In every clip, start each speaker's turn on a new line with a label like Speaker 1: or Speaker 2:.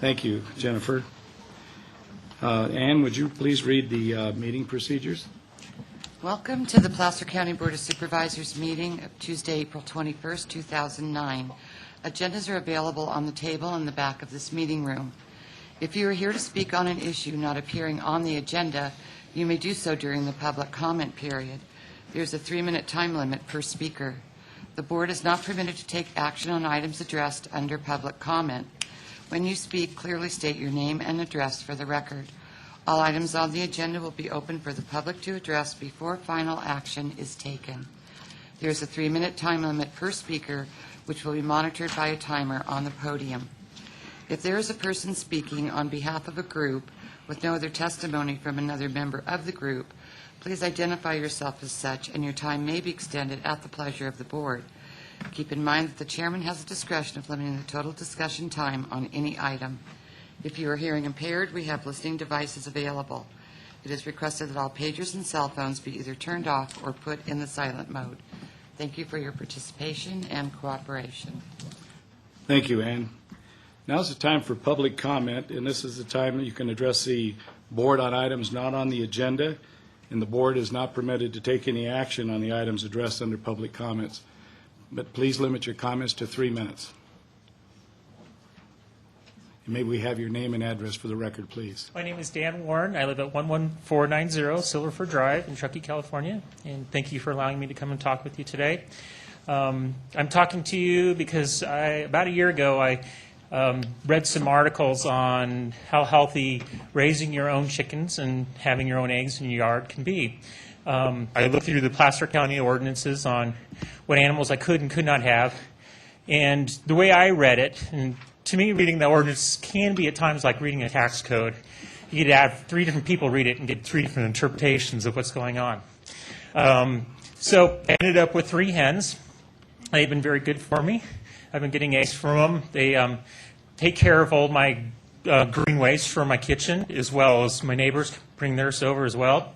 Speaker 1: Thank you, Jennifer. Ann, would you please read the meeting procedures?
Speaker 2: Welcome to the Placer County Board of Supervisors meeting of Tuesday, April 21st, 2009. Agendas are available on the table in the back of this meeting room. If you are here to speak on an issue not appearing on the agenda, you may do so during the public comment period. There's a 3-minute time limit per speaker. The board is not permitted to take action on items addressed under public comment. When you speak, clearly state your name and address for the record. All items on the agenda will be open for the public to address before final action is taken. There is a 3-minute time limit per speaker, which will be monitored by a timer on the podium. If there is a person speaking on behalf of a group with no other testimony from another member of the group, please identify yourself as such, and your time may be extended at the pleasure of the board. Keep in mind that the chairman has the discretion of limiting the total discussion time on any item. If you are hearing impaired, we have listening devices available. It is requested that all pagers and cell phones be either turned off or put in the silent mode. Thank you for your participation and cooperation.
Speaker 1: Thank you, Ann. Now's the time for public comment, and this is the time that you can address the board on items not on the agenda, and the board is not permitted to take any action on the items addressed under public comments. But please limit your comments to 3 minutes. And may we have your name and address for the record, please?
Speaker 3: My name is Dan Warren. I live at 11490 Silverford Drive in Truckee, California. And thank you for allowing me to come and talk with you today. I'm talking to you because about a year ago I read some articles on how healthy raising your own chickens and having your own eggs in your yard can be. I looked through the Placer County ordinances on what animals I could and could not have. And the way I read it, and to me reading the ordinance can be at times like reading a tax code. You could have 3 different people read it and get 3 different interpretations of what's going on. So I ended up with 3 hens. They've been very good for me. I've been getting eggs from them. They take care of all my green waste from my kitchen, as well as my neighbors bring theirs over as well.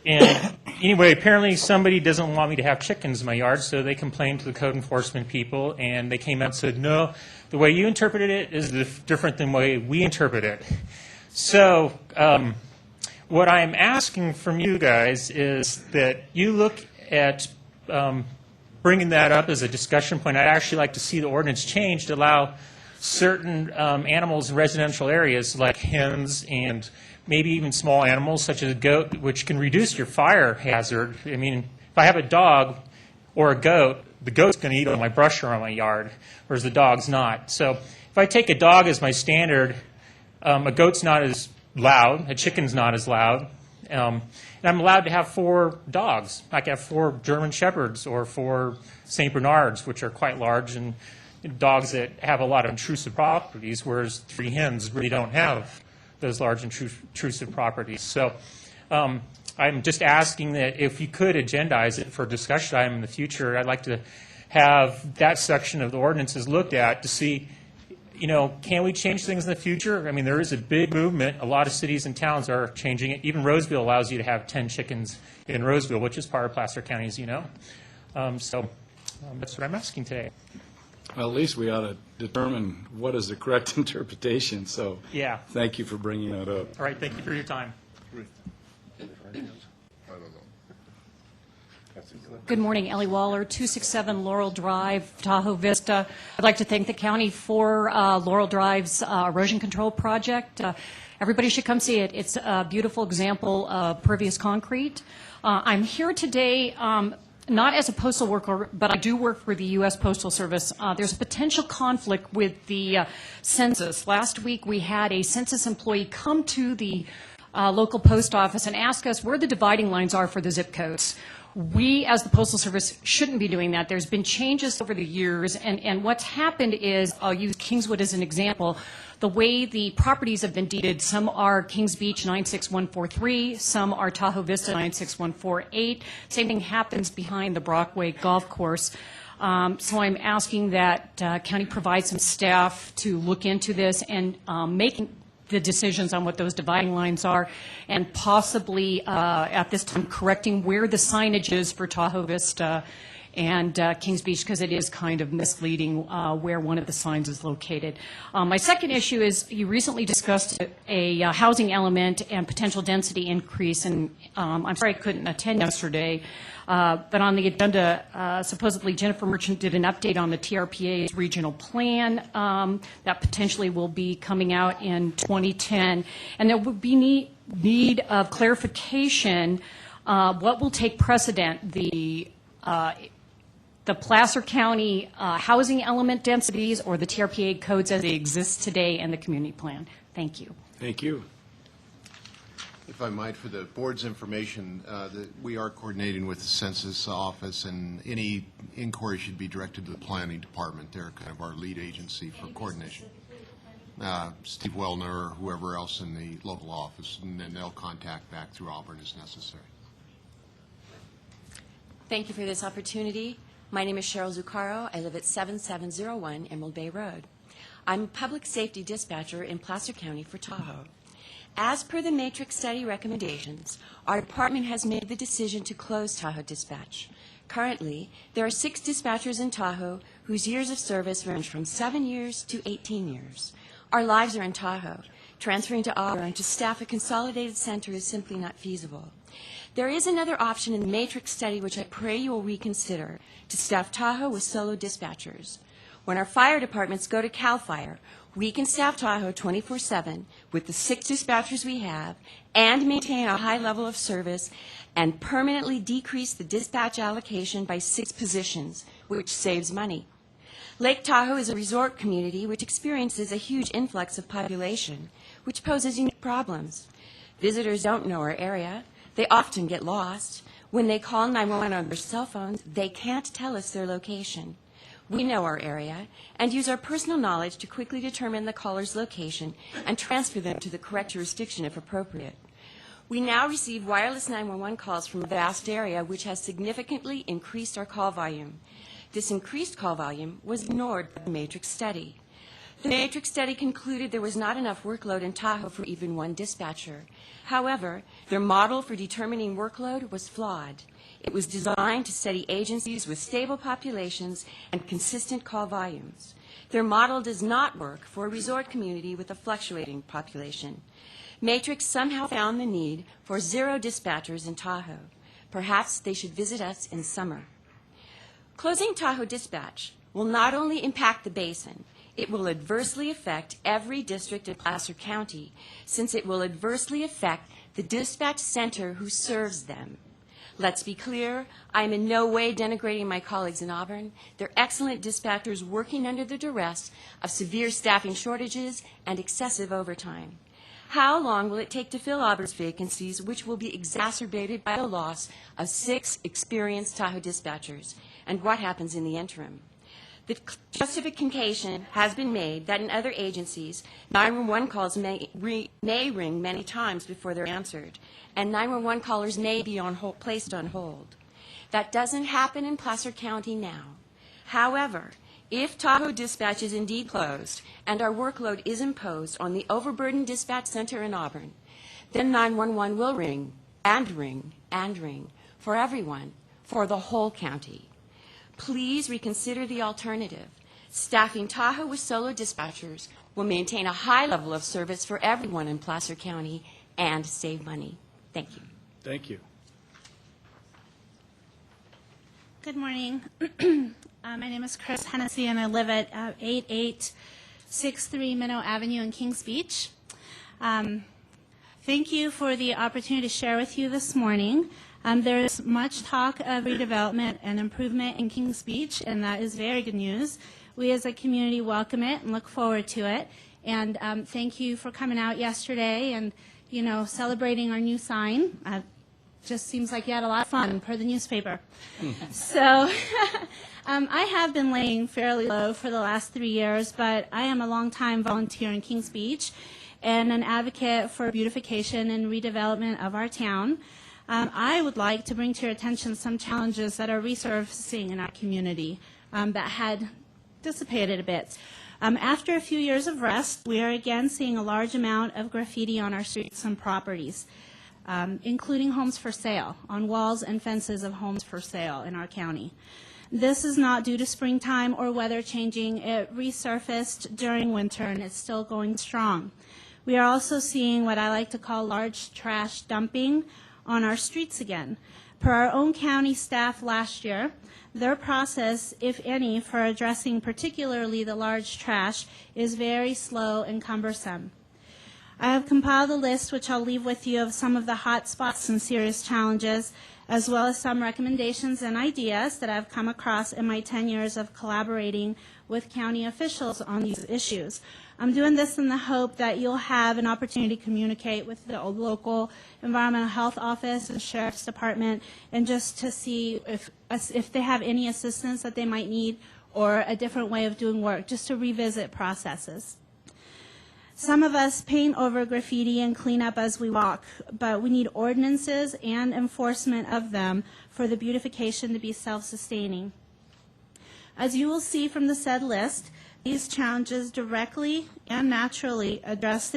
Speaker 3: And anyway, apparently somebody doesn't want me to have chickens in my yard, so they complained to the code enforcement people, and they came out and said, no, the way you interpreted it is different than the way we interpret it. So what I'm asking from you guys is that you look at bringing that up as a discussion point. I'd actually like to see the ordinance changed to allow certain animals in residential areas, like hens and maybe even small animals such as a goat, which can reduce your fire hazard. I mean, if I have a dog or a goat, the goat's going to eat all my brush around my yard, whereas the dog's not. So if I take a dog as my standard, a goat's not as loud, a chicken's not as loud, and I'm allowed to have 4 dogs. I can have 4 German Shepherds or 4 St. Bernards, which are quite large, and dogs that have a lot of intrusive properties, whereas 3 hens really don't have those large intrusive properties. So I'm just asking that if you could agendize it for a discussion item in the future, I'd like to have that section of the ordinances looked at to see, you know, can we change things in the future? I mean, there is a big movement. A lot of cities and towns are changing it. Even Roseville allows you to have 10 chickens in Roseville, which is part of Placer County, as you know. So that's what I'm asking today.
Speaker 1: Well, at least we ought to determine what is the correct interpretation, so
Speaker 3: yeah.
Speaker 1: Thank you for bringing that up.
Speaker 3: All right, thank you for your time.
Speaker 4: Good morning, Ellie Waller, 267 Laurel Drive, Tahoe, Vista. I'd like to thank the county for Laurel Drive's erosion control project. Everybody should come see it. It's a beautiful example of pervious concrete. I'm here today not as a postal worker, but I do work for the U.S. Postal Service. There's a potential conflict with the census. Last week we had a census employee come to the local post office and ask us where the dividing lines are for the zip codes. We, as the Postal Service, shouldn't be doing that. There's been changes over the years, and what's happened is, I'll use Kingswood as an example, the way the properties have been deeded, some are Kings Beach 96143, some are Tahoe Vista 96148. Same thing happens behind the Brockway Golf Course. So I'm asking that county provide some staff to look into this and making the decisions on what those dividing lines are, and possibly at this time correcting where the signage is for Tahoe Vista and Kings Beach, because it is kind of misleading where one of the signs is located. My second issue is you recently discussed a housing element and potential density increase, and I'm sorry I couldn't attend yesterday, but on the agenda, supposedly Jennifer Merchant did an update on the TRPA's regional plan that potentially will be coming out in 2010, and there would be need of clarification. What will take precedent, the Placer County housing element densities or the TRPA codes as they exist today in the community plan? Thank you.
Speaker 1: Thank you.
Speaker 5: If I might, for the board's information, we are coordinating with the Census Office, and any inquiry should be directed to the Planning Department. They're kind of our lead agency for coordination. Steve Wellner or whoever else in the local office, and then they'll contact back through Auburn as necessary.
Speaker 6: Thank you for this opportunity. My name is Cheryl Zuccaro. I live at 7701 Emerald Bay Road. I'm a public safety dispatcher in Placer County for Tahoe. As per the matrix study recommendations, our department has made the decision to close Tahoe Dispatch. Currently, there are 6 dispatchers in Tahoe whose years of service range from 7 years to 18 years. Our lives are in Tahoe. Transferring to Auburn to staff a consolidated center is simply not feasible. There is another option in the matrix study which I pray you will reconsider, to staff Tahoe with solo dispatchers. When our fire departments go to CAL FIRE, we can staff Tahoe 24/7 with the 6 dispatchers we have and maintain a high level of service and permanently decrease the dispatch allocation by 6 positions, which saves money. Lake Tahoe is a resort community which experiences a huge influx of population, which poses unique problems. Visitors don't know our area. They often get lost. When they call 911 on their cell phones, they can't tell us their location. We know our area and use our personal knowledge to quickly determine the caller's location and transfer them to the correct jurisdiction if appropriate. We now receive wireless 911 calls from a vast area, which has significantly increased our call volume. This increased call volume was ignored by the matrix study. The matrix study concluded there was not enough workload in Tahoe for even one dispatcher. However, their model for determining workload was flawed. It was designed to study agencies with stable populations and consistent call volumes. Their model does not work for a resort community with a fluctuating population. Matrix somehow found the need for 0 dispatchers in Tahoe. Perhaps they should visit us in summer. Closing Tahoe Dispatch will not only impact the basin, it will adversely affect every district in Placer County, since it will adversely affect the dispatch center who serves them. Let's be clear, I am in no way denigrating my colleagues in Auburn. They're excellent dispatchers working under the duress of severe staffing shortages and excessive overtime. How long will it take to fill Auburn's vacancies, which will be exacerbated by the loss of 6 experienced Tahoe dispatchers? And what happens in the interim? The justification has been made that in other agencies, 911 calls may ring many times before they're answered, and 911 callers may be placed on hold. That doesn't happen in Placer County now. However, if Tahoe Dispatch is indeed closed and our workload is imposed on the overburdened dispatch center in Auburn, then 911 will ring and ring and ring for everyone, for the whole county. Please reconsider the alternative. Staffing Tahoe with solo dispatchers will maintain a high level of service for everyone in Placer County and save money. Thank you.
Speaker 1: Thank you.
Speaker 7: Good morning. My name is Chris Hennessy, and I live at 8863 Minnow Avenue in Kings Beach. Thank you for the opportunity to share with you this morning. There is much talk of redevelopment and improvement in Kings Beach, and that is very good news. We as a community welcome it and look forward to it. And thank you for coming out yesterday and, celebrating our new sign. Just seems like you had a lot of fun per the newspaper. So I have been laying fairly low for the last 3 years, but I am a longtime volunteer in Kings Beach and an advocate for beautification and redevelopment of our town. I would like to bring to your attention some challenges that are resurfacing in our community that had dissipated a bit. After a few years of rest, we are again seeing a large amount of graffiti on our streets and properties, including homes for sale, on walls and fences of homes for sale in our county. This is not due to springtime or weather changing. It resurfaced during winter and it's still going strong. We are also seeing what I like to call large trash dumping on our streets again. Per our own county staff last year, their process, if any, for addressing particularly the large trash is very slow and cumbersome. I have compiled a list which I'll leave with you of some of the hot spots and serious challenges, as well as some recommendations and ideas that I've come across in my 10 years of collaborating with county officials on these issues. I'm doing this in the hope that you'll have an opportunity to communicate with the local environmental health office and sheriff's department, and just to see if they have any assistance that they might need or a different way of doing work, just to revisit processes. Some of us paint over graffiti and clean up as we walk, but we need ordinances and enforcement of them for the beautification to be self-sustaining. As you will see from the said list, these challenges directly and naturally address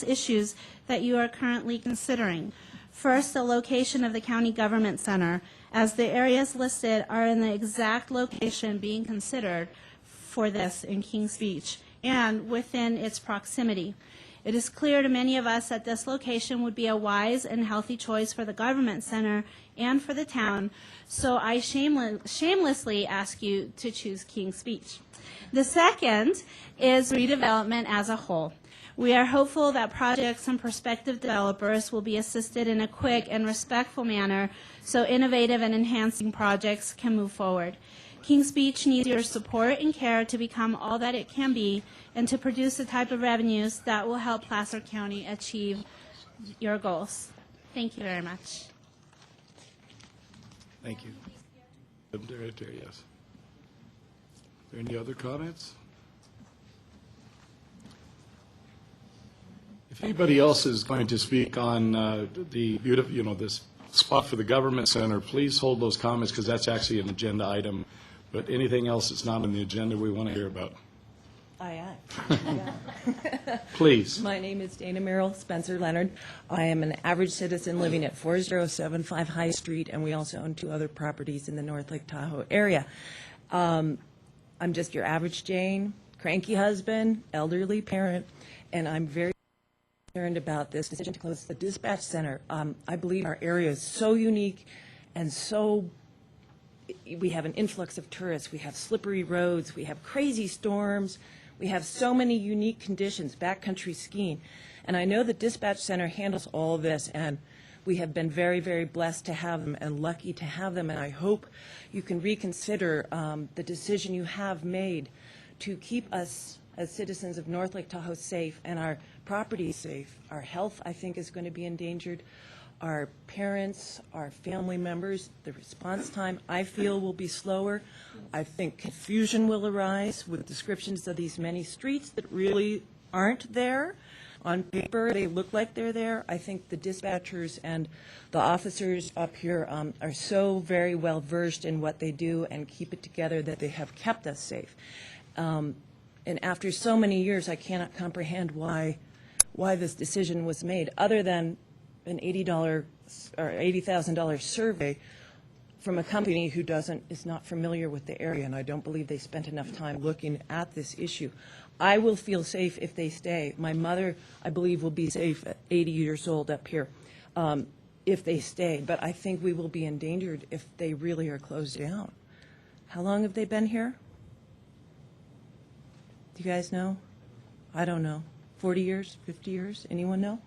Speaker 7: issues that you are currently considering. First, the location of the county government center, as the areas listed are in the exact location being considered for this in Kings Beach and within its proximity. It is clear to many of us that this location would be a wise and healthy choice for the government center and for the town, so I shamelessly ask you to choose Kings Beach. The second is redevelopment as a whole. We are hopeful that projects and prospective developers will be assisted in a quick and respectful manner so innovative and enhancing projects can move forward. Kings Beach needs your support and care to become all that it can be and to produce the type of revenues that will help Placer County achieve your goals. Thank you very much.
Speaker 1: Thank you. Right there, yes. Are there any other comments? If anybody else is going to speak on the beautiful, this spot for the government center, please hold those comments because that's actually an agenda item. But anything else that's not on the agenda, we want to hear about.
Speaker 8: Aye.
Speaker 1: Please.
Speaker 8: My name is Dana Merrill Spencer Leonard. I am an average citizen living at 4075 High Street, and we also own 2 other properties in the North Lake Tahoe area. I'm just your average Jane, cranky husband, elderly parent, and I'm very concerned about this decision to close the dispatch center. I believe our area is so unique and so we have an influx of tourists, we have slippery roads, we have crazy storms, we have so many unique conditions, backcountry skiing. And I know the dispatch center handles all of this, and we have been very, very blessed to have them and lucky to have them, and I hope you can reconsider the decision you have made to keep us as citizens of North Lake Tahoe safe and our property safe. Our health, I think, is going to be endangered. Our parents, our family members, the response time, I feel, will be slower. I think confusion will arise with descriptions of these many streets that really aren't there. On paper, they look like they're there. I think the dispatchers and the officers up here are so very well versed in what they do and keep it together that they have kept us safe. And after so many years, I cannot comprehend why this decision was made, other than an $80 or $80,000 survey from a company who is not familiar with the area, and I don't believe they spent enough time looking at this issue. I will feel safe if they stay. My mother, I believe, will be safe at 80 years old up here if they stay, but I think we will be endangered if they really are closed down. How long have they been here? Do you guys know? I don't know. 40 years, 50 years? Anyone know?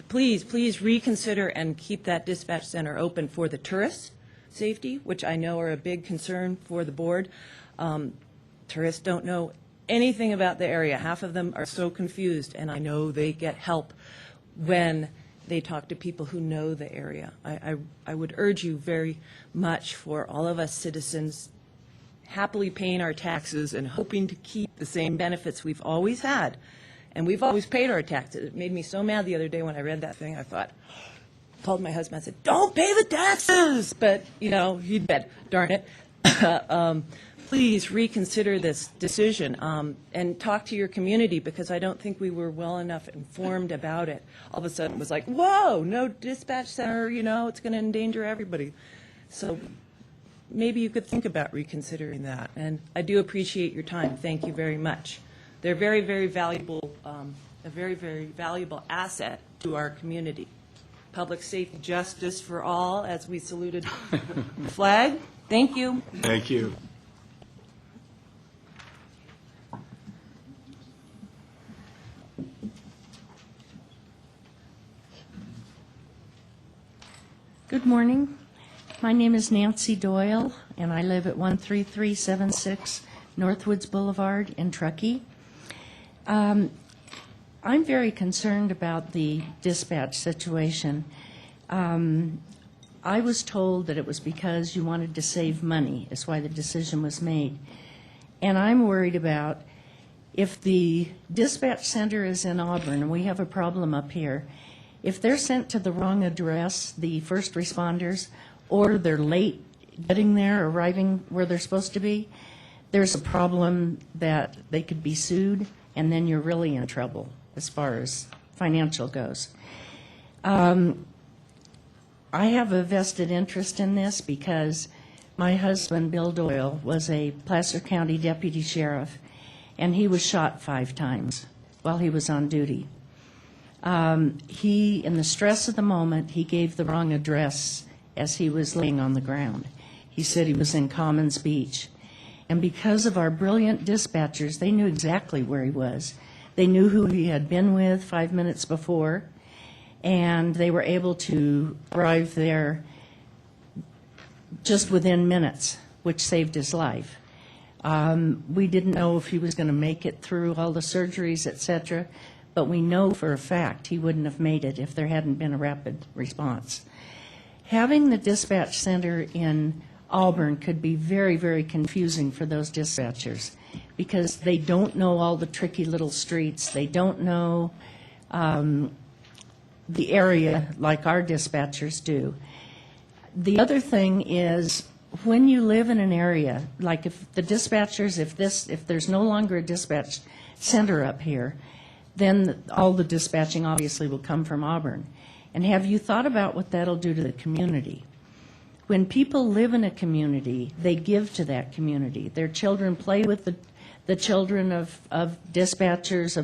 Speaker 8: Please reconsider and keep that dispatch center open for the tourists' safety, which I know are a big concern for the board. Tourists don't know anything about the area. Half of them are so confused, and I know they get help when they talk to people who know the area. I would urge you very much for all of us citizens happily paying our taxes and hoping to keep the same benefits we've always had. And we've always paid our taxes. It made me so mad the other day when I read that thing. I called my husband, I said, don't pay the taxes! But, he'd bet, darn it. Please reconsider this decision and talk to your community, because I don't think we were well enough informed about it. All of a sudden it was like, whoa, no dispatch center, it's going to endanger everybody. So maybe you could think about reconsidering that. And I do appreciate your time. Thank you very much. They're very, very valuable, a very, very valuable asset to our community. Public safety justice for all, as we saluted the flag. Thank you.
Speaker 1: Thank you.
Speaker 9: Good morning. My name is Nancy Doyle, and I live at 13376 Northwoods Boulevard in Truckee. I'm very concerned about the dispatch situation. I was told that it was because you wanted to save money, is why the decision was made. And I'm worried about if the dispatch center is in Auburn, and we have a problem up here, if they're sent to the wrong address, the first responders, or they're late getting there, arriving where they're supposed to be, there's a problem that they could be sued, and then you're really in trouble as far as financial goes. I have a vested interest in this because my husband, Bill Doyle, was a Placer County deputy sheriff, and he was shot 5 times while he was on duty. He, in the stress of the moment, he gave the wrong address as he was laying on the ground. He said he was in Commons Beach. And because of our brilliant dispatchers, they knew exactly where he was. They knew who he had been with 5 minutes before, and they were able to arrive there just within minutes, which saved his life. We didn't know if he was going to make it through all the surgeries, et cetera, but we know for a fact he wouldn't have made it if there hadn't been a rapid response. Having the dispatch center in Auburn could be very, very confusing for those dispatchers because they don't know all the tricky little streets. They don't know the area like our dispatchers do. The other thing is when you live in an area, like if the dispatchers, if there's no longer a dispatch center up here, then all the dispatching obviously will come from Auburn. And have you thought about what that'll do to the community? When people live in a community, they give to that community. Their children play with the children of dispatchers,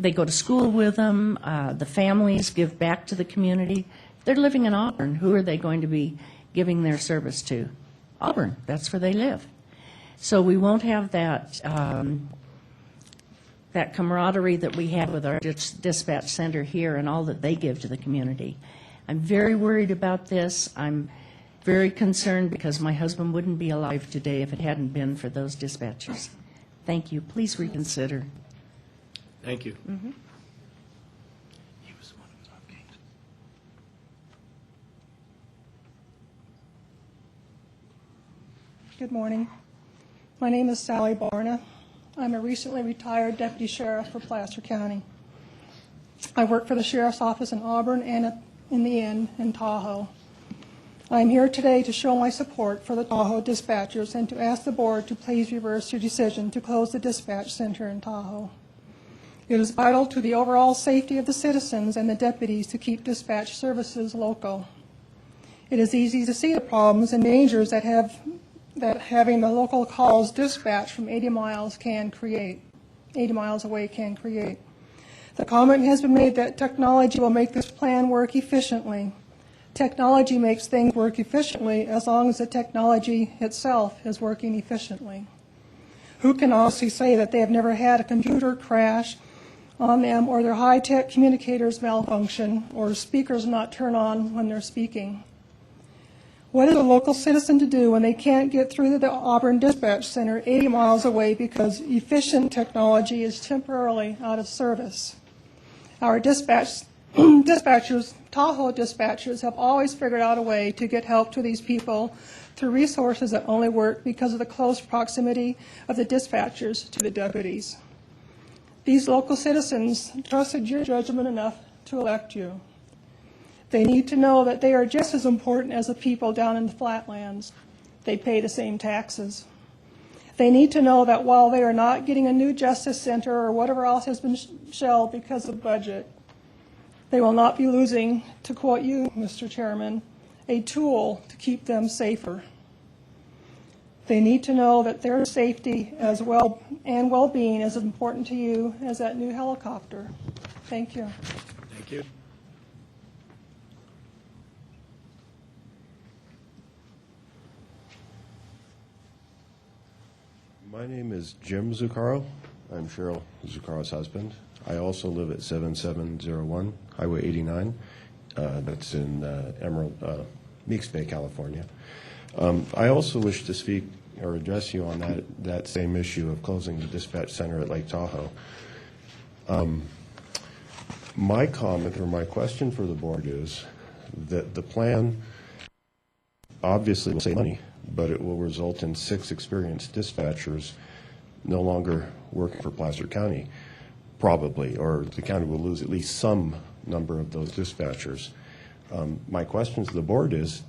Speaker 9: they go to school with them, the families give back to the community. They're living in Auburn. Who are they going to be giving their service to? Auburn. That's where they live. So we won't have that that camaraderie that we have with our dispatch center here and all that they give to the community. I'm very worried about this. I'm very concerned because my husband wouldn't be alive today if it hadn't been for those dispatchers. Thank you. Please reconsider.
Speaker 1: Thank you.
Speaker 9: Mm-hmm.
Speaker 10: Good morning. My name is Sally Barna. I'm a recently retired deputy sheriff for Placer County. I work for the sheriff's office in Auburn and in the inn in Tahoe. I'm here today to show my support for the Tahoe dispatchers and to ask the board to please reverse your decision to close the dispatch center in Tahoe. It is vital to the overall safety of the citizens and the deputies to keep dispatch services local. It is easy to see the problems and dangers that having the local calls dispatched from 80 miles away can create. The comment has been made that technology will make this plan work efficiently. Technology makes things work efficiently as long as the technology itself is working efficiently. Who can honestly say that they have never had a computer crash on them or their high-tech communicators malfunction or speakers not turn on when they're speaking? What is a local citizen to do when they can't get through to the Auburn Dispatch Center 80 miles away because efficient technology is temporarily out of service? Our dispatchers, Tahoe dispatchers, have always figured out a way to get help to these people through resources that only work because of the close proximity of the dispatchers to the deputies. These local citizens trusted your judgment enough to elect you. They need to know that they are just as important as the people down in the flatlands. They pay the same taxes. They need to know that while they are not getting a new justice center or whatever else has been shelved because of budget, they will not be losing, to quote you, Mr. Chairman, a tool to keep them safer. They need to know that their safety as well and well-being is as important to you as that new helicopter. Thank you.
Speaker 1: Thank you.
Speaker 11: My name is Jim Zuccaro. I'm Cheryl Zuccaro's husband. I also live at 7701 Highway 89. That's in Meeks Bay, California. I also wish to speak or address you on that same issue of closing the dispatch center at Lake Tahoe. My comment or my question for the board is that the plan obviously will save money, but it will result in 6 experienced dispatchers no longer working for Placer County, probably, or the county will lose at least some number of those dispatchers. My question to the board is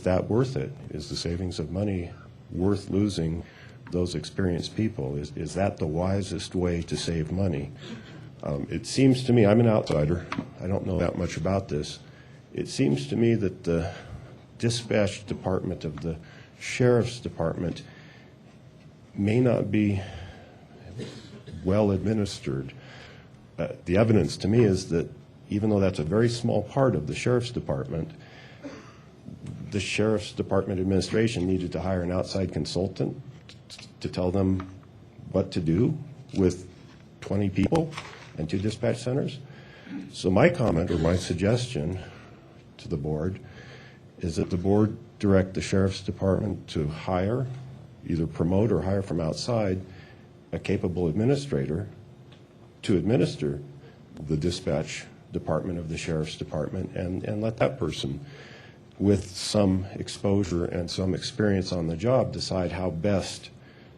Speaker 11: that worth it? Is the savings of money worth losing those experienced people? Is that the wisest way to save money? It seems to me, I'm an outsider, I don't know that much about this. It seems to me that the dispatch department of the sheriff's department may not be well administered. The evidence to me is that even though that's a very small part of the sheriff's department, the sheriff's department administration needed to hire an outside consultant to tell them what to do with 20 people and 2 dispatch centers. So my comment or my suggestion to the board is that the board direct the sheriff's department to hire, either promote or hire from outside, a capable administrator to administer the dispatch department of the sheriff's department and let that person with some exposure and some experience on the job decide how best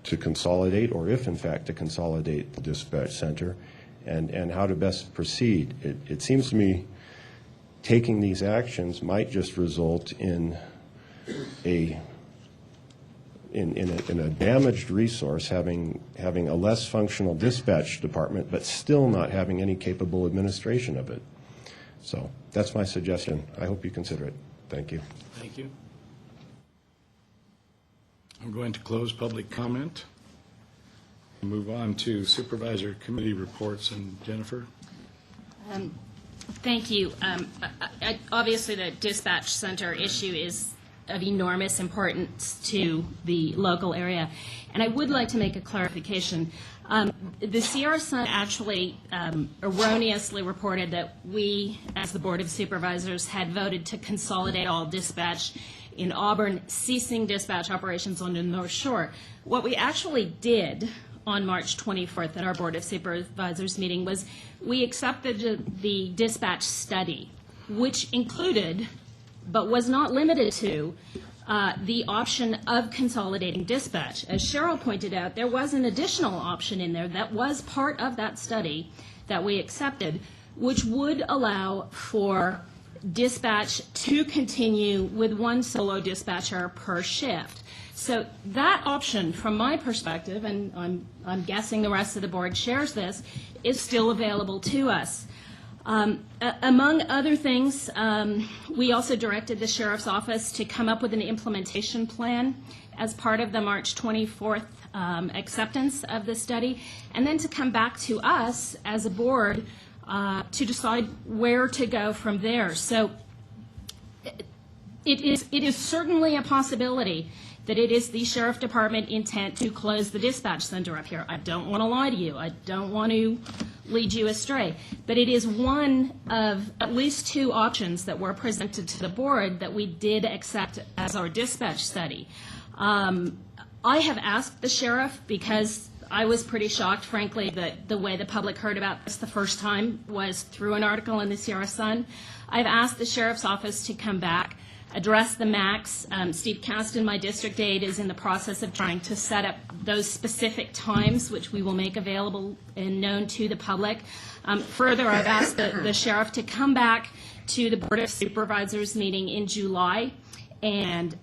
Speaker 11: to consolidate, or if in fact to consolidate the dispatch center, and how to best proceed. It seems to me taking these actions might just result in a damaged resource having a less functional dispatch department, but still not having any capable administration of it. So that's my suggestion. I hope you consider it. Thank you.
Speaker 1: Thank you. I'm going to close public comment. Move on to supervisor committee reports. And Jennifer?
Speaker 12: Thank you. Obviously, the dispatch center issue is of enormous importance to the local area. And I would like to make a clarification. The Sierra Sun actually erroneously reported that we, as the Board of Supervisors, had voted to consolidate all dispatch in Auburn, ceasing dispatch operations on the North Shore. What we actually did on March 24th at our Board of Supervisors meeting was we accepted the dispatch study, which included, but was not limited to, the option of consolidating dispatch. As Cheryl pointed out, there was an additional option in there that was part of that study that we accepted, which would allow for dispatch to continue with 1 solo dispatcher per shift. So that option, from my perspective, and I'm guessing the rest of the board shares this, is still available to us. Among other things, we also directed the Sheriff's Office to come up with an implementation plan as part of the March 24th acceptance of the study, and then to come back to us as a board to decide where to go from there. So it is certainly a possibility that it is the Sheriff Department intent to close the dispatch center up here. I don't want to lie to you. I don't want to lead you astray. But it is one of at least 2 options that were presented to the board that we did accept as our dispatch study. I have asked the sheriff, because I was pretty shocked, frankly, that the way the public heard about this the first time was through an article in the Sierra Sun. I've asked the sheriff's office to come back, address the max. Steve Caston, my district aide, is in the process of trying to set up those specific times, which we will make available and known to the public. Further, I've asked the sheriff to come back to the Board of Supervisors meeting in July and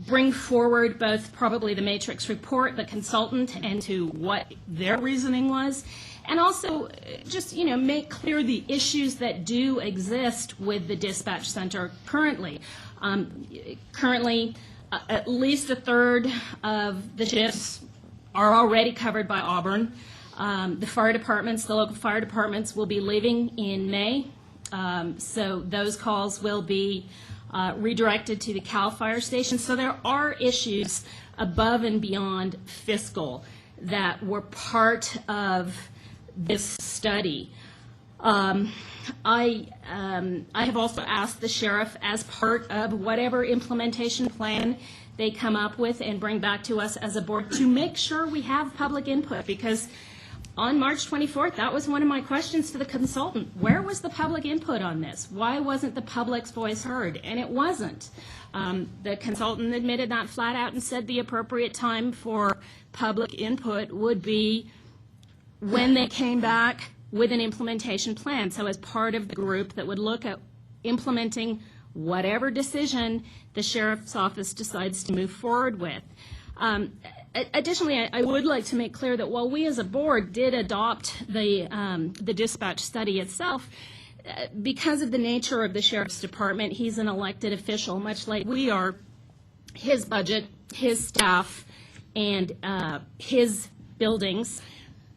Speaker 12: bring forward both probably the matrix report, the consultant, and to what their reasoning was, and also just, make clear the issues that do exist with the dispatch center currently. Currently, at least a third of the shifts are already covered by Auburn. The fire departments, the local fire departments will be leaving in May, so those calls will be redirected to the Cal Fire Station. So there are issues above and beyond fiscal that were part of this study. I have also asked the sheriff, as part of whatever implementation plan they come up with and bring back to us as a board, to make sure we have public input, because on March 24th, that was one of my questions to the consultant. Where was the public input on this? Why wasn't the public's voice heard? And it wasn't. The consultant admitted that flat out and said the appropriate time for public input would be when they came back with an implementation plan. So as part of the group that would look at implementing whatever decision the sheriff's office decides to move forward with. Additionally, I would like to make clear that while we as a board did adopt the dispatch study itself, because of the nature of the sheriff's department, he's an elected official, much like we are. His budget, his staff, and his buildings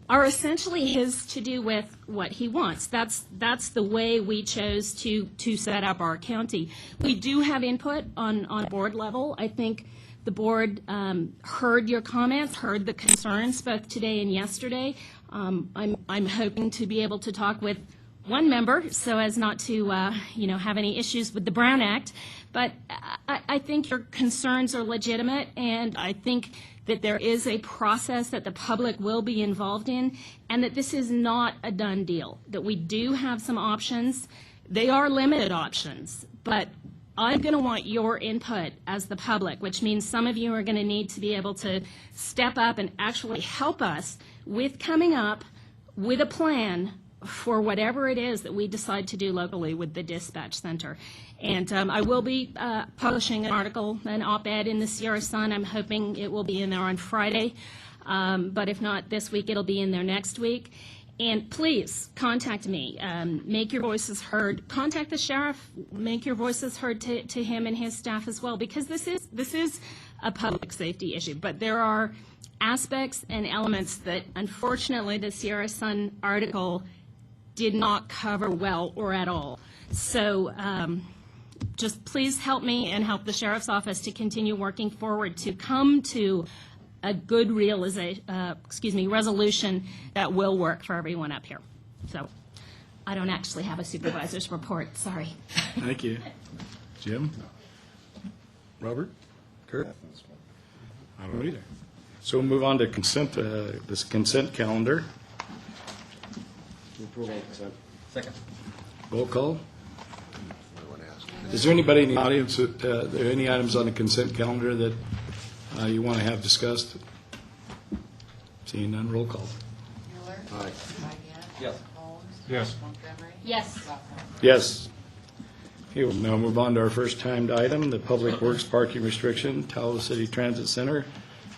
Speaker 12: are essentially his to do with what he wants. That's the way we chose to set up our county. We do have input on board level. I think the board heard your comments, heard the concerns both today and yesterday. I'm hoping to be able to talk with one member so as not to have any issues with the Brown Act. But I think your concerns are legitimate, and I think that there is a process that the public will be involved in, and that this is not a done deal, that we do have some options. They are limited options, but I'm going to want your input as the public, which means some of you are going to need to be able to step up and actually help us with coming up with a plan for whatever it is that we decide to do locally with the dispatch center. And I will be publishing an article, an op-ed in the Sierra Sun. I'm hoping it will be in there on Friday, but if not this week, it'll be in there next week. And please contact me, make your voices heard. Contact the sheriff, make your voices heard to him and his staff as well, because this is a public safety issue. But there are aspects and elements that, unfortunately, the Sierra Sun article did not cover well or at all. So just please help me and help the sheriff's office to continue working forward to come to a good resolution that will work for everyone up here. So I don't actually have a supervisor's report, sorry.
Speaker 1: Thank you. Jim? Robert? Kurt? I don't either. So we'll move on to consent, this consent calendar.
Speaker 13: Second.
Speaker 1: Roll call. Is there anybody in the audience, there are any items on the consent calendar that you want to have discussed? Seeing none, roll call.
Speaker 2: Mueller?
Speaker 13: Aye.
Speaker 2: Yes. Holmes?
Speaker 13: Yes.
Speaker 2: Montgomery?
Speaker 12: Yes.
Speaker 1: Yes. Okay, we'll now move on to our first timed item, the Public Works parking restriction, Tahoe City Transit Center.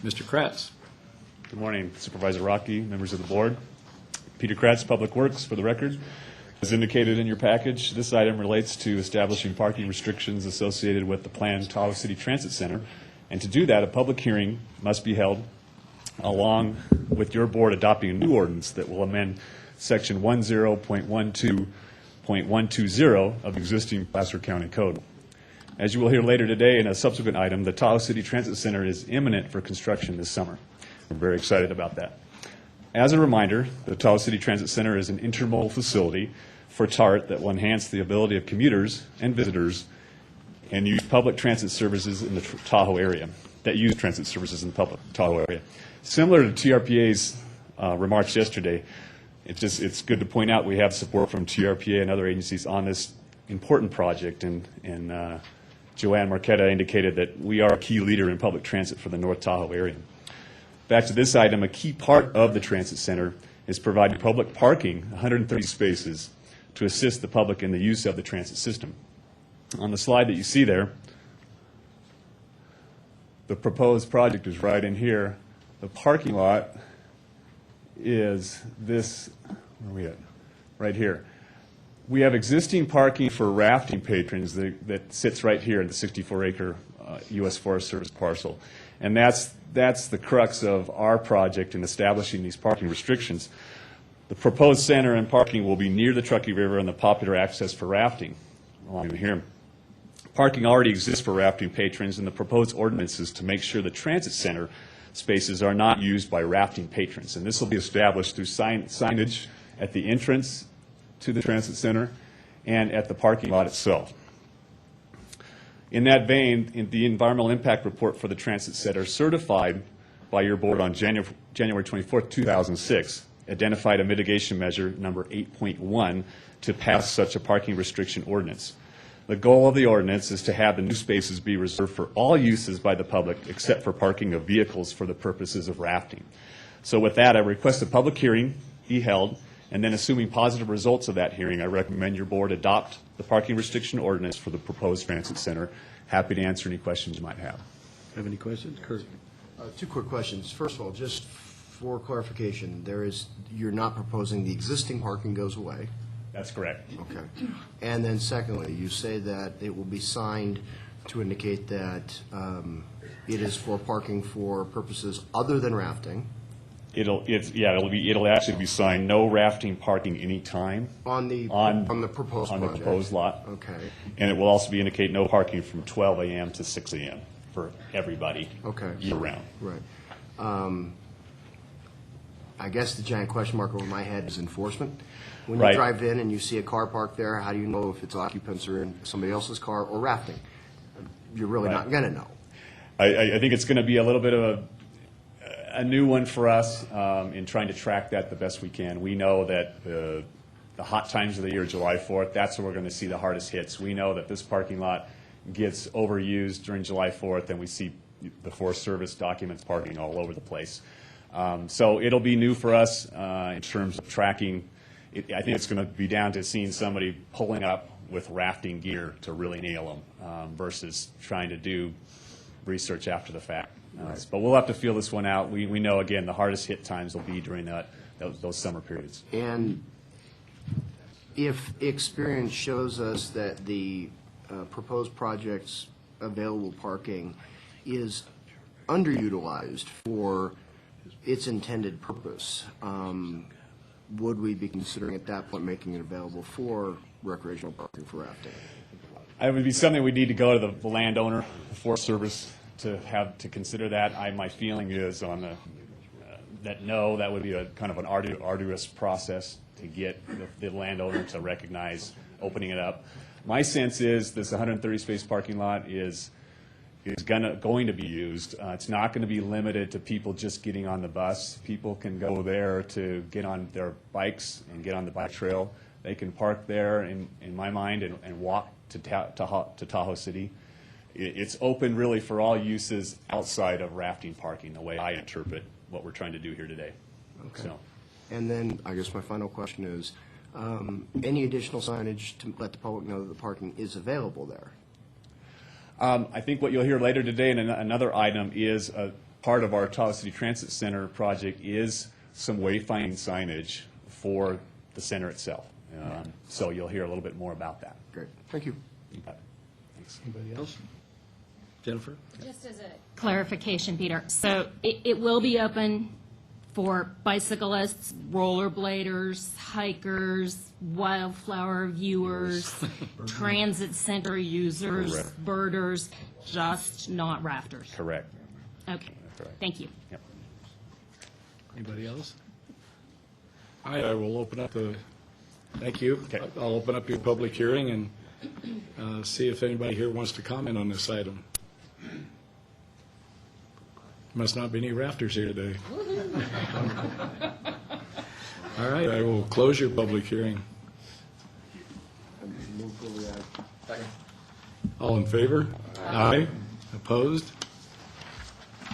Speaker 1: Mr. Kratz.
Speaker 14: Good morning, Supervisor Rocky, members of the board. Peter Kratz, Public Works, for the record. As indicated in your package, this item relates to establishing parking restrictions associated with the planned Tahoe City Transit Center. And to do that, a public hearing must be held along with your board adopting a new ordinance that will amend Section 10.12.120 of existing Placer County Code. As you will hear later today in a subsequent item, the Tahoe City Transit Center is imminent for construction this summer. We're very excited about that. As a reminder, the Tahoe City Transit Center is an intermodal facility for TART that will enhance the ability of commuters and visitors and use public transit services in the Tahoe area, that use transit services in the public Tahoe area. Similar to TRPA's remarks yesterday, it's good to point out we have support from TRPA and other agencies on this important project, and Joanne Marquetta indicated that we are a key leader in public transit for the North Tahoe area. Back to this item, a key part of the transit center is providing public parking, 130 spaces, to assist the public in the use of the transit system. On the slide that you see there, the proposed project is right in here. The parking lot is this, where are we at? Right here. We have existing parking for rafting patrons that sits right here in the 64-acre U.S. Forest Service parcel. And that's the crux of our project in establishing these parking restrictions. The proposed center and parking will be near the Truckee River and the popular access for rafting along here. Parking already exists for rafting patrons, and the proposed ordinance is to make sure the transit center spaces are not used by rafting patrons. And this will be established through signage at the entrance to the transit center and at the parking lot itself. In that vein, in the environmental impact report for the transit center certified by your board on January 24, 2006, identified a mitigation measure number 8.1 to pass such a parking restriction ordinance. The goal of the ordinance is to have the new spaces be reserved for all uses by the public except for parking of vehicles for the purposes of rafting. So with that, I request a public hearing be held, and then assuming positive results of that hearing, I recommend your board adopt the parking restriction ordinance for the proposed transit center. Happy to answer any questions you might have.
Speaker 1: Have any questions? Kurt?
Speaker 5: Two quick questions. First of all, just for clarification, you're not proposing the existing parking goes away?
Speaker 14: That's correct.
Speaker 5: Okay. And then secondly, you say that it will be signed to indicate that it is for parking for purposes other than rafting.
Speaker 14: It'll actually be signed, no rafting parking anytime.
Speaker 5: On the proposed project.
Speaker 14: On the proposed lot.
Speaker 5: Okay.
Speaker 14: And it will also be indicate no parking from 12 a.m. to 6 a.m. for everybody.
Speaker 5: Okay.
Speaker 14: Year round.
Speaker 5: Right. I guess the giant question mark over my head is enforcement. When you
Speaker 14: Right.
Speaker 5: drive in and you see a car parked there, how do you know if it's Occupancy or in somebody else's car or rafting? You're really
Speaker 14: Right.
Speaker 5: not going to know.
Speaker 14: I think it's going to be a little bit of a new one for us in trying to track that the best we can. We know that the hot times of the year, July 4th, that's where we're going to see the hardest hits. We know that this parking lot gets overused during July 4th, and we see the Forest Service documents parking all over the place. So it'll be new for us in terms of tracking. I think it's going to be down to seeing somebody pulling up with rafting gear to really nail them versus trying to do research after the fact. But we'll have to feel this one out. We know, again, the hardest hit times will be during those summer periods.
Speaker 5: And if experience shows us that the proposed project's available parking is underutilized for its intended purpose, would we be considering at that point making it available for recreational parking for rafting?
Speaker 14: It would be something we'd need to go to the landowner, the Forest Service, to consider that. My feeling is on that no, that would be a kind of an arduous process to get the landowner to recognize opening it up. My sense is this 130-space parking lot is going to be used. It's not going to be limited to people just getting on the bus. People can go there to get on their bikes and get on the bike trail. They can park there, in my mind, and walk to Tahoe City. It's open really for all uses outside of rafting parking, the way I interpret what we're trying to do here today.
Speaker 5: Okay.
Speaker 14: So.
Speaker 5: And then I guess my final question is, any additional signage to let the public know that the parking is available there?
Speaker 14: I think what you'll hear later today in another item is a part of our Tahoe City Transit Center project is some wayfinding signage for the center itself. So you'll hear a little bit more about that.
Speaker 5: Great. Thank you.
Speaker 14: Thanks.
Speaker 1: Anybody else? Jennifer?
Speaker 12: Just as a clarification, Peter, so it will be open for bicyclists, rollerbladers, hikers, wildflower viewers, transit center users,
Speaker 14: Correct.
Speaker 12: birders, just not rafters.
Speaker 14: Correct.
Speaker 12: Okay,
Speaker 14: Correct.
Speaker 12: thank you.
Speaker 14: Yep.
Speaker 1: Anybody else? All right, I will open up thank you.
Speaker 14: Okay.
Speaker 1: I'll open up your public hearing and see if anybody here wants to comment on this item. Must not be any rafters here today. All right, I will close your public hearing. All in favor? Aye. Opposed?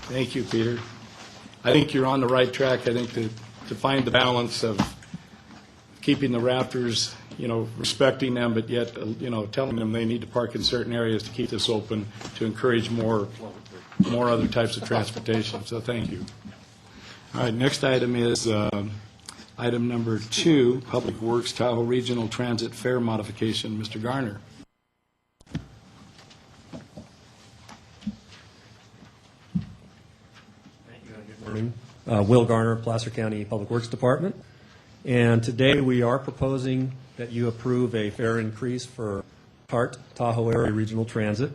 Speaker 1: Thank you, Peter. I think you're on the right track. I think to find the balance of keeping the rafters, respecting them, but yet, telling them they need to park in certain areas to keep this open, to encourage more other types of transportation. So thank you. All right, next item is item number 2, Public Works Tahoe Regional Transit Fare Modification. Mr. Garner.
Speaker 13: Morning. Will Garner, Placer County Public Works Department. And today we are proposing that you approve a fare increase for TART, Tahoe Area Regional Transit.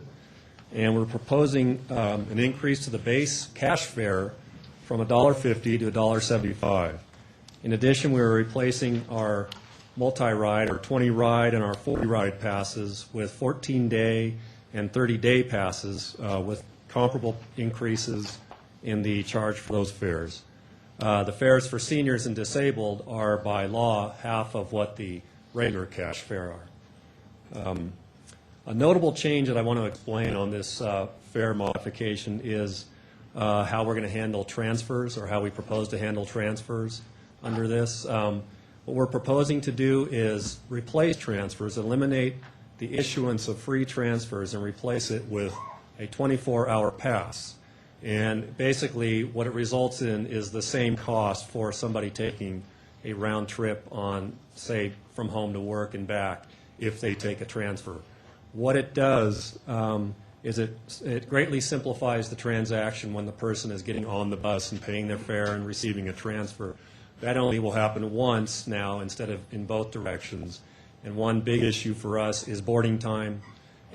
Speaker 13: And we're proposing an increase to the base cash fare from $1.50 to $1.75. In addition, we're replacing our multi-ride or 20-ride and our 40-ride passes with 14-day and 30-day passes with comparable increases in the charge for those fares. The fares for seniors and disabled are by law half of what the regular cash fare are. A notable change that I want to explain on this fare modification is how we're going to handle transfers, or how we propose to handle transfers under this. What we're proposing to do is replace transfers, eliminate the issuance of free transfers, and replace it with a 24-hour pass. And basically, what it results in is the same cost for somebody taking a round trip on, say, from home to work and back if they take a transfer. What it does is it greatly simplifies the transaction when the person is getting on the bus and paying their fare and receiving a transfer. That only will happen once now instead of in both directions. And one big issue for us is boarding time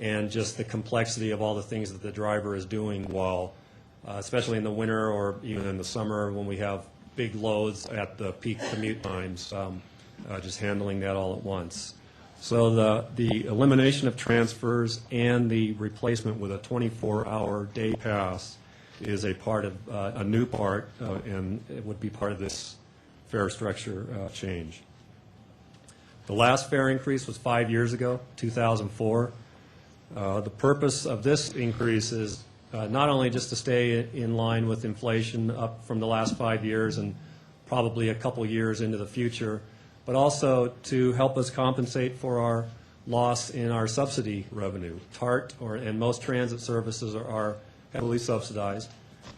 Speaker 13: and just the complexity of all the things that the driver is doing while especially in the winter or even in the summer when we have big loads at the peak commute times, just handling that all at once. So the elimination of transfers and the replacement with a 24-hour day pass is a part of a new part, and it would be part of this fare structure change. The last fare increase was 5 years ago, 2004. The purpose of this increase is not only just to stay in line with inflation up from the last 5 years and probably a couple years into the future, but also to help us compensate for our loss in our subsidy revenue. TART and most transit services are heavily subsidized.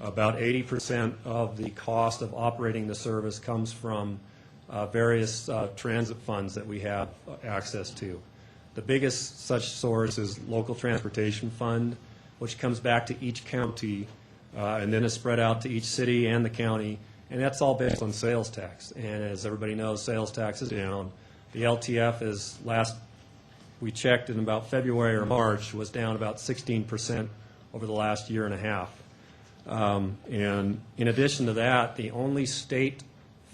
Speaker 13: About 80% of the cost of operating the service comes from various transit funds that we have access to. The biggest such source is local transportation fund, which comes back to each county and then is spread out to each city and the county, and that's all based on sales tax. And as everybody knows, sales tax is down. The LTF is, last we checked in about February or March, was down about 16% over the last year and a half. And in addition to that, the only state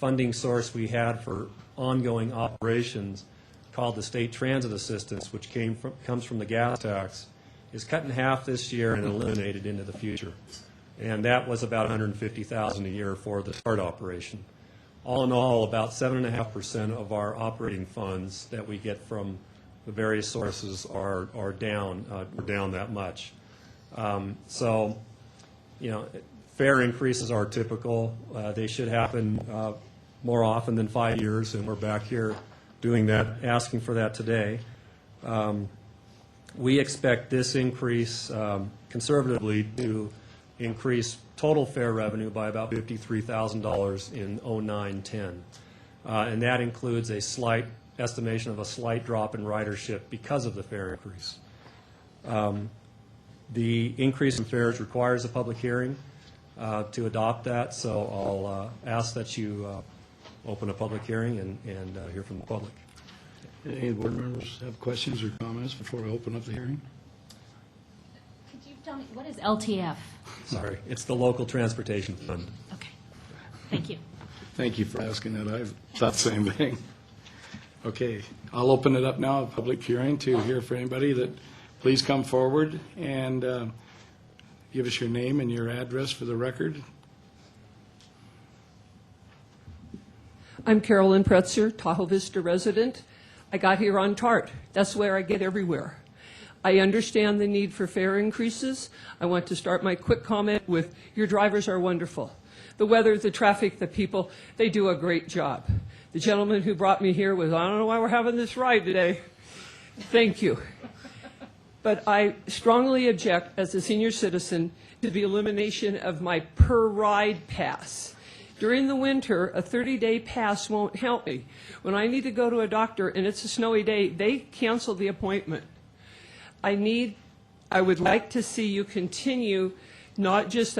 Speaker 13: funding source we had for ongoing operations, called the State Transit Assistance, which comes from the gas tax, is cut in half this year and eliminated into the future. And that was about $150,000 a year for the TART operation. All in all, about 7.5% of our operating funds that we get from the various sources are down that much. So, you know, fare increases are typical. They should happen more often than 5 years, and we're back here doing that, asking for that today. We expect this increase conservatively to increase total fare revenue by about $53,000 in 09-10. And that includes a slight estimation of a slight drop in ridership because of the fare increase. The increase in fares requires a public hearing to adopt that, so I'll ask that you open a public hearing and hear from the public.
Speaker 1: Any board members have questions or comments before I open up the hearing?
Speaker 12: Could you tell me, what is LTF?
Speaker 13: Sorry, it's the Local Transportation Fund.
Speaker 12: Okay, thank you.
Speaker 1: Thank you for asking that. I thought the same thing. Okay, I'll open it up now, a public hearing, to hear from anybody. That please come forward and give us your name and your address for the record.
Speaker 15: I'm Carolyn Pretzer, Tahoe Vista resident. I got here on TART. That's where I get everywhere. I understand the need for fare increases. I want to start my quick comment with, your drivers are wonderful. The weather, the traffic, the people, they do a great job. The gentleman who brought me here was, I don't know why we're having this ride today. Thank you. But I strongly object, as a senior citizen, to the elimination of my per-ride pass. During the winter, a 30-day pass won't help me. When I need to go to a doctor and it's a snowy day, they cancel the appointment. I would like to see you continue, not just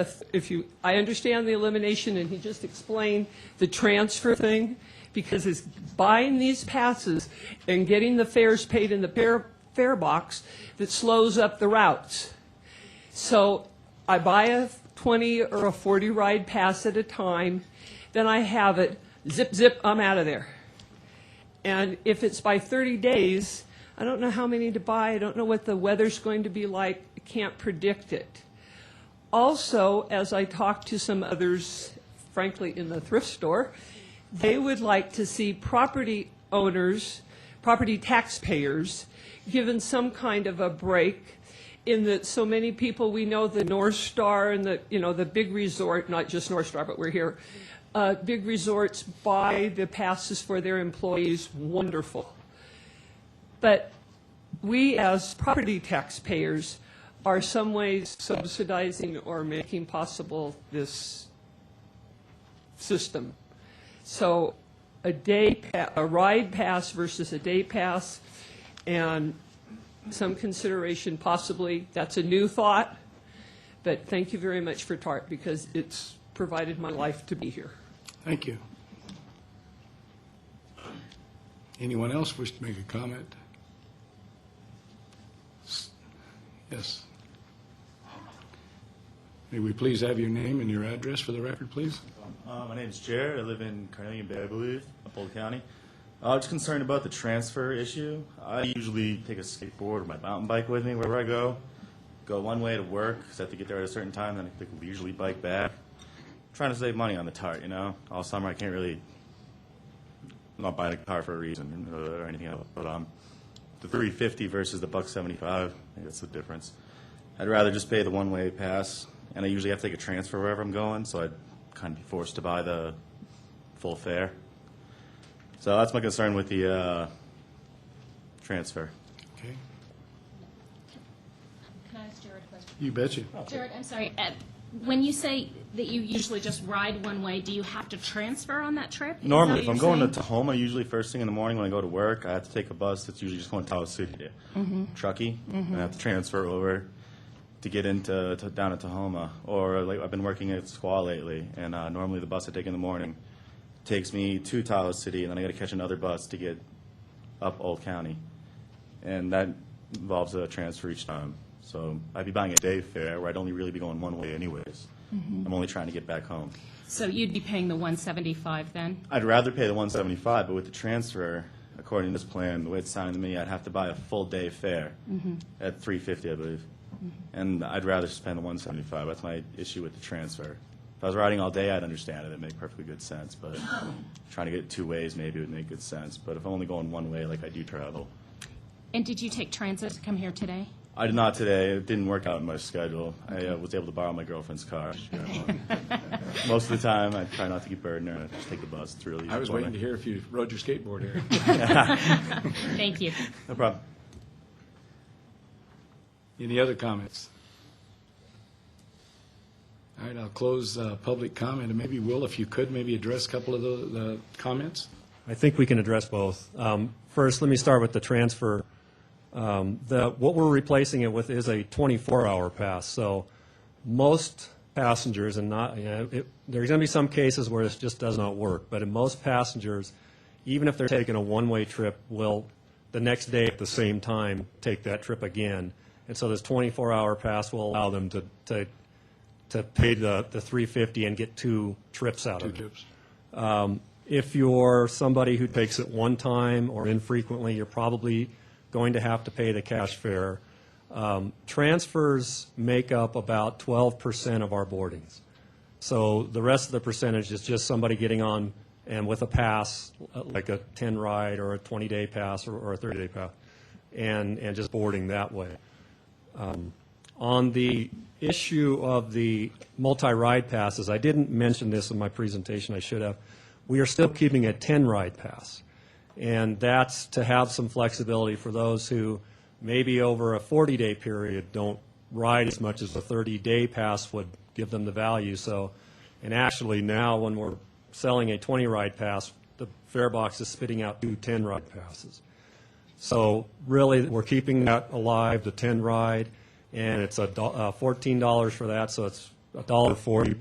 Speaker 15: I understand the elimination, and he just explained the transfer thing, because it's buying these passes and getting the fares paid in the fare box that slows up the routes. So I buy a 20 or a 40 ride pass at a time, then I have it, zip, zip, I'm out of there. And if it's by 30 days, I don't know how many to buy, I don't know what the weather's going to be like, I can't predict it. Also, as I talk to some others, frankly, in the thrift store, they would like to see property owners, property taxpayers, given some kind of a break, in that so many people, we know the North Star and the big resort, not just North Star, but we're here, big resorts buy the passes for their employees, wonderful. But we as property taxpayers are some ways subsidizing or making possible this system. So a ride pass versus a day pass, and some consideration possibly. That's a new thought, but thank you very much for TART, because it's provided my life to be here.
Speaker 1: Thank you. Anyone else wish to make a comment? Yes. May we please have your name and your address for the record, please?
Speaker 16: My name is Jared. I live in Carnelian Bay, I believe, Uphold County. Just concerned about the transfer issue. I usually take a skateboard or my mountain bike with me wherever I go. Go one way to work, because I have to get there at a certain time, then I take a leisurely bike back. I'm trying to save money on the TART, you know? All summer I can't really, I'm not buying a car for a reason or anything else. But the $350 versus the $175, I think that's the difference. I'd rather just pay the one-way pass, and I usually have to take a transfer wherever I'm going, so I'd kind of be forced to buy the full fare. So that's my concern with the transfer.
Speaker 1: Okay.
Speaker 12: Can I ask Jared a question?
Speaker 1: You betcha.
Speaker 12: Jared, I'm sorry. When you say that you usually just ride one way, do you have to transfer on that trip?
Speaker 16: Normally, if I'm going to Tahoe, usually first thing in the morning when I go to work, I have to take a bus that's usually just going to Talos City, Truckee, and I have to transfer over to get into down at Tahoe. Or like I've been working at Squaw lately, and normally the bus I take in the morning takes me to Talos City, and then I got to catch another bus to get up Old County, and that involves a transfer each time. So I'd be buying a day fare where I'd only really be going one way anyways. I'm only trying to get back home.
Speaker 12: So you'd be paying the $175 then?
Speaker 16: I'd rather pay the $175, but with the transfer, according to this plan, the way it's sounding to me, I'd have to buy a full day fare at $350, I believe. And I'd rather spend the $175. That's my issue with the transfer. If I was riding all day, I'd understand it. It'd make perfectly good sense. But trying to get it two ways maybe would make good sense. But if I'm only going one way, like I do travel.
Speaker 12: And did you take transit to come here today?
Speaker 16: I did not today. It didn't work out in my schedule. I was able to borrow my girlfriend's car. Most of the time, I try not to get burdened her and I just take the bus. It's really easy.
Speaker 1: I was waiting to hear if you rode your skateboard here.
Speaker 12: Thank you.
Speaker 16: No problem.
Speaker 1: Any other comments? All right, I'll close public comment, and maybe, Will, if you could, maybe address a couple of the comments?
Speaker 13: I think we can address both. First, let me start with the transfer. What we're replacing it with is a 24-hour pass. So most passengers, and there's going to be some cases where this just does not work, but in most passengers, even if they're taking a one-way trip, will the next day at the same time take that trip again. And so this 24-hour pass will allow them to pay the $350 and get two trips out of it. If you're somebody who takes it one time or infrequently, you're probably going to have to pay the cash fare. Transfers make up about 12% of our boardings. So the rest of the percentage is just somebody getting on and with a pass, like a 10 ride or a 20-day pass or a 30-day pass, and just boarding that way. On the issue of the multi-ride passes, I didn't mention this in my presentation, I should have. We are still keeping a 10-ride pass, and that's to have some flexibility for those who maybe over a 40-day period don't ride as much as a 30-day pass would give them the value. So, And actually now, when we're selling a 20-ride pass, the fare box is spitting out 2 10-ride passes. So really, we're keeping that alive, the 10-ride, and it's $14 for that, so it's $1.40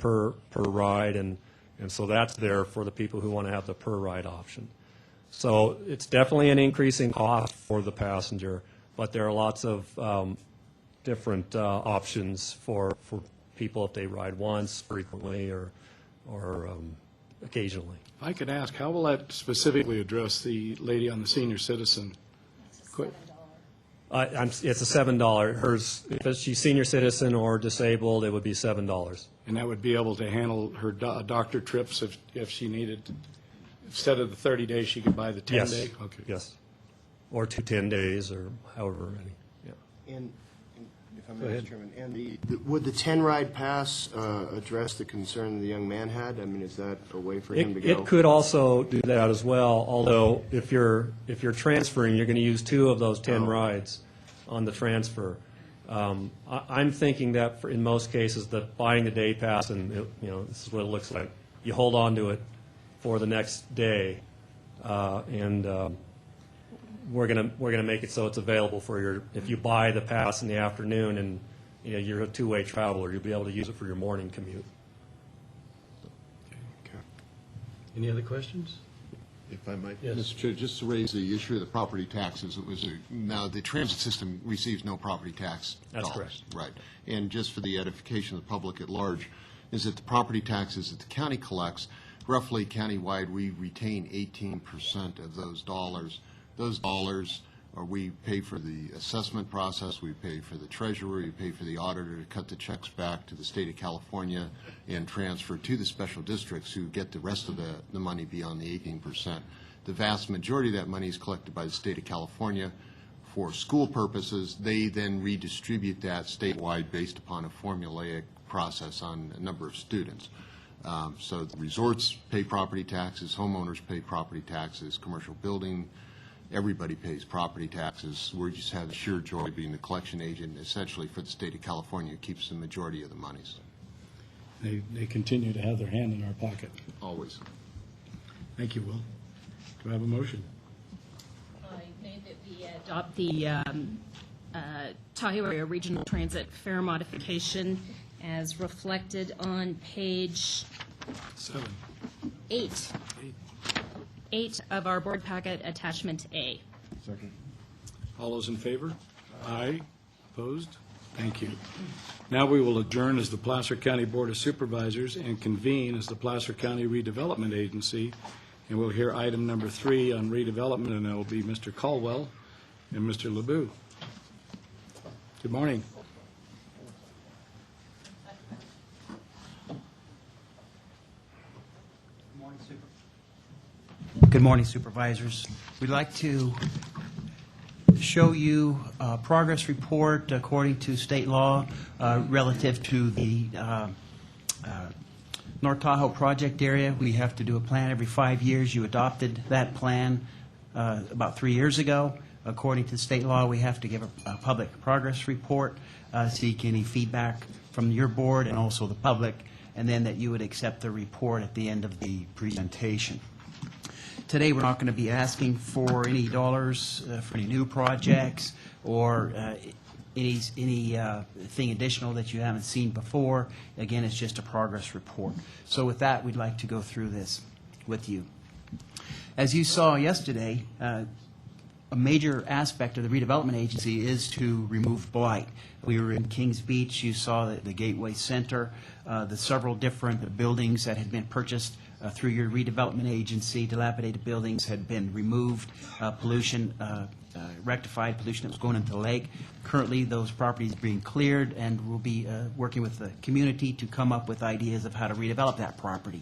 Speaker 13: per ride, and so that's there for the people who want to have the per-ride option. So it's definitely an increasing cost for the passenger, but there are lots of different options for people if they ride once, frequently, or occasionally.
Speaker 1: If I could ask, how will that specifically address the lady on the senior citizen?
Speaker 13: It's a $7. Hers, if she's senior citizen or disabled, it would be $7.
Speaker 1: And that would be able to handle her doctor trips if she needed, instead of the 30 days, she could buy the 10 day? Okay.
Speaker 13: Yes. Or 2 10 days, or however many. Yeah.
Speaker 17: And if I may, Mr. Chairman, and would the 10-ride pass address the concern the young man had? I mean, is that a way for him to go?
Speaker 13: It could also do that as well, although if you're transferring, you're going to use 2 of those 10 rides on the transfer. I'm thinking that in most cases, that buying the day pass, and this is what it looks like. You hold on to it for the next day, and we're gonna make it so it's available for if you buy the pass in the afternoon and you're a two-way traveler, you'll be able to use it for your morning commute.
Speaker 17: Okay.
Speaker 18: Any other questions?
Speaker 5: If I might,
Speaker 18: Yes.
Speaker 5: Mr. Chair, just to raise the issue of the property taxes, now the transit system receives no property tax
Speaker 13: That's
Speaker 5: dollars.
Speaker 13: correct.
Speaker 5: Right. And just for the edification of the public at large, is that the property taxes that the county collects, roughly countywide, we retain 18% of those dollars. Those dollars we pay for the assessment process, we pay for the treasurer, we pay for the auditor to cut the checks back to the state of California and transfer to the special districts who get the rest of the money beyond the 18%. The vast majority of that money is collected by the state of California for school purposes. They then redistribute that statewide based upon a formulaic process on a number of students. So the resorts pay property taxes, homeowners pay property taxes, commercial building, everybody pays property taxes. We just have the sheer joy of being the collection agent essentially for the state of California, who keeps the majority of the monies.
Speaker 1: They continue to have their hand in our pocket.
Speaker 5: Always.
Speaker 1: Thank you, Will. Do I have a motion?
Speaker 12: I made that we adopt the Tahoe Area Regional Transit fare modification as reflected on page 8. 8 of our board packet, attachment A.
Speaker 5: Second.
Speaker 1: All those in favor? Aye. Opposed? Thank you. Now we will adjourn as the Placer County Board of Supervisors and convene as the Placer County Redevelopment Agency, and we'll hear item number 3 on redevelopment, and that will be Mr. Caldwell and Mr. LeBeau. Good morning.
Speaker 19: Good morning, Supervisors. We'd like to show you a progress report according to state law relative to the North Tahoe project area. We have to do a plan every 5 years. You adopted that plan about 3 years ago. According to state law, we have to give a public progress report, seek any feedback from your board and also the public, and then that you would accept the report at the end of the presentation. Today, we're not going to be asking for any dollars for any new projects or anything additional that you haven't seen before. Again, it's just a progress report. So with that, we'd like to go through this with you. As you saw yesterday, a major aspect of the redevelopment agency is to remove blight. We were in Kings Beach. You saw the Gateway Center, the several different buildings that had been purchased through your redevelopment agency. Dilapidated buildings had been removed, pollution rectified, pollution that was going into the lake. Currently, those properties are being cleared, and we'll be working with the community to come up with ideas of how to redevelop that property.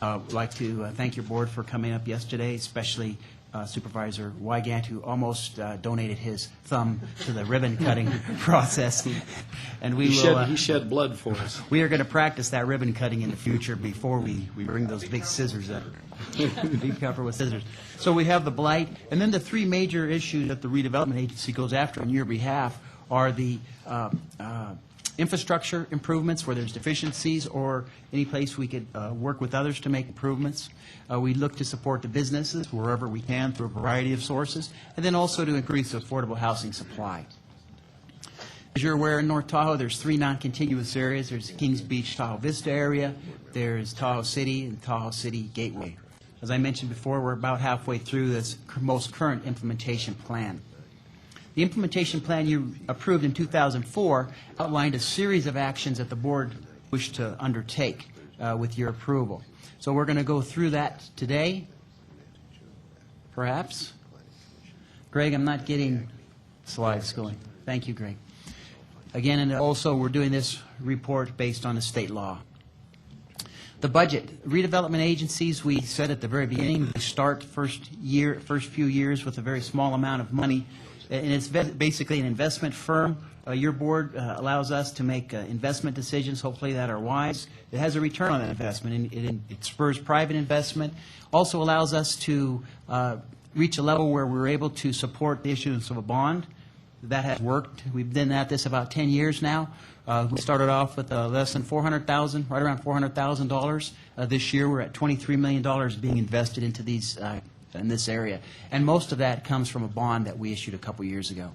Speaker 19: I'd like to thank your board for coming up yesterday, especially Supervisor Wygant, who almost donated his thumb to the ribbon cutting process. And we
Speaker 1: he shed blood for us.
Speaker 19: We are going to practice that ribbon cutting in the future before we bring those big scissors up. Be careful with scissors. So we have the blight, and then the 3 major issues that the redevelopment agency goes after on your behalf are the infrastructure improvements where there's deficiencies or any place we could work with others to make improvements. We look to support the businesses wherever we can through a variety of sources, and then also to increase affordable housing supply. As you're aware, in North Tahoe, there's 3 non-contiguous areas. There's the Kings Beach, Tahoe Vista area, there's Tahoe City, and Tahoe City Gateway. As I mentioned before, we're about halfway through this most current implementation plan. The implementation plan you approved in 2004 outlined a series of actions that the board wished to undertake with your approval. So we're going to go through that today, perhaps. Greg, I'm not getting slides going. Thank you, Greg. Again, and also we're doing this report based on the state law. The budget. Redevelopment agencies, we said at the very beginning, we start first few years with a very small amount of money. And it's basically an investment firm. Your board allows us to make investment decisions, hopefully that are wise. It has a return on that investment, and it spurs private investment. Also allows us to reach a level where we're able to support the issuance of a bond. That has worked. We've been at this about 10 years now. We started off with less than $400,000, right around $400,000. This year, we're at $23 million being invested into these in this area, and most of that comes from a bond that we issued a couple years ago.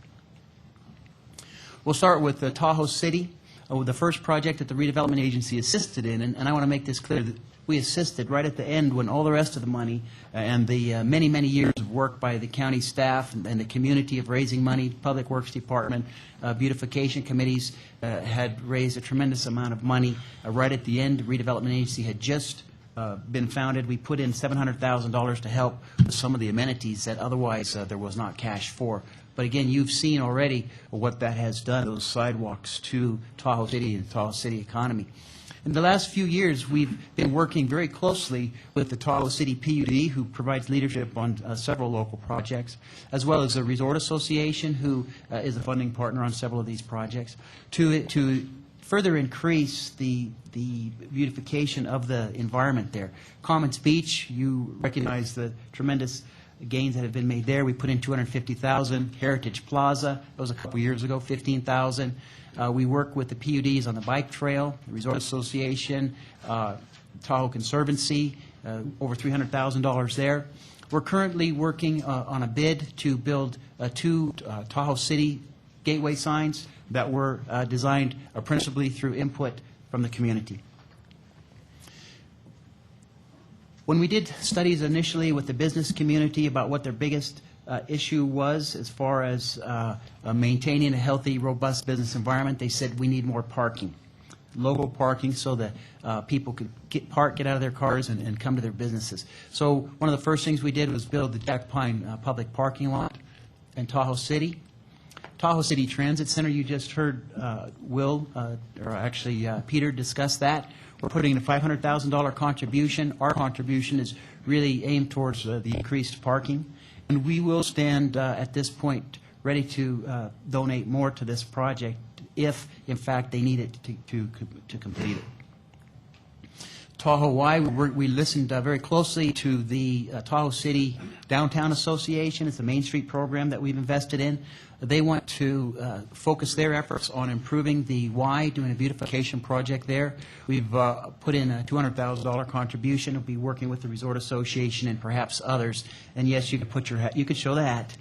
Speaker 19: We'll start with Tahoe City, the first project that the redevelopment agency assisted in, and I want to make this clear that we assisted right at the end when all the rest of the money and the many, many years of work by the county staff and the community of raising money, Public Works Department, beautification committees had raised a tremendous amount of money. Right at the end, the redevelopment agency had just been founded. We put in $700,000 to help with some of the amenities that otherwise there was not cash for. But again, you've seen already what that has done, those sidewalks to Tahoe City and Tahoe City economy. In the last few years, we've been working very closely with the Tahoe City PUD, who provides leadership on several local projects, as well as the Resort Association, who is a funding partner on several of these projects, to further increase the beautification of the environment there. Commons Beach, you recognize the tremendous gains that have been made there. We put in $250,000. Heritage Plaza, that was a couple years ago, $15,000. We work with the PUDs on the bike trail, the Resort Association, Tahoe Conservancy, over $300,000 there. We're currently working on a bid to build 2 Tahoe City gateway signs that were designed principally through input from the community. When we did studies initially with the business community about what their biggest issue was as far as maintaining a healthy, robust business environment, they said we need more parking, local parking, so that people could get out of their cars and come to their businesses. So one of the first things we did was build the Jack Pine public parking lot in Tahoe City. Tahoe City Transit Center, you just heard Peter discuss that. We're putting in a $500,000 contribution. Our contribution is really aimed towards the increased parking. And we will stand at this point ready to donate more to this project if, in fact, they need it to complete it. Tahoe Y, we listened very closely to the Tahoe City Downtown Association. It's a Main Street program that we've invested in. They want to focus their efforts on improving the Y, doing a beautification project there. We've put in a $200,000 contribution. We'll be working with the Resort Association and perhaps others. And yes, you could put your hat, you could show the hat.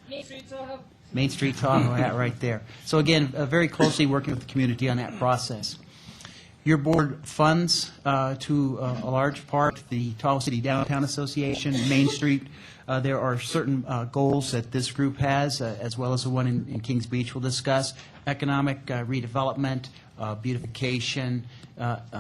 Speaker 19: Main Street Tahoe. Main Street Tahoe hat right there. So again, very closely working with the community on that process. Your board funds, to a large part, the Tahoe City Downtown Association, Main Street. There are certain goals that this group has, as well as the one in Kings Beach we'll discuss: economic redevelopment, beautification,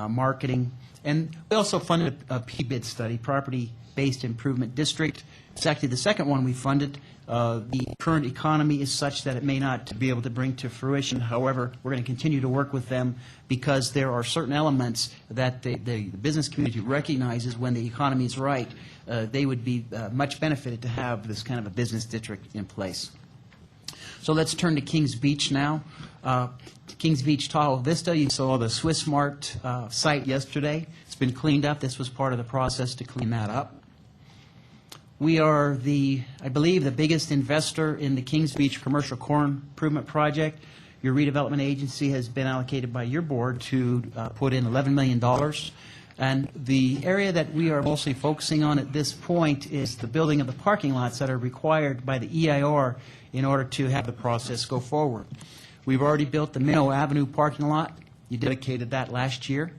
Speaker 19: marketing. And we also funded a PBID study, Property-Based Improvement District. It's actually the second one we funded. The current economy is such that it may not be able to bring to fruition. However, we're going to continue to work with them because there are certain elements that the business community recognizes when the economy is right. They would be much benefited to have this kind of a business district in place. So let's turn to Kings Beach now. Kings Beach, Tahoe Vista, you saw the Swiss Mart site yesterday. It's been cleaned up. This was part of the process to clean that up. We are I believe, the biggest investor in the Kings Beach Commercial Core Improvement Project. Your redevelopment agency has been allocated by your board to put in $11 million. And the area that we are mostly focusing on at this point is the building of the parking lots that are required by the EIR in order to have the process go forward. We've already built the Minnow Avenue parking lot. You dedicated that last year.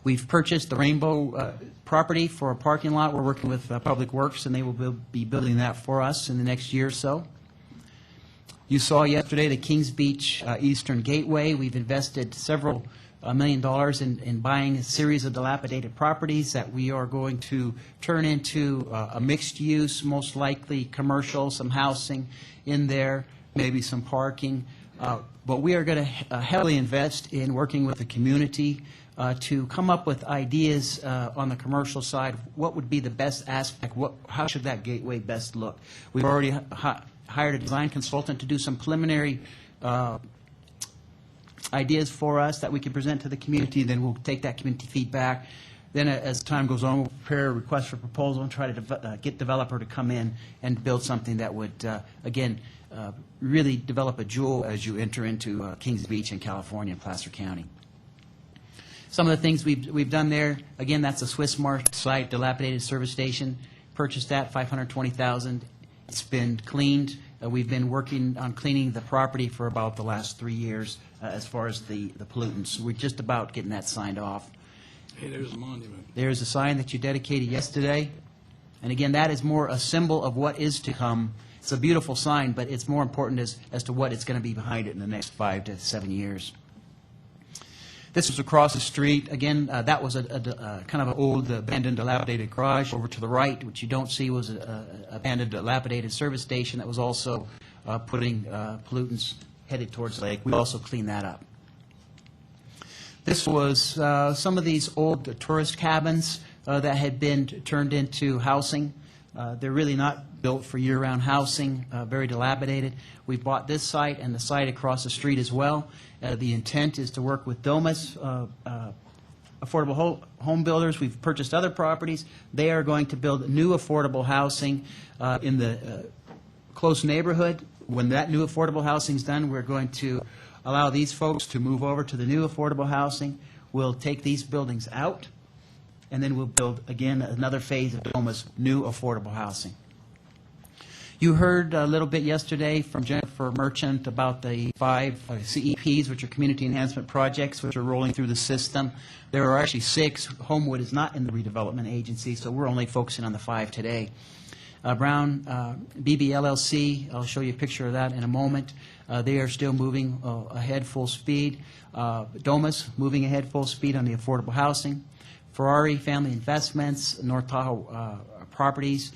Speaker 19: We've purchased the Rainbow property for a parking lot. We're working with Public Works, and they will be building that for us in the next year or so. You saw yesterday the Kings Beach Eastern Gateway. We've invested several $1 million in buying a series of dilapidated properties that we are going to turn into a mixed use, most likely commercial, some housing in there, maybe some parking. But we are going to heavily invest in working with the community to come up with ideas on the commercial side. What would be the best aspect? How should that gateway best look? We've already hired a design consultant to do some preliminary ideas for us that we can present to the community. Then we'll take that community feedback. Then as time goes on, we'll prepare a request for proposal and try to get developer to come in and build something that would, again, really develop a jewel as you enter into Kings Beach in California, Placer County. Some of the things we've done there, again, that's a Swiss Mart site, dilapidated service station. Purchased that, $520,000. It's been cleaned. We've been working on cleaning the property for about the last 3 years as far as the pollutants. We're just about getting that signed off.
Speaker 1: Hey, there's a monument.
Speaker 19: There's a sign that you dedicated yesterday. And again, that is more a symbol of what is to come. It's a beautiful sign, but it's more important as to what it's going to be behind it in the next 5 to 7 years. This was across the street. Again, that was a kind of an old abandoned dilapidated garage. Over to the right, which you don't see, was an abandoned dilapidated service station that was also putting pollutants headed towards the lake. We also cleaned that up. This was some of these old tourist cabins that had been turned into housing. They're really not built for year-round housing, very dilapidated. We bought this site and the site across the street as well. The intent is to work with Domus, affordable home builders. We've purchased other properties. They are going to build new affordable housing in the close neighborhood. When that new affordable housing is done, we're going to allow these folks to move over to the new affordable housing. We'll take these buildings out, and then we'll build, again, another phase of Domus new affordable housing. You heard a little bit yesterday from Jennifer Merchant about the 5 CEPs, which are Community Enhancement Projects, which are rolling through the system. There are actually 6. Homewood is not in the redevelopment agency, so we're only focusing on the 5 today. Brown BB LLC, I'll show you a picture of that in a moment. They are still moving ahead full speed. Domus moving ahead full speed on the affordable housing. Ferrari Family Investments, North Tahoe Properties.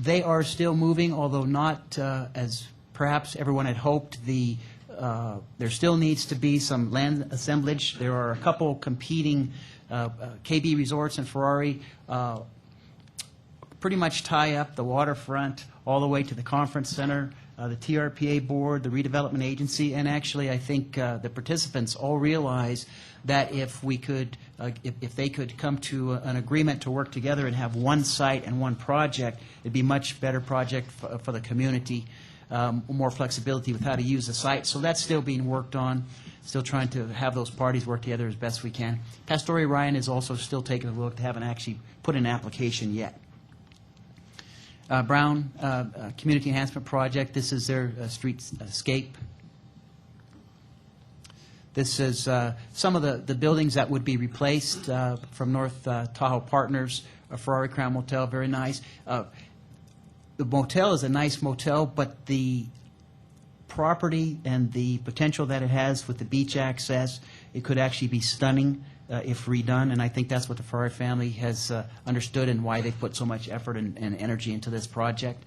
Speaker 19: They are still moving, although not as perhaps everyone had hoped. There still needs to be some land assemblage. There are a couple competing KB Resorts and Ferrari pretty much tie up the waterfront all the way to the conference center. The TRPA board, the redevelopment agency, and actually I think the participants all realize that if we could, if they could come to an agreement to work together and have one site and one project, it'd be a much better project for the community, more flexibility with how to use the site. So that's still being worked on, still trying to have those parties work together as best we can. Pastori Ryan is also still taking a look. They haven't actually put in an application yet. Brown Community Enhancement Project, this is their streetscape. This is some of the buildings that would be replaced from North Tahoe Partners, a Ferrari Crown Motel, very nice. The motel is a nice motel, but the property and the potential that it has with the beach access, it could actually be stunning if redone, and I think that's what the Ferrari family has understood and why they put so much effort and energy into this project.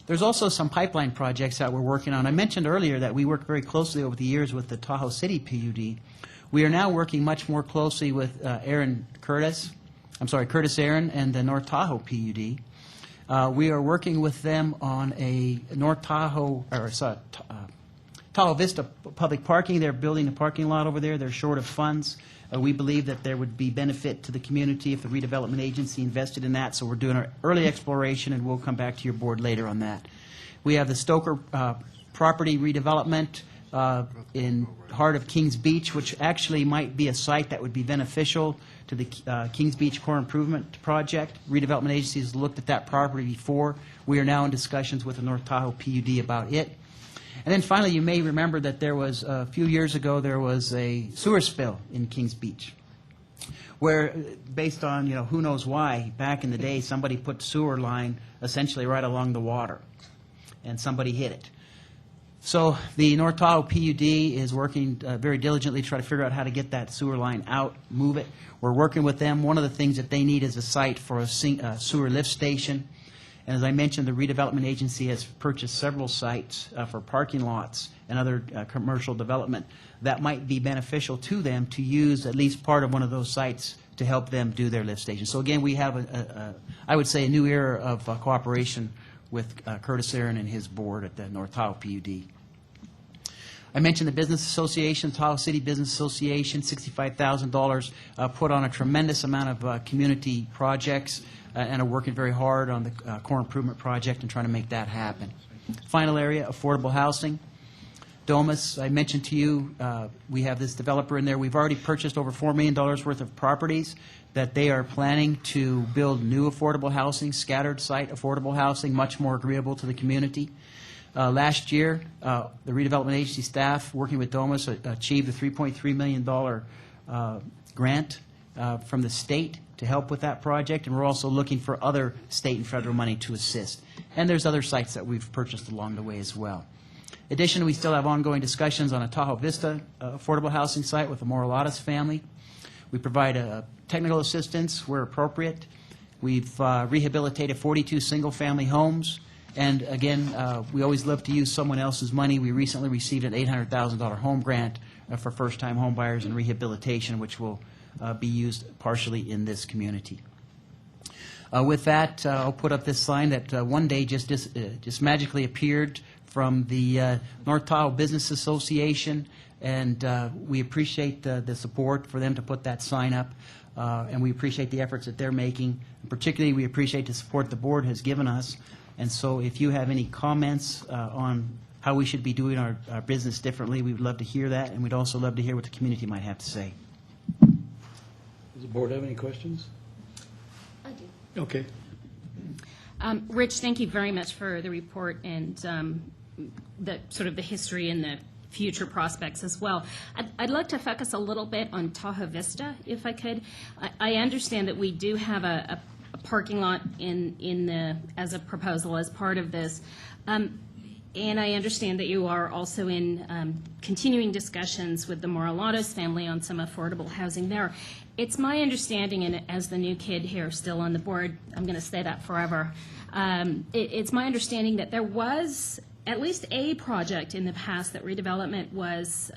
Speaker 19: There's also some pipeline projects that we're working on. I mentioned earlier that we worked very closely over the years with the Tahoe City PUD. We are now working much more closely with Curtis Aaron and the North Tahoe PUD. We are working with them on a Tahoe Vista public parking. They're building a parking lot over there. They're short of funds. We believe that there would be benefit to the community if the redevelopment agency invested in that, so we're doing our early exploration, and we'll come back to your board later on that. We have the Stoker property redevelopment in heart of Kings Beach, which actually might be a site that would be beneficial to the Kings Beach Core Improvement Project. Redevelopment agencies looked at that property before. We are now in discussions with the North Tahoe PUD about it. And then finally, you may remember that there was, a few years ago, there was a sewer spill in Kings Beach, where, based on, who knows why, back in the day, somebody put sewer line essentially right along the water, and somebody hit it. So the North Tahoe PUD is working very diligently to try to figure out how to get that sewer line out, move it. We're working with them. One of the things that they need is a site for a sewer lift station. And as I mentioned, the redevelopment agency has purchased several sites for parking lots and other commercial development that might be beneficial to them to use at least part of one of those sites to help them do their lift station. So again, we have, I would say, a new era of cooperation with Curtis Aaron and his board at the North Tahoe PUD. I mentioned the Business Association, Tahoe City Business Association, $65,000, put on a tremendous amount of community projects and are working very hard on the core improvement project and trying to make that happen. Final area, affordable housing. Domus, I mentioned to you, we have this developer in there. We've already purchased over $4 million worth of properties that they are planning to build new affordable housing, scattered site affordable housing, much more agreeable to the community. Last year, the redevelopment agency staff, working with Domus, achieved a $3.3 million grant from the state to help with that project, and we're also looking for other state and federal money to assist. And there's other sites that we've purchased along the way as well. Additionally, we still have ongoing discussions on a Tahoe Vista affordable housing site with the Moralatas family. We provide technical assistance where appropriate. We've rehabilitated 42 single-family homes. And again, we always love to use someone else's money. We recently received an $800,000 home grant for first-time home buyers and rehabilitation, which will be used partially in this community. With that, I'll put up this sign that one day just magically appeared from the North Tahoe Business Association, and we appreciate the support for them to put that sign up, and we appreciate the efforts that they're making. And particularly, we appreciate the support the board has given us. And so if you have any comments on how we should be doing our business differently, we would love to hear that, and we'd also love to hear what the community might have to say.
Speaker 1: Does the board have any questions?
Speaker 12: I do.
Speaker 1: Okay.
Speaker 12: Rich, thank you very much for the report and the sort of the history and the future prospects as well. I'd like to focus a little bit on Tahoe Vista, if I could. I understand that we do have a parking lot in the as a proposal as part of this. And I understand that you are also in continuing discussions with the Moralatas family on some affordable housing there. It's my understanding, and as the new kid here still on the board, I'm going to say that forever, it's my understanding that there was at least a project in the past that redevelopment was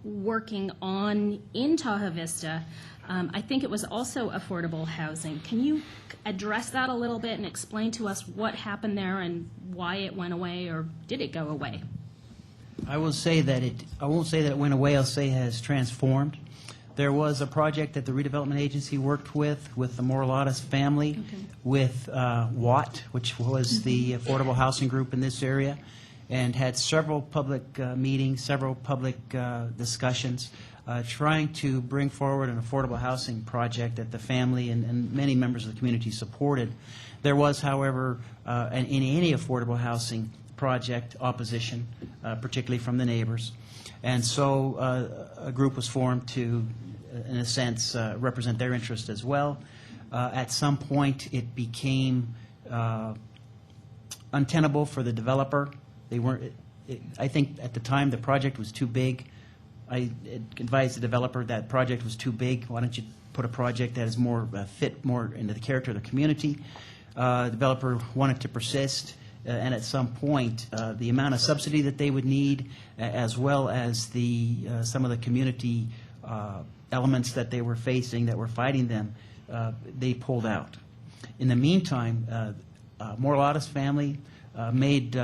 Speaker 12: working on in Tahoe Vista. I think it was also affordable housing. Can you address that a little bit and explain to us what happened there and why it went away, or did it go away?
Speaker 19: I won't say that it went away. I'll say it has transformed. There was a project that the redevelopment agency worked with the Moralatas family, with WATT, which was the affordable housing group in this area, and had several public meetings, several public discussions, trying to bring forward an affordable housing project that the family and many members of the community supported. There was, however, in any affordable housing project, opposition, particularly from the neighbors. And so a group was formed to, in a sense, represent their interest as well. At some point, it became untenable for the developer. They weren't. I think at the time the project was too big. I advised the developer that project was too big. Why don't you put a project that is more fit more into the character of the community? The developer wanted to persist, and at some point, the amount of subsidy that they would need, as well as the some of the community elements that they were facing that were fighting them, they pulled out. In the meantime, Moralatas family made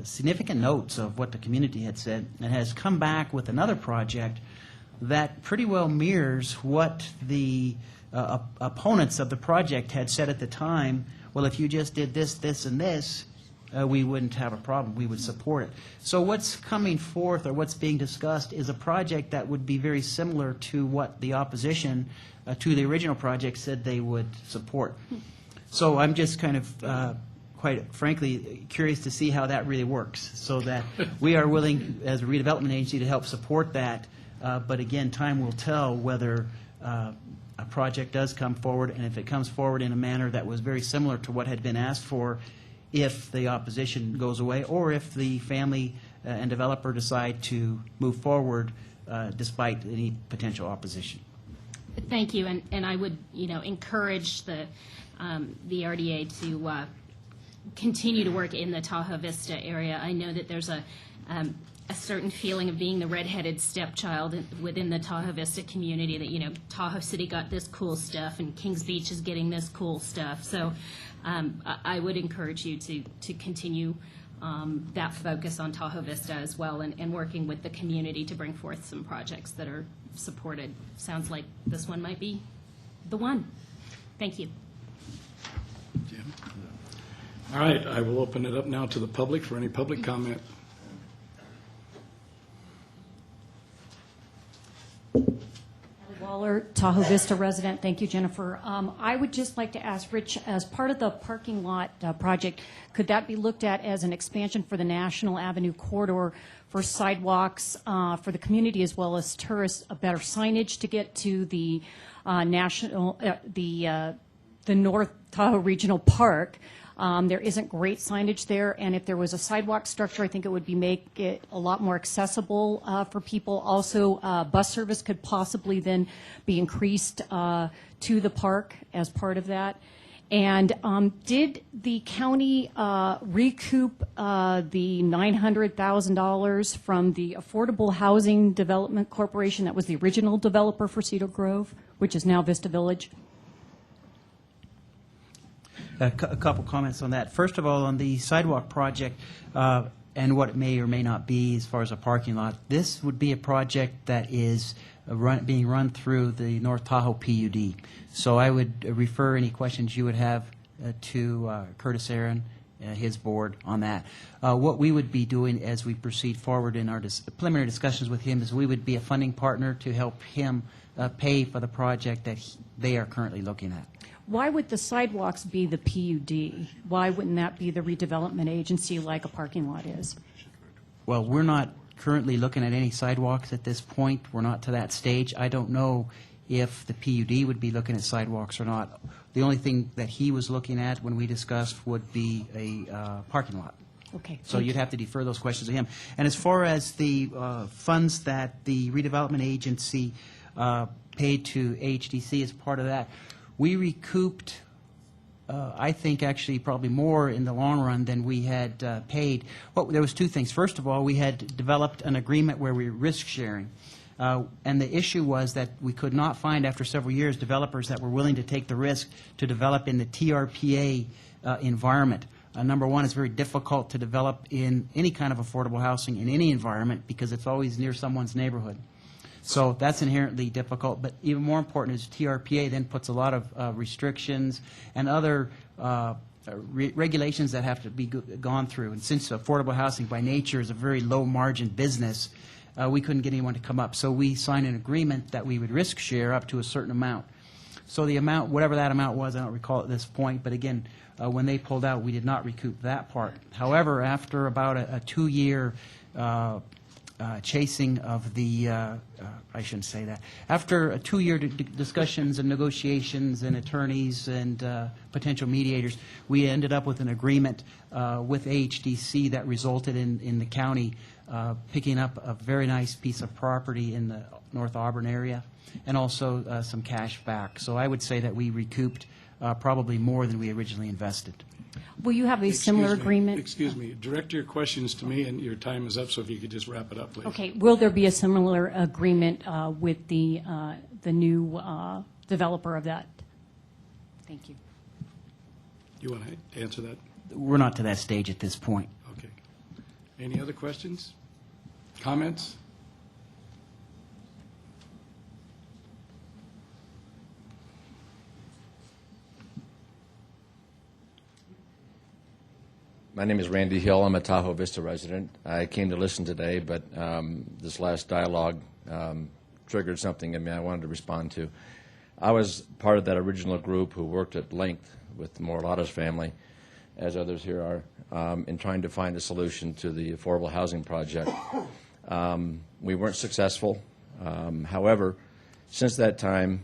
Speaker 19: significant notes of what the community had said and has come back with another project that pretty well mirrors what the opponents of the project had said at the time. Well, if you just did this, this, and this, we wouldn't have a problem. We would support it. So what's coming forth, or what's being discussed, is a project that would be very similar to what the opposition to the original project said they would support. So I'm just kind of, quite frankly, curious to see how that really works, so that we are willing, as a redevelopment agency, to help support that. But again, time will tell whether a project does come forward, and if it comes forward in a manner that was very similar to what had been asked for, if the opposition goes away, or if the family and developer decide to move forward despite any potential opposition.
Speaker 12: Thank you, and I would, encourage the RDA to continue to work in the Tahoe Vista area. I know that there's a certain feeling of being the redheaded stepchild within the Tahoe Vista community, that, Tahoe City got this cool stuff and Kings Beach is getting this cool stuff. So I would encourage you to continue that focus on Tahoe Vista as well, and working with the community to bring forth some projects that are supported. Sounds like this one might be the one. Thank you.
Speaker 1: Jim? All right, I will open it up now to the public for any public comment.
Speaker 4: Waller, Tahoe Vista resident. Thank you, Jennifer. I would just like to ask Rich, as part of the parking lot project, could that be looked at as an expansion for the National Avenue corridor for sidewalks for the community as well as tourists, a better signage to get to the the North Tahoe Regional Park? There isn't great signage there, and if there was a sidewalk structure, I think it would make it a lot more accessible for people. Also, bus service could possibly then be increased to the park as part of that. And did the county recoup the $900,000 from the Affordable Housing Development Corporation that was the original developer for Cedar Grove, which is now Vista Village?
Speaker 19: A couple comments on that. First of all, on the sidewalk project and what it may or may not be as far as a parking lot, this would be a project that is being run through the North Tahoe PUD. So I would refer any questions you would have to Curtis Aaron, his board, on that. What we would be doing as we proceed forward in our preliminary discussions with him is we would be a funding partner to help him pay for the project that they are currently looking at.
Speaker 4: Why would the sidewalks be the PUD? Why wouldn't that be the redevelopment agency like a parking lot is?
Speaker 19: Well, we're not currently looking at any sidewalks at this point. We're not to that stage. I don't know if the PUD would be looking at sidewalks or not. The only thing that he was looking at when we discussed would be a parking lot.
Speaker 4: Okay.
Speaker 19: So you'd have to defer those questions to him. And as far as the funds that the redevelopment agency paid to AHDC as part of that, we recouped, I think, actually probably more in the long run than we had paid. Well, there was two things. First of all, we had developed an agreement where we were risk sharing. And the issue was that we could not find, after several years, developers that were willing to take the risk to develop in the TRPA environment. Number one, it's very difficult to develop in any kind of affordable housing in any environment because it's always near someone's neighborhood. So that's inherently difficult, but even more important is TRPA then puts a lot of restrictions and other regulations that have to be gone through. And since affordable housing by nature is a very low-margin business, we couldn't get anyone to come up. So we signed an agreement that we would risk share up to a certain amount. So the amount, whatever that amount was, I don't recall at this point, but again, when they pulled out, we did not recoup that part. However, after about a 2-year chasing of the, I shouldn't say that. After a 2-year discussions and negotiations and attorneys and potential mediators, we ended up with an agreement with AHDC that resulted in the county picking up a very nice piece of property in the North Auburn area and also some cash back. So I would say that we recouped probably more than we originally invested.
Speaker 4: Will you have a similar agreement?
Speaker 1: Excuse me. Direct your questions to me, and your time is up, so if you could just wrap it up, please.
Speaker 4: Okay. Will there be a similar agreement with the new developer of that? Thank you.
Speaker 1: You want to answer that?
Speaker 19: We're not to that stage at this point.
Speaker 1: Okay. Any other questions? Comments?
Speaker 20: My name is Randy Hill. I'm a Tahoe Vista resident. I came to listen today, but this last dialogue triggered something in me I wanted to respond to. I was part of that original group who worked at length with the Morlato's family, as others here are, in trying to find a solution to the affordable housing project. We weren't successful. However, since that time,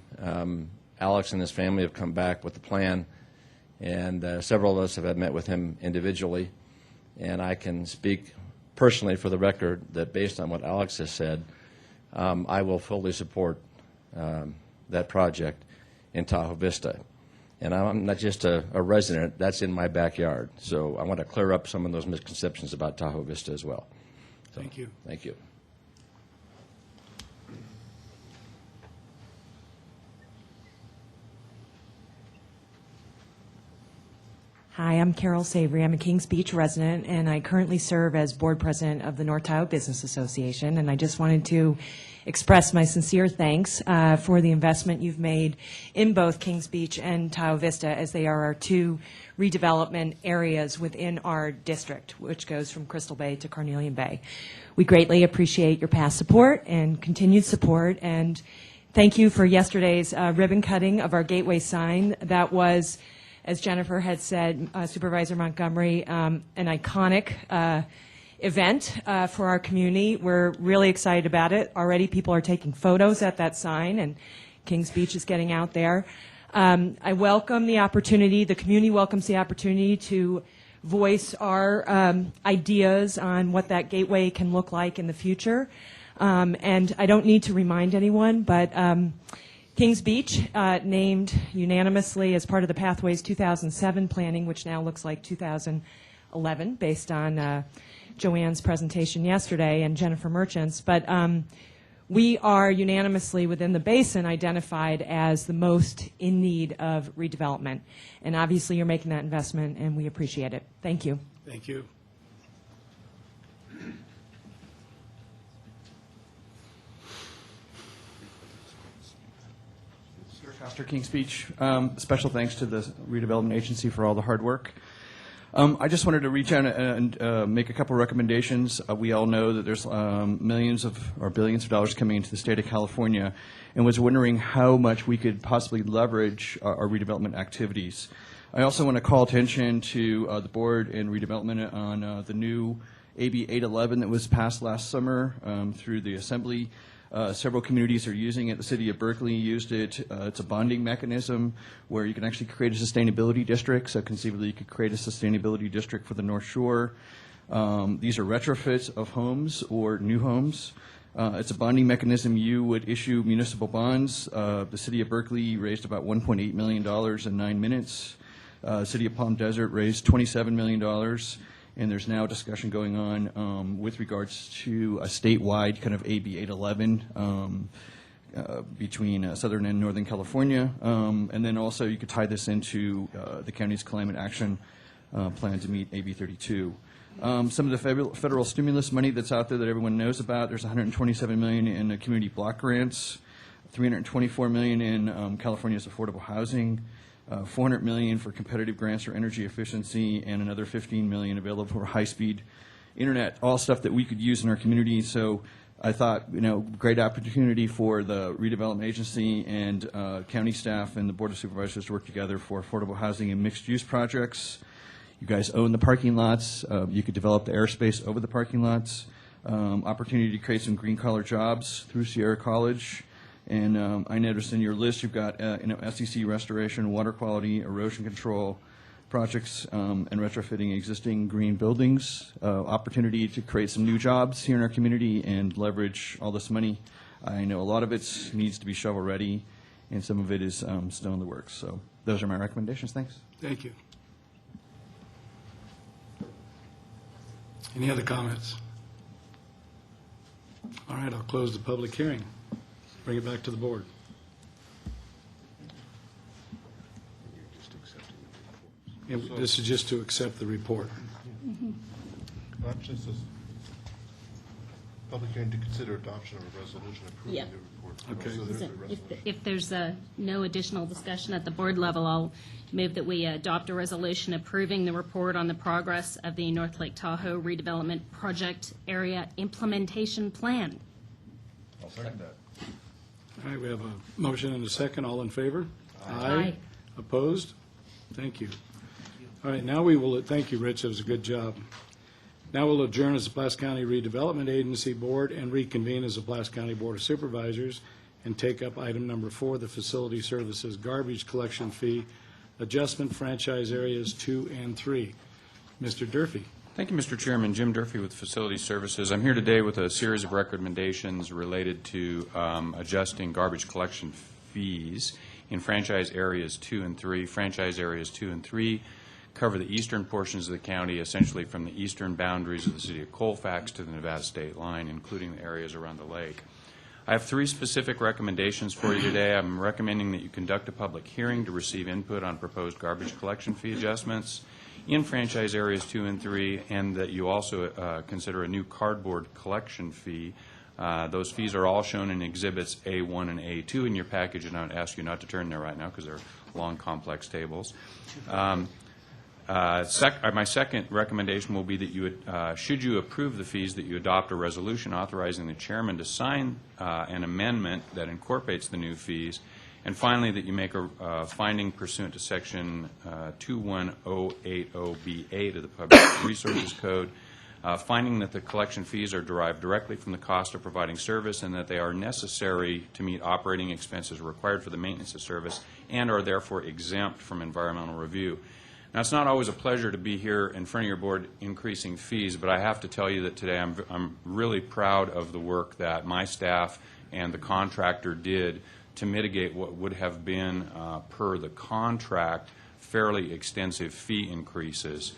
Speaker 20: Alex and his family have come back with a plan, and several of us have met with him individually, and I can speak personally for the record that based on what Alex has said, I will fully support that project in Tahoe Vista. And I'm not just a resident, that's in my backyard. So I want to clear up some of those misconceptions about Tahoe Vista as well. So,
Speaker 1: thank you.
Speaker 20: Thank you.
Speaker 8: Hi, I'm Carol Savory. I'm a Kings Beach resident, and I currently serve as board president of the North Tahoe Business Association. And I just wanted to express my sincere thanks for the investment you've made in both Kings Beach and Tahoe Vista, as they are our two redevelopment areas within our district, which goes from Crystal Bay to Carnelian Bay. We greatly appreciate your past support and continued support, and thank you for yesterday's ribbon cutting of our gateway sign. That was, as Jennifer had said, Supervisor Montgomery, an iconic event for our community. We're really excited about it. Already people are taking photos at that sign, and Kings Beach is getting out there. I welcome the opportunity, the community welcomes the opportunity to voice our ideas on what that gateway can look like in the future. And I don't need to remind anyone, but Kings Beach, named unanimously as part of the Pathways 2007 planning, which now looks like 2011 based on Joanne's presentation yesterday and Jennifer Merchant's. But we are unanimously within the basin identified as the most in need of redevelopment. And obviously you're making that investment, and we appreciate it. Thank you.
Speaker 1: Thank you.
Speaker 21: Pastor Kings Beach. Special thanks to the redevelopment agency for all the hard work. I just wanted to reach out and make a couple recommendations. We all know that there's millions or billions of dollars coming into the state of California, and was wondering how much we could possibly leverage our redevelopment activities. I also want to call attention to the board and redevelopment on the new AB 811 that was passed last summer through the Assembly. Several communities are using it. The city of Berkeley used it. It's a bonding mechanism where you can actually create a sustainability district. So conceivably, you could create a sustainability district for the North Shore. These are retrofits of homes or new homes. It's a bonding mechanism. You would issue municipal bonds. The city of Berkeley raised about $1.8 million in 9 minutes. City of Palm Desert raised $27 million. And there's now a discussion going on with regards to a statewide kind of AB 811 between Southern and Northern California. And then also you could tie this into the county's climate action plan to meet AB 32. Some of the federal stimulus money that's out there that everyone knows about, there's $127 million in community block grants, $324 million in California's affordable housing, $400 million for competitive grants for energy efficiency, and another $15 million available for high-speed internet, all stuff that we could use in our community. So I thought, great opportunity for the redevelopment agency and county staff and the Board of Supervisors to work together for affordable housing and mixed-use projects. You guys own the parking lots. You could develop the airspace over the parking lots. Opportunity to create some green-collar jobs through Sierra College. And I noticed in your list you've got SEC restoration, water quality, erosion control projects, and retrofitting existing green buildings. Opportunity to create some new jobs here in our community and leverage all this money. I know a lot of it needs to be shovel ready, and some of it is still in the works. So those are my recommendations. Thanks.
Speaker 1: Thank you. Any other comments? All right, I'll close the public hearing. Bring it back to the board. And this is just to accept the report.
Speaker 3: public hearing to consider adoption of a resolution approving
Speaker 12: Yeah.
Speaker 3: the report.
Speaker 1: Okay.
Speaker 3: So there's a
Speaker 12: If,
Speaker 3: resolution.
Speaker 12: if there's no additional discussion at the board level, I'll move that we adopt a resolution approving the report on the progress of the North Lake Tahoe redevelopment project area implementation plan.
Speaker 3: I'll second that.
Speaker 1: All right, we have a motion and a second. All in favor?
Speaker 12: Aye.
Speaker 1: Opposed? Thank you. All right, now we will, thank you, Rich, that was a good job. Now we'll adjourn as the Placer County Redevelopment Agency Board and reconvene as the Placer County Board of Supervisors and take up item number 4, the Facility Services Garbage Collection Fee Adjustment Franchise Areas 2 and 3. Mr. Durfee.
Speaker 22: Thank you, Mr. Chairman. Jim Durfee with Facility Services. I'm here today with a series of recommendations related to adjusting garbage collection fees in franchise areas 2 and 3. Franchise areas 2 and 3 cover the eastern portions of the county, essentially from the eastern boundaries of the city of Colfax to the Nevada state line, including the areas around the lake. I have 3 specific recommendations for you today. I'm recommending that you conduct a public hearing to receive input on proposed garbage collection fee adjustments in franchise areas 2 and 3, and that you also consider a new cardboard collection fee. Those fees are all shown in Exhibits A1 and A2 in your package, and I would ask you not to turn there right now because they're long, complex tables. My second recommendation will be that you would, should you approve the fees, that you adopt a resolution authorizing the chairman to sign an amendment that incorporates the new fees. And finally, that you make a finding pursuant to Section 21080B8 of the Public Resources Code, finding that the collection fees are derived directly from the cost of providing service and that they are necessary to meet operating expenses required for the maintenance of service and are therefore exempt from environmental review. Now, it's not always a pleasure to be here in front of your board increasing fees, but I have to tell you that today I'm really proud of the work that my staff and the contractor did to mitigate what would have been, per the contract, fairly extensive fee increases.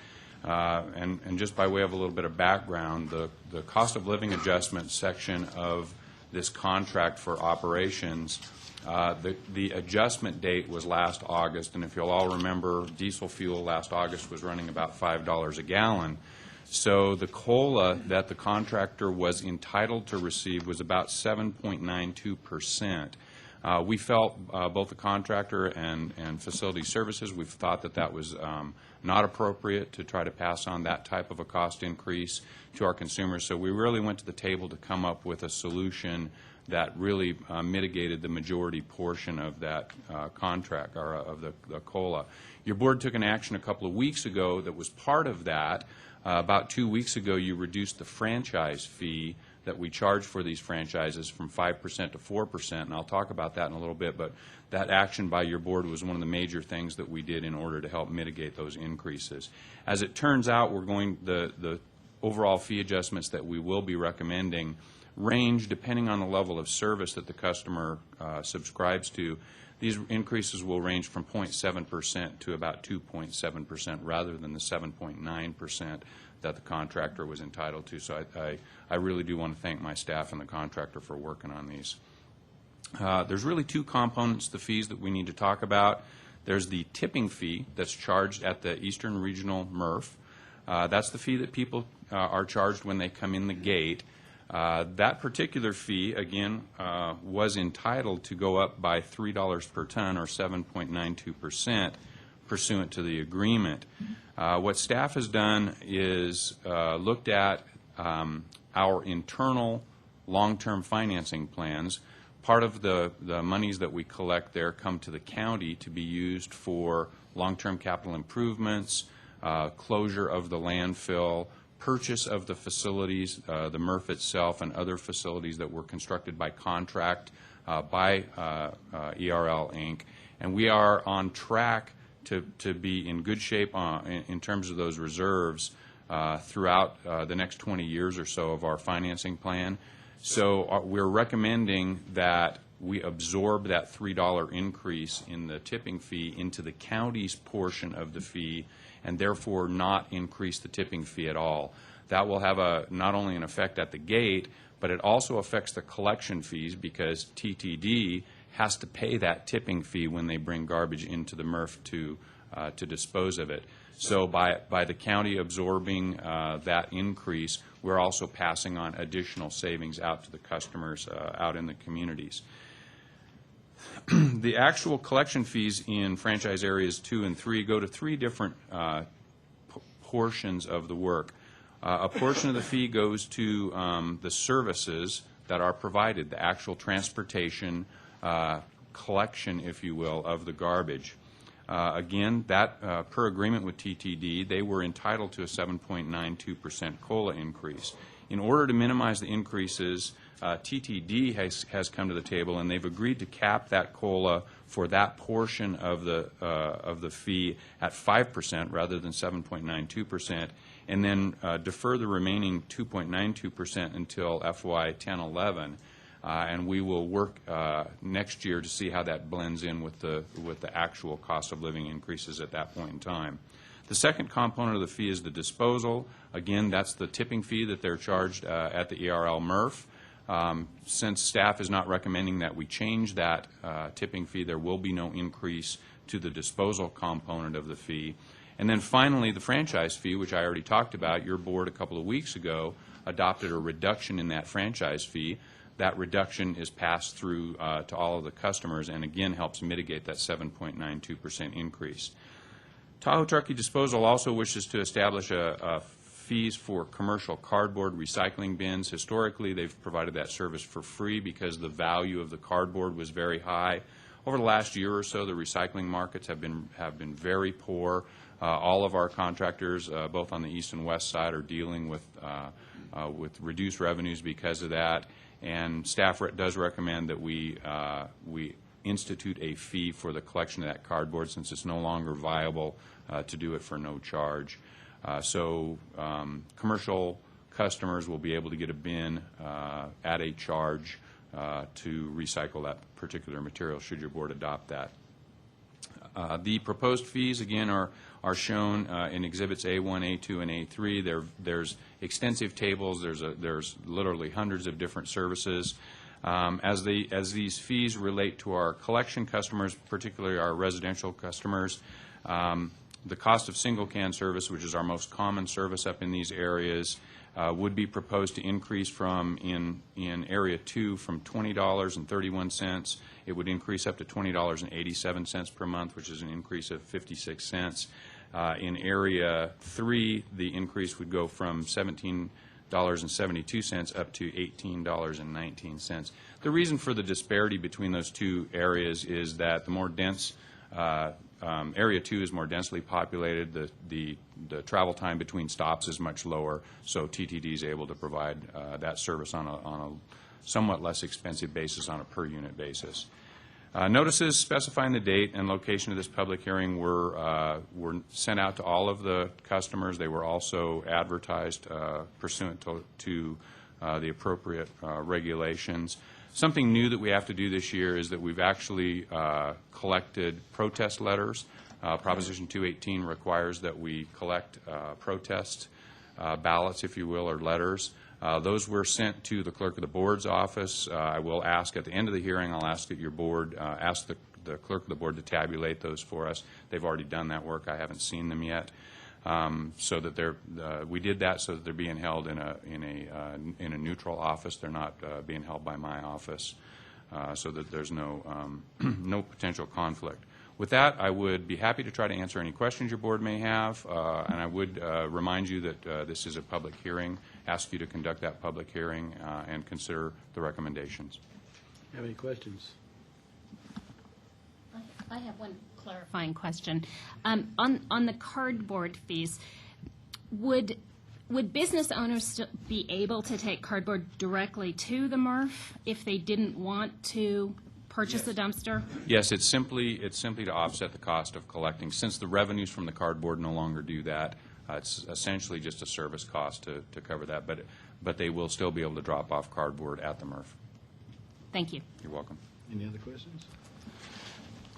Speaker 22: And just by way of a little bit of background, the cost of living adjustment section of this contract for operations, the adjustment date was last August, and if you'll all remember, diesel fuel last August was running about $5 a gallon. So the COLA that the contractor was entitled to receive was about 7.92%. We felt, both the contractor and facility services, we've thought that that was not appropriate to try to pass on that type of a cost increase to our consumers. So we really went to the table to come up with a solution that really mitigated the majority portion of that contract, or of the COLA. Your board took an action a couple of weeks ago that was part of that. About 2 weeks ago, you reduced the franchise fee that we charge for these franchises from 5% to 4%, and I'll talk about that in a little bit, but that action by your board was one of the major things that we did in order to help mitigate those increases. As it turns out, the overall fee adjustments that we will be recommending range depending on the level of service that the customer subscribes to. These increases will range from 0.7% to about 2.7% rather than the 7.9% that the contractor was entitled to. So I really do want to thank my staff and the contractor for working on these. There's really 2 components to the fees that we need to talk about. There's the tipping fee that's charged at the Eastern Regional MRF. That's the fee that people are charged when they come in the gate. That particular fee, again, was entitled to go up by $3 per ton, or 7.92%, pursuant to the agreement. What staff has done is looked at our internal long-term financing plans. Part of the monies that we collect there come to the county to be used for long-term capital improvements, closure of the landfill, purchase of the facilities, the MRF itself, and other facilities that were constructed by contract by ERL Inc. And we are on track to be in good shape in terms of those reserves throughout the next 20 years or so of our financing plan. So we're recommending that we absorb that $3 increase in the tipping fee into the county's portion of the fee, and therefore not increase the tipping fee at all. That will have not only an effect at the gate, but it also affects the collection fees, because TTD has to pay that tipping fee when they bring garbage into the MRF to dispose of it. So by the county absorbing that increase, we're also passing on additional savings out to the customers out in the communities. The actual collection fees in franchise areas 2 and 3 go to 3 different portions of the work. A portion of the fee goes to the services that are provided, the actual transportation, collection, if you will, of the garbage. Again, that per agreement with TTD, they were entitled to a 7.92% COLA increase. In order to minimize the increases, TTD has come to the table, and they've agreed to cap that COLA for that portion of the fee at 5% rather than 7.92%, and then defer the remaining 2.92% until FY 10-11. And we will work next year to see how that blends in with the actual cost of living increases at that point in time. The second component of the fee is the disposal. Again, that's the tipping fee that they're charged at the ERL MRF. Since staff is not recommending that we change that tipping fee, there will be no increase to the disposal component of the fee. And then finally, the franchise fee, which I already talked about. Your board a couple of weeks ago adopted a reduction in that franchise fee. That reduction is passed through to all of the customers and again helps mitigate that 7.92% increase. Tahoe Truckee Disposal also wishes to establish a fees for commercial cardboard recycling bins. Historically, they've provided that service for free because the value of the cardboard was very high. Over the last year or so, the recycling markets have been very poor. All of our contractors, both on the east and west side, are dealing with reduced revenues because of that. And staff does recommend that we institute a fee for the collection of that cardboard since it's no longer viable to do it for no charge. So commercial customers will be able to get a bin at a charge to recycle that particular material should your board adopt that. The proposed fees, again, are shown in Exhibits A1, A2, and A3. There's extensive tables. There's literally hundreds of different services. As these fees relate to our collection customers, particularly our residential customers, the cost of single can service, which is our most common service up in these areas, would be proposed to increase from in Area 2 from $20.31. It would increase up to $20.87 per month, which is an increase of 56 cents. In Area 3, the increase would go from $17.72 up to $18.19. The reason for the disparity between those two areas is that the more dense Area 2 is more densely populated. The travel time between stops is much lower, so TTD is able to provide that service on a somewhat less expensive basis on a per unit basis. Notices specifying the date and location of this public hearing were sent out to all of the customers. They were also advertised pursuant to the appropriate regulations. Something new that we have to do this year is that we've actually collected protest letters. Proposition 218 requires that we collect protest ballots, if you will, or letters. Those were sent to the clerk of the board's office. I will ask at the end of the hearing, I'll ask that your board ask the clerk of the board to tabulate those for us. They've already done that work. I haven't seen them yet. So that we did that so that they're being held in a neutral office. They're not being held by my office, so that there's no no potential conflict. With that, I would be happy to try to answer any questions your board may have, and I would remind you that this is a public hearing. Ask you to conduct that public hearing and consider the recommendations.
Speaker 1: Have any questions?
Speaker 12: I have one clarifying question. On the cardboard fees, would business owners still be able to take cardboard directly to the MRF if they didn't want to purchase a dumpster?
Speaker 22: Yes, it's simply to offset the cost of collecting. Since the revenues from the cardboard no longer do that, it's essentially just a service cost to cover that. But they will still be able to drop off cardboard at the MRF.
Speaker 12: Thank you.
Speaker 22: You're welcome.
Speaker 1: Any other questions?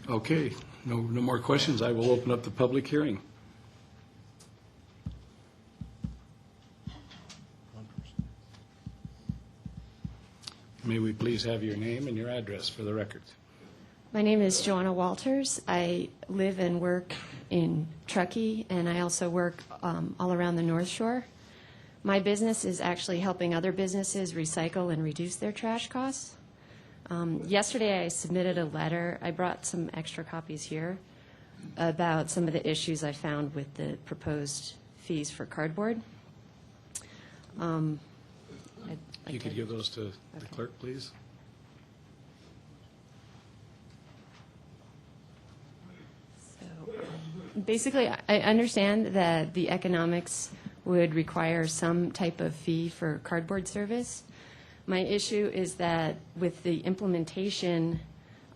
Speaker 1: Okay, no more questions. I will open up the public hearing. May we please have your name and your address for the record?
Speaker 6: My name is Joanna Walters. I live and work in Truckee, and I also work all around the North Shore. My business is actually helping other businesses recycle and reduce their trash costs. Yesterday, I submitted a letter. I brought some extra copies here about some of the issues I found with the proposed fees for cardboard.
Speaker 1: You could give those to the clerk, please.
Speaker 6: Basically, I understand that the economics would require some type of fee for cardboard service. My issue is that with the implementation,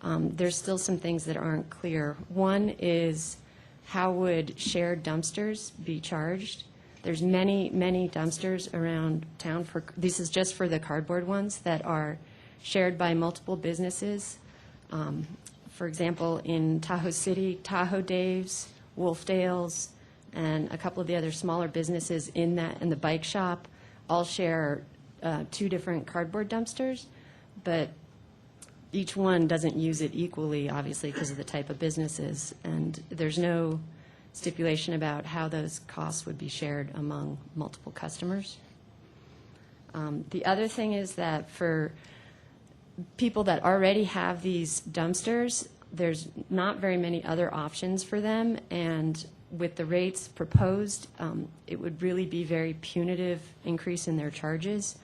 Speaker 6: there's still some things that aren't clear. One is, how would shared dumpsters be charged? There's many, many dumpsters around town this is just for the cardboard ones that are shared by multiple businesses. For example, in Tahoe City, Tahoe Dave's, Wolfdale's, and a couple of the other smaller businesses in the bike shop all share 2 different cardboard dumpsters, but each one doesn't use it equally, obviously, because of the type of businesses, and there's no stipulation about how those costs would be shared among multiple customers. The other thing is that for people that already have these dumpsters, there's not very many other options for them, and with the rates proposed, it would really be very punitive increase in their charges.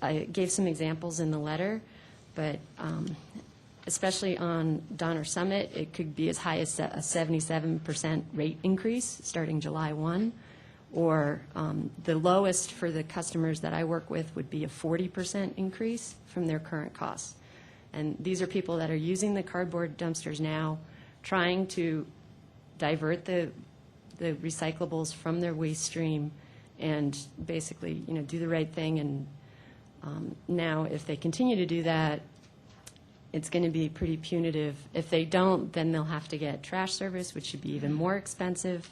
Speaker 6: I gave some examples in the letter, but especially on Donner Summit, it could be as high as a 77% rate increase starting July 1, or the lowest for the customers that I work with would be a 40% increase from their current costs. And these are people that are using the cardboard dumpsters now, trying to divert the recyclables from their waste stream and basically, do the right thing. And now if they continue to do that, it's going to be pretty punitive. If they don't, then they'll have to get trash service, which should be even more expensive.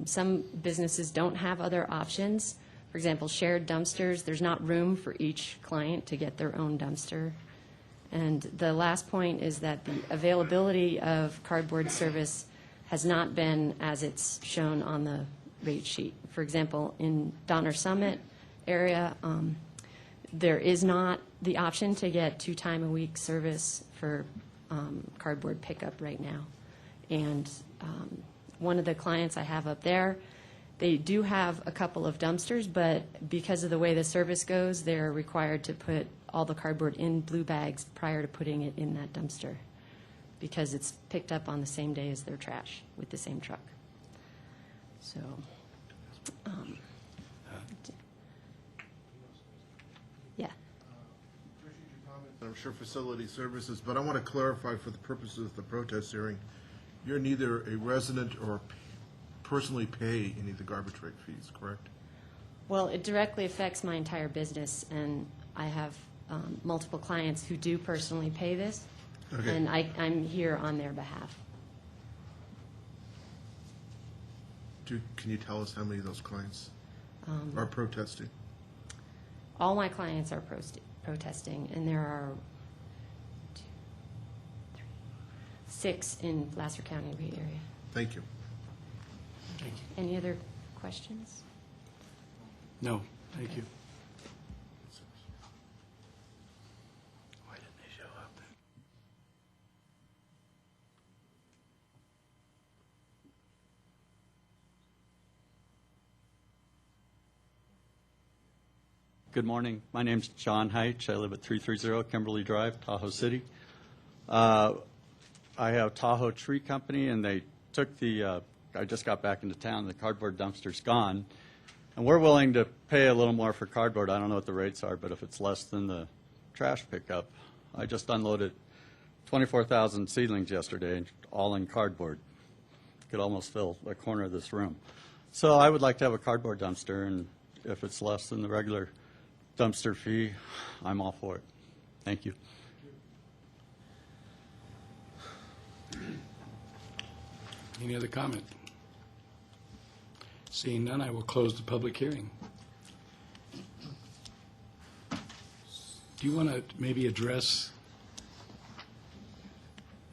Speaker 6: Some businesses don't have other options. For example, shared dumpsters, there's not room for each client to get their own dumpster. And the last point is that the availability of cardboard service has not been as it's shown on the rate sheet. For example, in Donner Summit area, there is not the option to get 2-time-a-week service for cardboard pickup right now. And one of the clients I have up there, they do have a couple of dumpsters, but because of the way the service goes, they're required to put all the cardboard in blue bags prior to putting it in that dumpster, because it's picked up on the same day as their trash with the same truck. So, yeah.
Speaker 3: I'm sure facility services, but I want to clarify for the purposes of the protest hearing, you're neither a resident or personally pay any of the garbage rate fees, correct?
Speaker 6: Well, it directly affects my entire business, and I have multiple clients who do personally pay this,
Speaker 3: Okay.
Speaker 6: and I'm here on their behalf.
Speaker 3: Can you tell us how many of those clients are protesting?
Speaker 6: All my clients are protesting, and there are 6 in Placer County area.
Speaker 3: Thank you.
Speaker 6: Any other questions?
Speaker 1: No, thank you.
Speaker 3: Why didn't they show up then?
Speaker 7: Good morning. My name's John Heitch. I live at 330 Kimberly Drive, Tahoe City. I have Tahoe Tree Company, and they took I just got back into town, the cardboard dumpster's gone. And we're willing to pay a little more for cardboard. I don't know what the rates are, but if it's less than the trash pickup, I just unloaded 24,000 seedlings yesterday, all in cardboard. Could almost fill a corner of this room. So I would like to have a cardboard dumpster, and if it's less than the regular dumpster fee, I'm all for it. Thank you.
Speaker 1: Any other comment? Seeing none, I will close the public hearing. Do you want to maybe address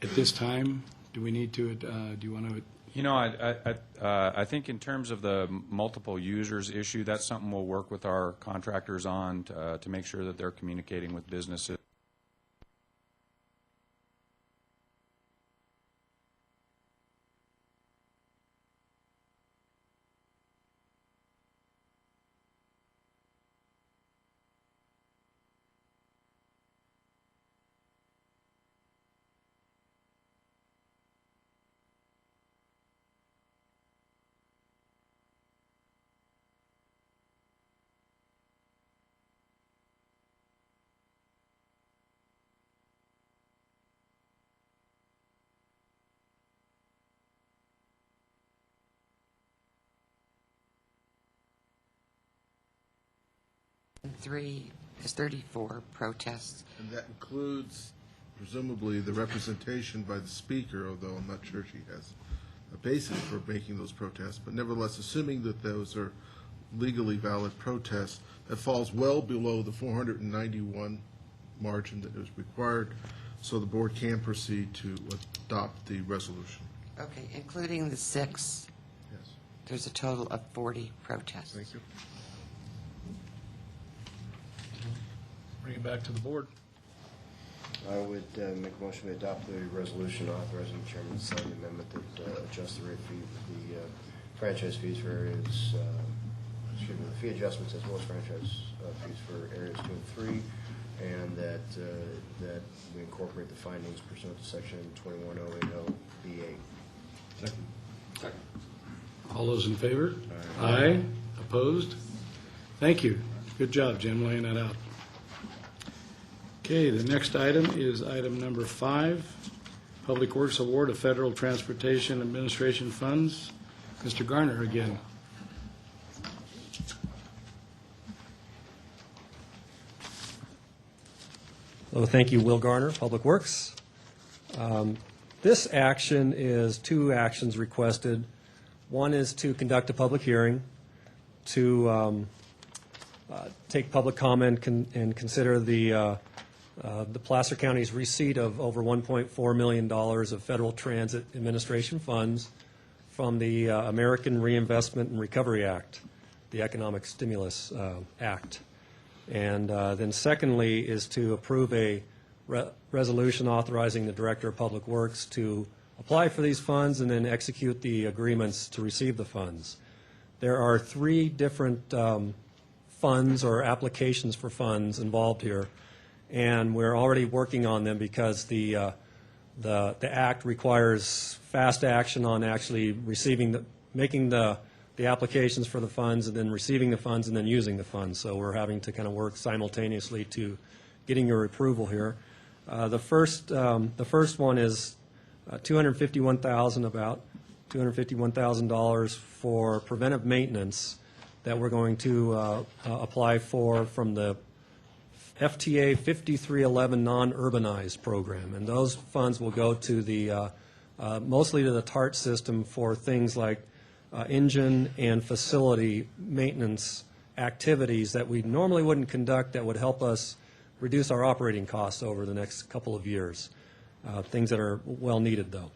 Speaker 1: at this time Do we need to, do you want to?
Speaker 22: You know, I think in terms of the multiple users issue, that's something we'll work with our contractors on to make sure that they're communicating with businesses.
Speaker 2: And 3 is 34 protests.
Speaker 3: And that includes presumably the representation by the speaker, although I'm not sure she has a basis for making those protests. But nevertheless, assuming that those are legally valid protests, that falls well below the 491 margin that is required, so the board can proceed to adopt the resolution.
Speaker 2: Okay, including the 6.
Speaker 3: Yes.
Speaker 2: There's a total of 40 protests.
Speaker 3: Thank you.
Speaker 1: Bring it back to the board.
Speaker 17: I would make a motion to adopt the resolution authorizing the chairman to sign the amendment that adjusts the rate fee, the franchise fees for areas, excuse me, the fee adjustments as well as franchise fees for areas 2 and 3, and that we incorporate the findings pursuant to section 21080B8.
Speaker 1: Second. All those in favor? Aye. Opposed? Thank you. Good job, Jim, laying that out. Okay, the next item is item number 5, Public Works Award of Federal Transportation Administration Funds. Mr. Garner again.
Speaker 13: Hello, thank you, Will Garner, Public Works. This action is 2 actions requested. One is to conduct a public hearing, to take public comment and consider the Placer County's receipt of over $1.4 million of Federal Transit Administration funds from the American Reinvestment and Recovery Act, the Economic Stimulus Act. And then secondly is to approve a resolution authorizing the Director of Public Works to apply for these funds and then execute the agreements to receive the funds. There are 3 different funds or applications for funds involved here, and we're already working on them because the act requires fast action on actually making the applications for the funds and then receiving the funds and then using the funds. So we're having to kind of work simultaneously to getting your approval here. The first one is $251,000 for preventive maintenance that we're going to apply for from the FTA 5311 non-urbanized program. And those funds will go to the mostly to the TART system for things like engine and facility maintenance activities that we normally wouldn't conduct that would help us reduce our operating costs over the next couple of years. Things that are well needed, though.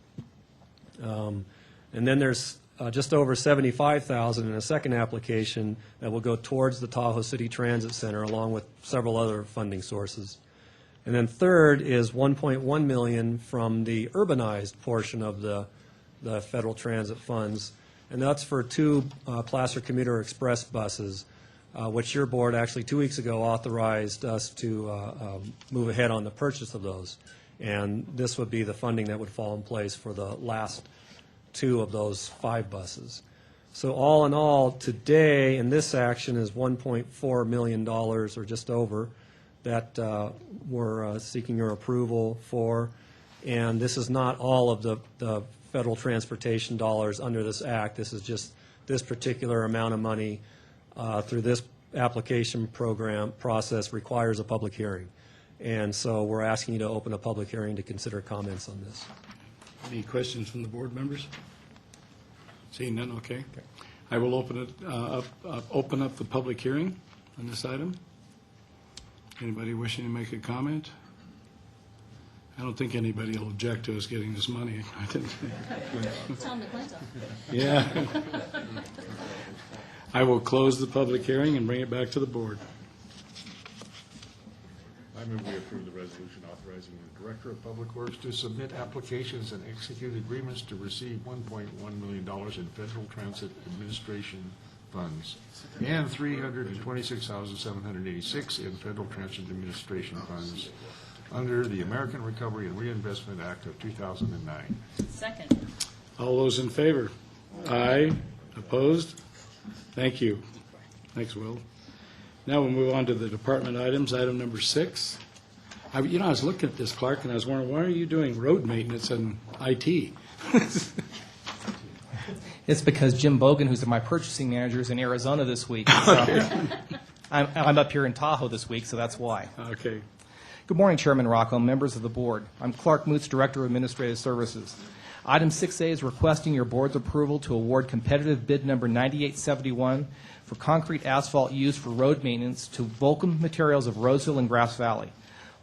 Speaker 13: And then there's just over $75,000 in a second application that will go towards the Tahoe City Transit Center, along with several other funding sources. And then third is $1.1 million from the urbanized portion of the federal transit funds, and that's for 2 Placer Commuter Express buses, which your board actually 2 weeks ago authorized us to move ahead on the purchase of those. And this would be the funding that would fall in place for the last 2 of those 5 buses. So all in all, today in this action is $1.4 million or just over that we're seeking your approval for. And this is not all of the federal transportation dollars under this act. This is just this particular amount of money through this application program process requires a public hearing. And so we're asking you to open a public hearing to consider comments on this.
Speaker 1: Any questions from the board members? Seeing none, okay. I will open up the public hearing on this item. Anybody wishing to make a comment? I don't think anybody will object to us getting this money. I didn't
Speaker 12: Tell them to Clinton.
Speaker 1: Yeah. I will close the public hearing and bring it back to the board.
Speaker 9: I move we approve the resolution authorizing the Director of Public Works to submit applications and execute agreements to receive $1.1 million in Federal Transit Administration funds and $326,786 in Federal Transit Administration funds under the American Recovery and Reinvestment Act of 2009.
Speaker 12: Second.
Speaker 1: All those in favor? Aye. Opposed? Thank you. Thanks, Will. Now we'll move on to the department items. Item number 6. I was looking at this, Clark, and I was wondering, why are you doing road maintenance and IT?
Speaker 10: It's because Jim Bogan, who's my purchasing manager, is in Arizona this week. So I'm up here in Tahoe this week, so that's why.
Speaker 1: Okay.
Speaker 10: Good morning, Chairman Rocco, members of the board. I'm Clark Moots, Director of Administrative Services. Item 6A is requesting your board's approval to award competitive bid number 9871 for concrete asphalt used for road maintenance to Vulcan Materials of Roseville and Grass Valley.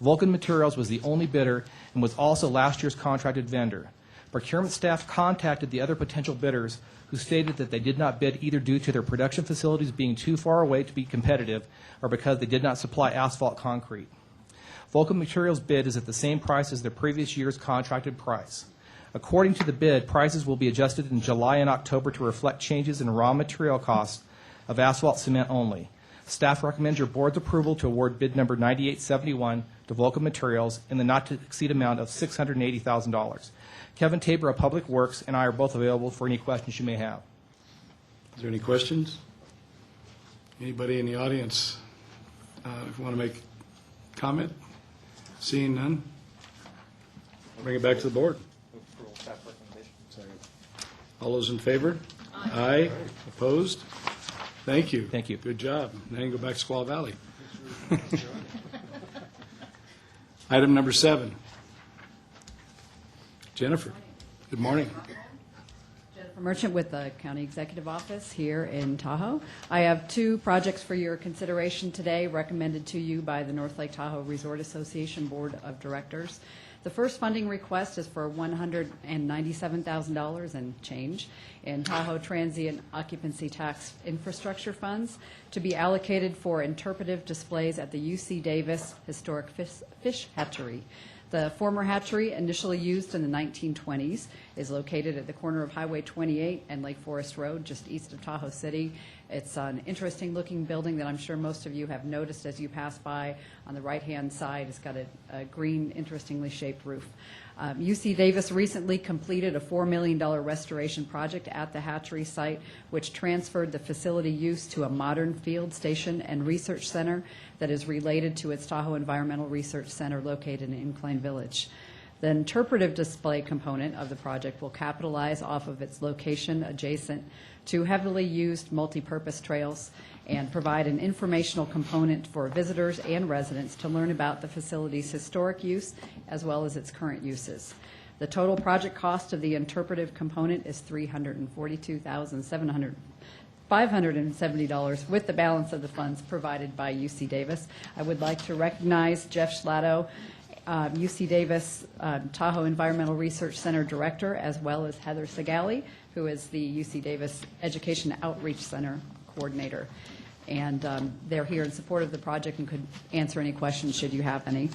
Speaker 10: Vulcan Materials was the only bidder and was also last year's contracted vendor. Procurement staff contacted the other potential bidders who stated that they did not bid either due to their production facilities being too far away to be competitive or because they did not supply asphalt concrete. Vulcan Materials' bid is at the same price as the previous year's contracted price. According to the bid, prices will be adjusted in July and October to reflect changes in raw material costs of asphalt cement only. Staff recommends your board's approval to award bid number 9871 to Vulcan Materials in the not-to-exceed amount of $680,000. Kevin Tabor of Public Works and I are both available for any questions you may have.
Speaker 1: Is there any questions? Anybody in the audience want to make comment? Seeing none? Bring it back to the board. All those in favor? Aye. Opposed? Thank you.
Speaker 10: Thank you.
Speaker 1: Good job. Now you can go back to Squaw Valley. Item number 7. Jennifer, good morning.
Speaker 23: Jennifer Merchant with the County Executive Office here in Tahoe. I have 2 projects for your consideration today recommended to you by the North Lake Tahoe Resort Association Board of Directors. The first funding request is for $197,000 and change in Tahoe Transient Occupancy Tax Infrastructure Funds to be allocated for interpretive displays at the UC Davis Historic Fish Hatchery. The former hatchery, initially used in the 1920s, is located at the corner of Highway 28 and Lake Forest Road, just east of Tahoe City. It's an interesting-looking building that I'm sure most of you have noticed as you pass by. On the right-hand side, it's got a green, interestingly shaped roof. UC Davis recently completed a $4 million restoration project at the hatchery site, which transferred the facility use to a modern field station and research center that is related to its Tahoe Environmental Research Center located in Incline Village. The interpretive display component of the project will capitalize off of its location adjacent to heavily used multi-purpose trails and provide an informational component for visitors and residents to learn about the facility's historic use as well as its current uses. The total project cost of the interpretive component is $342,570 with the balance of the funds provided by UC Davis. I would like to recognize Jeff Schlato, UC Davis Tahoe Environmental Research Center Director, as well as Heather Segali, who is the UC Davis Education Outreach Center Coordinator. And they're here in support of the project and could answer any questions should you have any.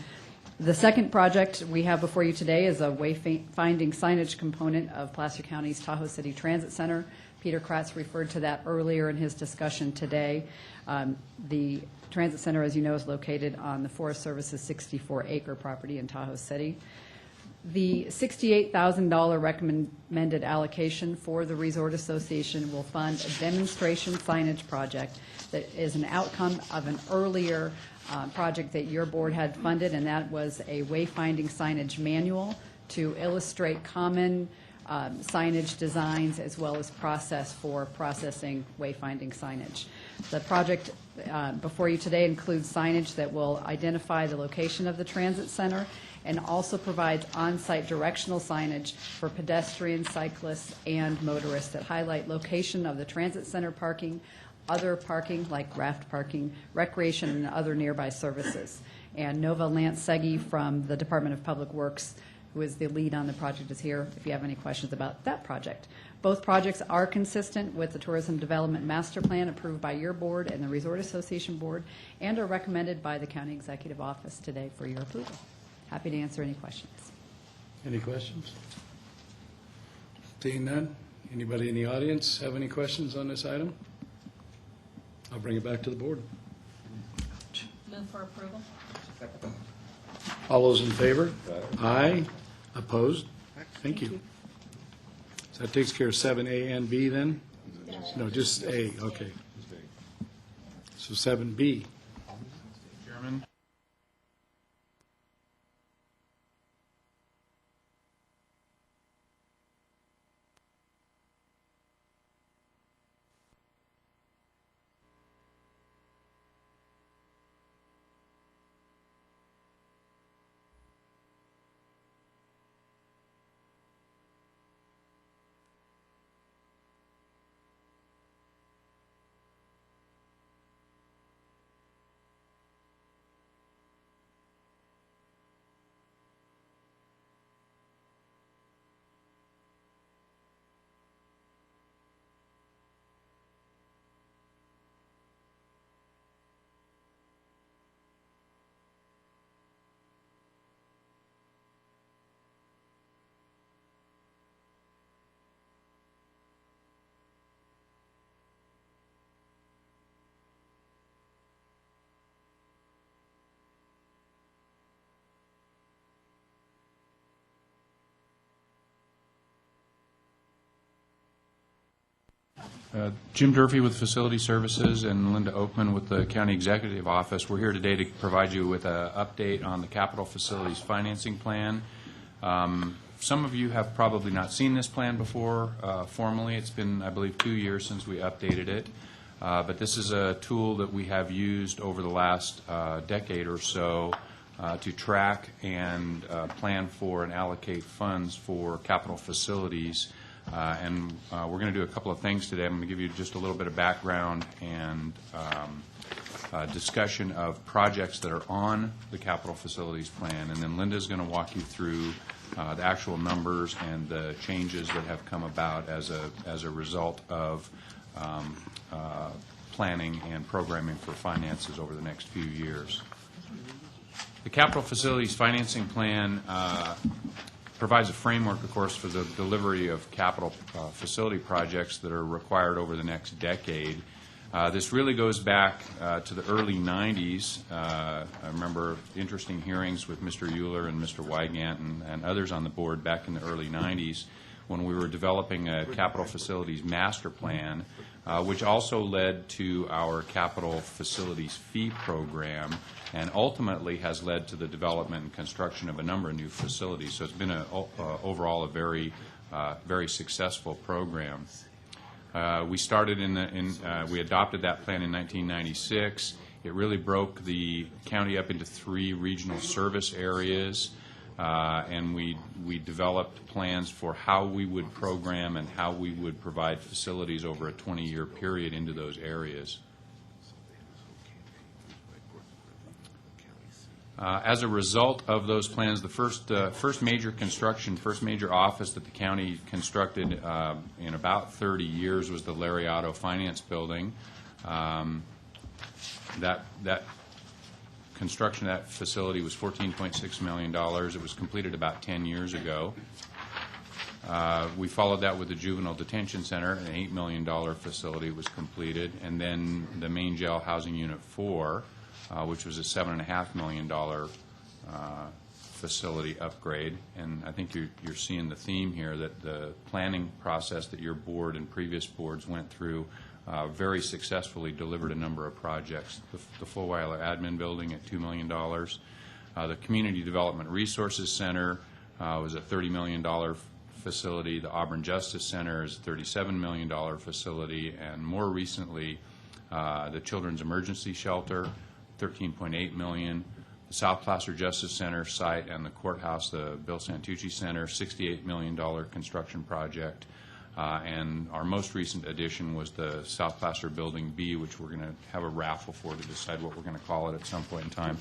Speaker 23: The second project we have before you today is a wayfinding signage component of Placer County's Tahoe City Transit Center. Peter Kratz referred to that earlier in his discussion today. The Transit Center, as you know, is located on the Forest Service's 64-acre property in Tahoe City. The $68,000 recommended allocation for the Resort Association will fund a demonstration signage project that is an outcome of an earlier project that your board had funded, and that was a wayfinding signage manual to illustrate common signage designs as well as process for processing wayfinding signage. The project before you today includes signage that will identify the location of the transit center and also provides on-site directional signage for pedestrians, cyclists, and motorists that highlight location of the transit center parking other parking like raft parking, recreation, and other nearby services. And Nova Lance Segi from the Department of Public Works, who is the lead on the project, is here if you have any questions about that project. Both projects are consistent with the Tourism Development Master Plan approved by your board and the Resort Association Board, and are recommended by the County Executive Office today for your approval. Happy to answer any questions.
Speaker 1: Any questions? Seeing none, anybody in the audience have any questions on this item? I'll bring it back to the board.
Speaker 12: Move for approval.
Speaker 1: All those in favor? Aye. Opposed? Thank you. So that takes care of 7A and B then? No, just A, okay. So 7B.
Speaker 22: Chairman? Jim Durfee with Facility Services and Linda Oakman with the County Executive Office. We're here today to provide you with an update on the Capital Facilities Financing Plan. Some of you have probably not seen this plan before formally. It's been, I believe, 2 years since we updated it. But this is a tool that we have used over the last decade or so to track and plan for and allocate funds for capital facilities. We're going to do a couple of things today. I'm going to give you just a little bit of background and discussion of projects that are on the capital facilities plan, and then Linda's going to walk you through the actual numbers and the changes that have come about as a result of planning and programming for finances over the next few years. The capital facilities financing plan provides a framework, of course, for the delivery of capital facility projects that are required over the next decade. This really goes back to the early 90s. I remember interesting hearings with Mr. Euler and Mr. Wygant and others on the board back in the early 90s when we were developing a capital facilities master plan, which also led to our capital facilities fee program, and ultimately has led to the development and construction of a number of new facilities. So it's been overall a very successful program. We started we adopted that plan in 1996. It really broke the county up into 3 regional service areas, and we developed plans for how we would program and how we would provide facilities over a 20-year period into those areas. As a result of those plans, the first major office that the county constructed in about 30 years was the Lariato Finance Building. That construction of that facility was $14.6 million. It was completed about 10 years ago. We followed that with the Juvenile Detention Center, an $8 million facility was completed, and then the Main Jail Housing Unit 4, which was a $7.5 million facility upgrade. And I think you're seeing the theme here that the planning process that your board and previous boards went through very successfully delivered a number of projects. The Fulweiler Admin Building at $2 million. The Community Development Resources Center was a $30 million facility. The Auburn Justice Center is a $37 million facility. And more recently, the Children's Emergency Shelter, $13.8 million. The South Placer Justice Center site and the courthouse, the Bill Santucci Center, $68 million construction project. And our most recent addition was the South Placer Building B, which we're going to have a raffle for to decide what we're going to call it at some point in time,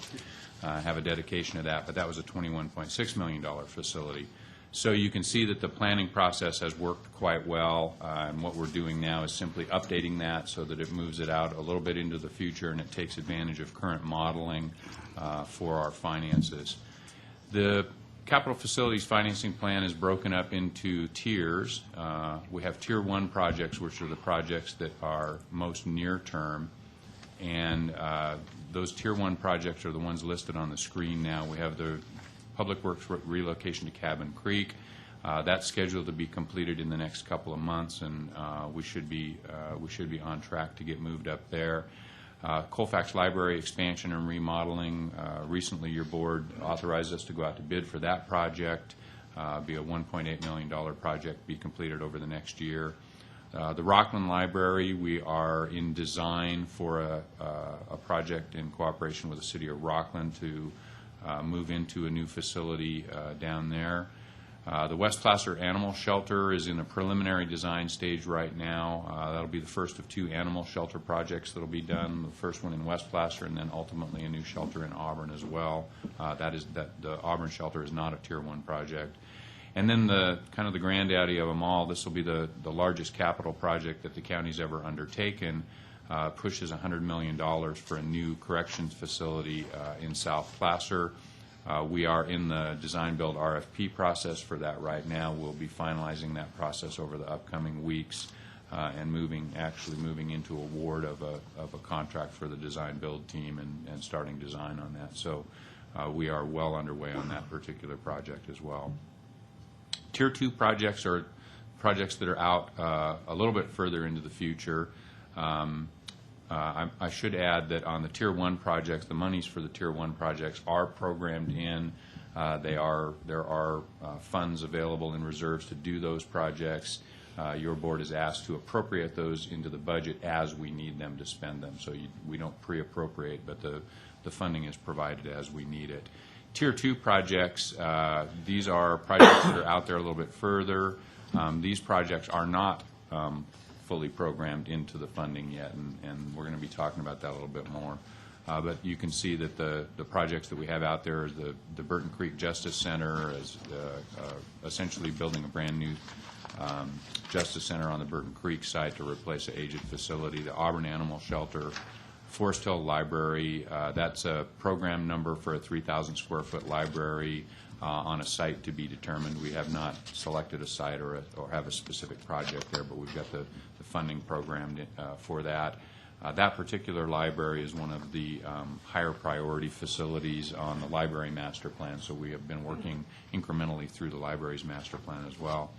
Speaker 22: have a dedication of that. But that was a $21.6 million facility. So you can see that the planning process has worked quite well, and what we're doing now is simply updating that so that it moves it out a little bit into the future and it takes advantage of current modeling for our finances. The capital facilities financing plan is broken up into tiers. We have Tier 1 projects, which are the projects that are most near term, and those Tier 1 projects are the ones listed on the screen now. We have the Public Works relocation to Cabin Creek. That's scheduled to be completed in the next couple of months, and we should be on track to get moved up there. Colfax Library expansion and remodeling. Recently, your board authorized us to go out to bid for that project. Be a $1.8 million project, be completed over the next year. The Rockland Library, we are in design for a project in cooperation with the City of Rockland to move into a new facility down there. The West Placer Animal Shelter is in a preliminary design stage right now. That'll be the first of 2 animal shelter projects that'll be done. The first one in West Placer, and then ultimately a new shelter in Auburn as well. The Auburn shelter is not a Tier 1 project. And then the kind of the granddaddy of them all, this will be the largest capital project that the county's ever undertaken. Pushes $100 million for a new corrections facility in South Placer. We are in the design-build RFP process for that right now. We'll be finalizing that process over the upcoming weeks and actually moving into award of a contract for the design-build team and starting design on that. So we are well underway on that particular project as well. Tier 2 projects are projects that are out a little bit further into the future. I should add that on the Tier 1 projects, the monies for the Tier 1 projects are programmed in. There are funds available in reserves to do those projects. Your board is asked to appropriate those into the budget as we need them to spend them. So we don't pre-appropriate, but the funding is provided as we need it. Tier 2 projects, these are projects that are out there a little bit further. These projects are not fully programmed into the funding yet, and we're going to be talking about that a little bit more. But you can see that the projects that we have out there is the Burton Creek Justice Center, is essentially building a brand new Justice Center on the Burton Creek site to replace an aged facility. The Auburn Animal Shelter, Forest Hill Library, that's a program number for a 3,000 square foot library on a site to be determined. We have not selected a site or have a specific project there, but we've got the funding programmed for that. That particular library is one of the higher priority facilities on the library master plan, so we have been working incrementally through the library's master plan as well.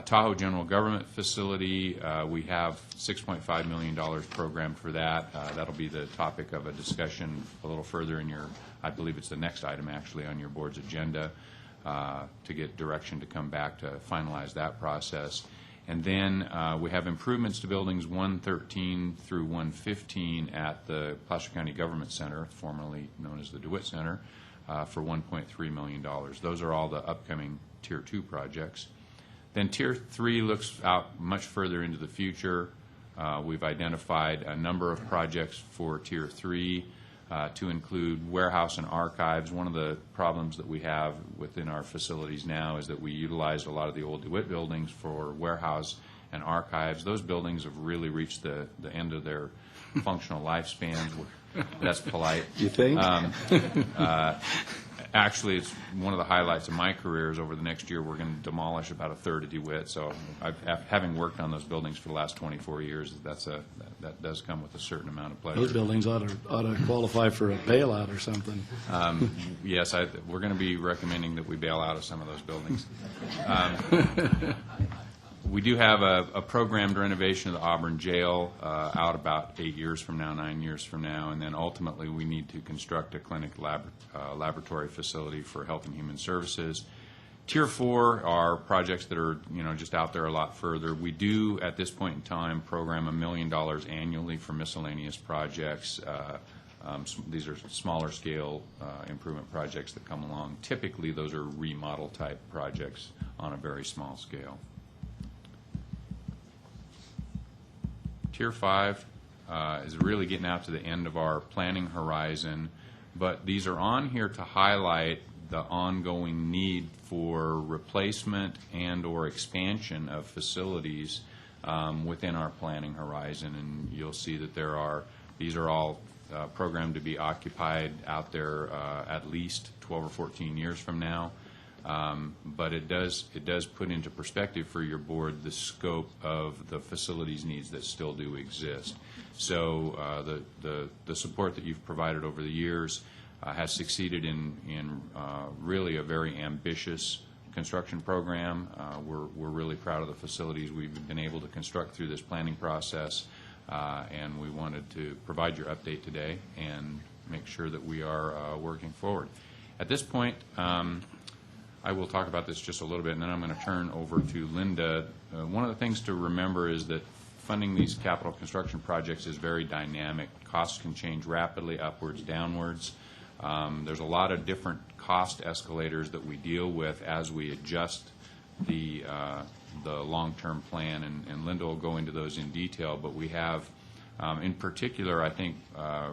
Speaker 22: Tahoe General Government Facility, we have $6.5 million programmed for that. That'll be the topic of a discussion a little further in your, I believe it's the next item actually on your board's agenda, to get direction to come back to finalize that process. And then we have improvements to buildings 113 through 115 at the Placer County Government Center, formerly known as the DeWitt Center, for $1.3 million. Those are all the upcoming Tier 2 projects. Then Tier 3 looks out much further into the future. We've identified a number of projects for Tier 3 to include warehouse and archives. One of the problems that we have within our facilities now is that we utilized a lot of the old DeWitt buildings for warehouse and archives. Those buildings have really reached the end of their functional lifespans. That's polite.
Speaker 1: You think?
Speaker 22: Actually, it's one of the highlights of my career is over the next year we're going to demolish about a third of DeWitt. So having worked on those buildings for the last 24 years, that does come with a certain amount of pleasure.
Speaker 1: Those buildings ought to qualify for a bailout or something.
Speaker 22: Yes, we're going to be recommending that we bail out of some of those buildings. We do have a programmed renovation of the Auburn Jail out about 8 years from now, 9 years from now, and then ultimately we need to construct a clinic laboratory facility for Health and Human Services. Tier 4 are projects that are just out there a lot further. We do at this point in time program $1 million annually for miscellaneous projects. These are smaller scale improvement projects that come along. Typically those are remodel type projects on a very small scale. Tier 5 is really getting out to the end of our planning horizon, but these are on here to highlight the ongoing need for replacement and or expansion of facilities within our planning horizon. And you'll see that these are all programmed to be occupied out there at least 12 or 14 years from now. But it does put into perspective for your board the scope of the facilities needs that still do exist. So the support that you've provided over the years has succeeded in really a very ambitious construction program. We're really proud of the facilities we've been able to construct through this planning process, and we wanted to provide your update today and make sure that we are working forward. At this point, I will talk about this just a little bit, and then I'm going to turn over to Linda. One of the things to remember is that funding these capital construction projects is very dynamic. Costs can change rapidly, upwards, downwards. There's a lot of different cost escalators that we deal with as we adjust the long-term plan, and Linda will go into those in detail. But we have, in particular, I think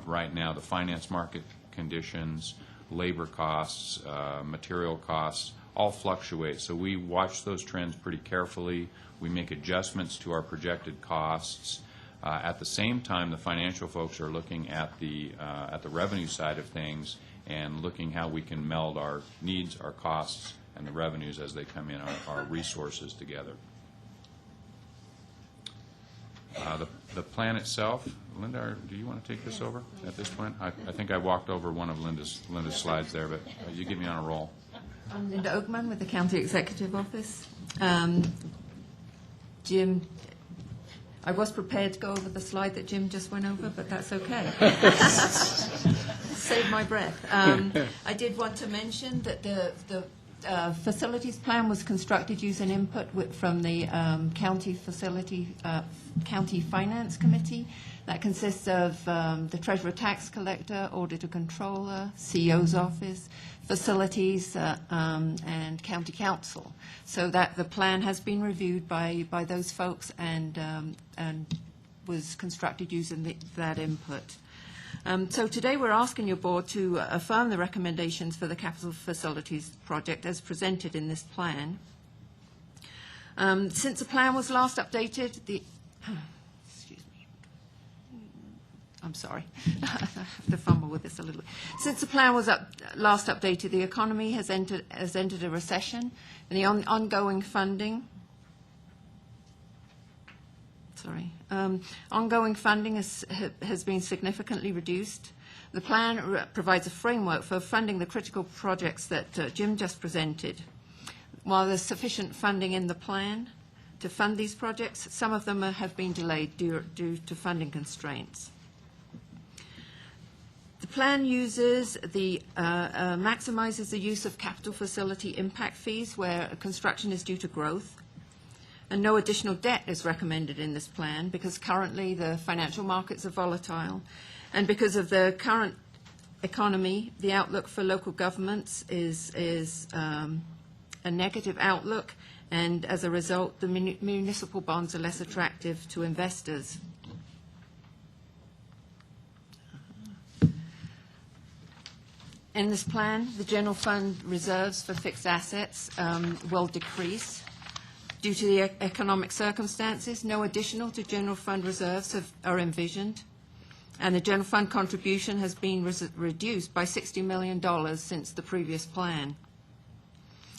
Speaker 22: right now, the finance market conditions, labor costs, material costs, all fluctuate. So we watch those trends pretty carefully. We make adjustments to our projected costs. At the same time, the financial folks are looking at the revenue side of things and looking how we can meld our needs, our costs, and the revenues as they come in, our resources together. The plan itself, Linda, do you want to take this over at this point? I think I walked over one of Linda's slides there, but you get me on a roll.
Speaker 11: I'm Linda Oakman with the County Executive Office. Jim, I was prepared to go over the slide that Jim just went over, but that's okay. Save my breath. I did want to mention that the facilities plan was constructed using input from the county finance committee. That consists of the treasurer tax collector, auditor controller, CEO's office, facilities, and county council. So that the plan has been reviewed by those folks and was constructed using that input. So today we're asking your board to affirm the recommendations for the capital facilities project as presented in this plan. Since the plan was last updated, excuse me, I'm sorry, I have to fumble with this a little bit. Since the plan was last updated, the economy has entered a recession, and the ongoing funding. Ongoing funding has been significantly reduced. The plan provides a framework for funding the critical projects that Jim just presented. While there's sufficient funding in the plan to fund these projects, some of them have been delayed due to funding constraints. The plan maximizes the use of capital facility impact fees where construction is due to growth. And no additional debt is recommended in this plan because currently the financial markets are volatile. And because of the current economy, the outlook for local governments is a negative outlook. And as a result, the municipal bonds are less attractive to investors. In this plan, the general fund reserves for fixed assets will decrease. Due to the economic circumstances, no additional to general fund reserves are envisioned, and the general fund contribution has been reduced by $60 million since the previous plan.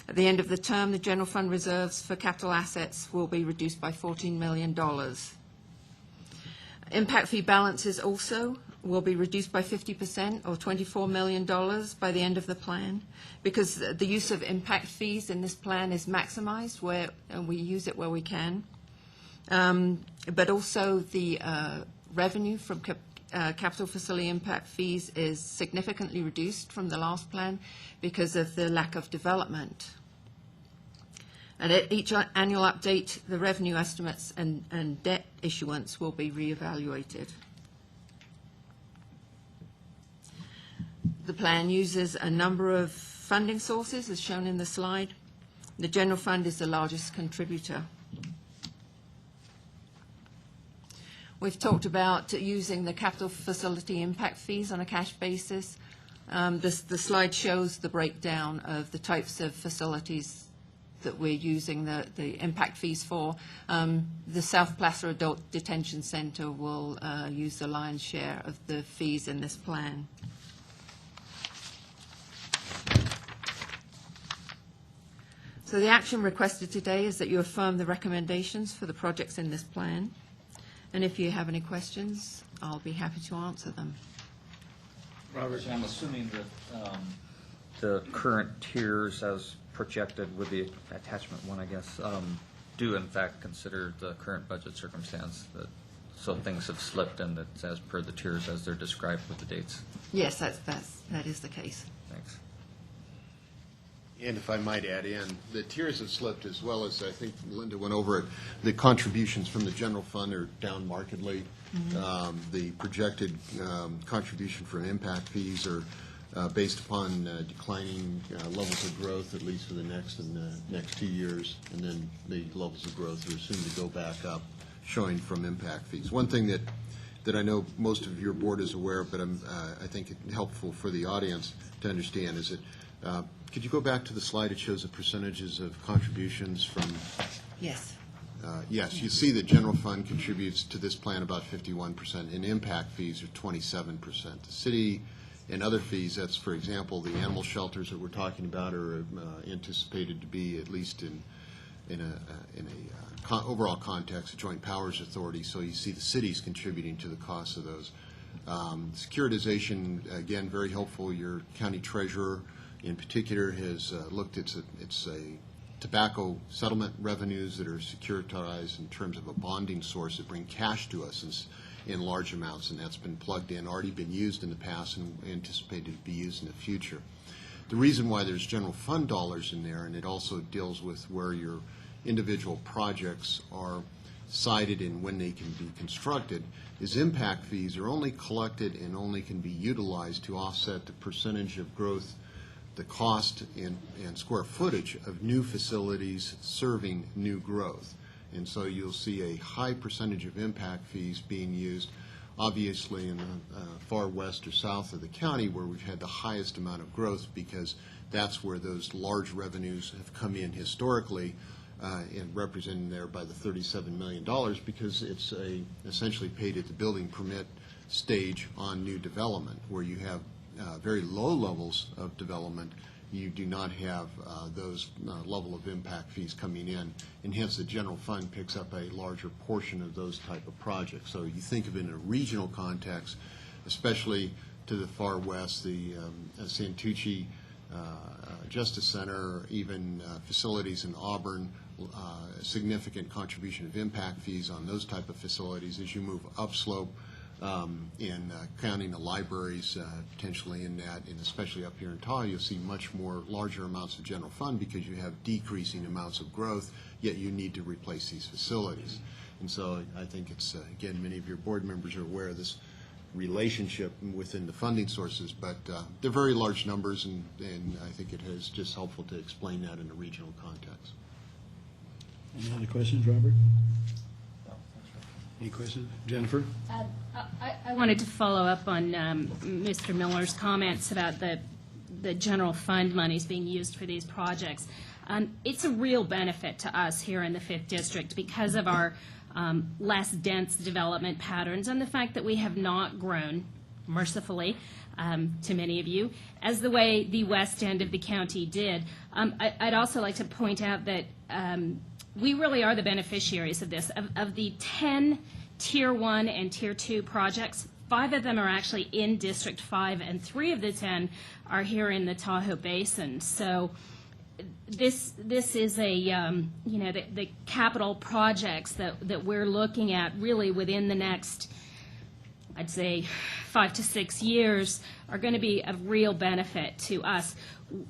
Speaker 11: At the end of the term, the general fund reserves for capital assets will be reduced by $14 million. Impact fee balances also will be reduced by 50% or $24 million by the end of the plan because the use of impact fees in this plan is maximized and we use it where we can. But also the revenue from capital facility impact fees is significantly reduced from the last plan because of the lack of development. And at each annual update, the revenue estimates and debt issuance will be reevaluated. The plan uses a number of funding sources, as shown in the slide. The general fund is the largest contributor. We've talked about using the capital facility impact fees on a cash basis. The slide shows the breakdown of the types of facilities that we're using the impact fees for. The South Placer Adult Detention Center will use the lion's share of the fees in this plan. So the action requested today is that you affirm the recommendations for the projects in this plan. And if you have any questions, I'll be happy to answer them.
Speaker 1: Robert?
Speaker 14: I'm assuming that the current tiers as projected with the attachment one, I guess, do in fact consider the current budget circumstance, that so things have slipped and that's as per the tiers as they're described with the dates.
Speaker 11: Yes, that is the case.
Speaker 14: Thanks.
Speaker 5: And if I might add in, the tiers have slipped as well as, I think Linda went over it, the contributions from the general fund are down markedly. The projected contribution from impact fees are based upon declining levels of growth, at least for the next 2 years, and then the levels of growth are assumed to go back up, showing from impact fees. One thing that I know most of your board is aware of, but I think it's helpful for the audience to understand is that could you go back to the slide? It shows the percentages of contributions from.
Speaker 11: Yes.
Speaker 5: Yes, you see the general fund contributes to this plan about 51%, and impact fees are 27%. The city and other fees, that's, for example, the animal shelters that we're talking about are anticipated to be, at least in a overall context, a joint powers authority, so you see the cities contributing to the cost of those. Securitization, again, very helpful. Your county treasurer in particular has looked at it's a tobacco settlement revenues that are securitized in terms of a bonding source that bring cash to us in large amounts, and that's been plugged in, already been used in the past and anticipated to be used in the future. The reason why there's general fund dollars in there, and it also deals with where your individual projects are cited and when they can be constructed, is impact fees are only collected and only can be utilized to offset the percentage of growth, the cost and square footage of new facilities serving new growth. And so you'll see a high percentage of impact fees being used, obviously in the far west or south of the county where we've had the highest amount of growth, because that's where those large revenues have come in historically, and represented there by the $37 million, because it's essentially paid at the building permit stage on new development, where you have very low levels of development. You do not have those level of impact fees coming in, and hence the general fund picks up a larger portion of those type of projects. So you think of it in a regional context, especially to the far west, the Santucci Justice Center, or even facilities in Auburn, significant contribution of impact fees on those type of facilities. As you move upslope, in counting the libraries potentially in that, and especially up here in Tahoe, you'll see much more larger amounts of general fund because you have decreasing amounts of growth, yet you need to replace these facilities. And so I think it's, again, many of your board members are aware of this relationship within the funding sources, but they're very large numbers, and I think it is just helpful to explain that in a regional context.
Speaker 1: Any other questions, Robert? Any questions? Jennifer?
Speaker 12: I wanted to follow up on Mr. Miller's comments about the general fund monies being used for these projects. It's a real benefit to us here in the 5th District because of our less dense development patterns and the fact that we have not grown, mercifully, to many of you, as the way the west end of the county did. I'd also like to point out that we really are the beneficiaries of this. Of the 10 Tier 1 and Tier 2 projects, 5 of them are actually in District 5, and 3 of the 10 are here in the Tahoe Basin. So this is a, the capital projects that we're looking at really within the next, I'd say, 5 to 6 years are going to be of real benefit to us.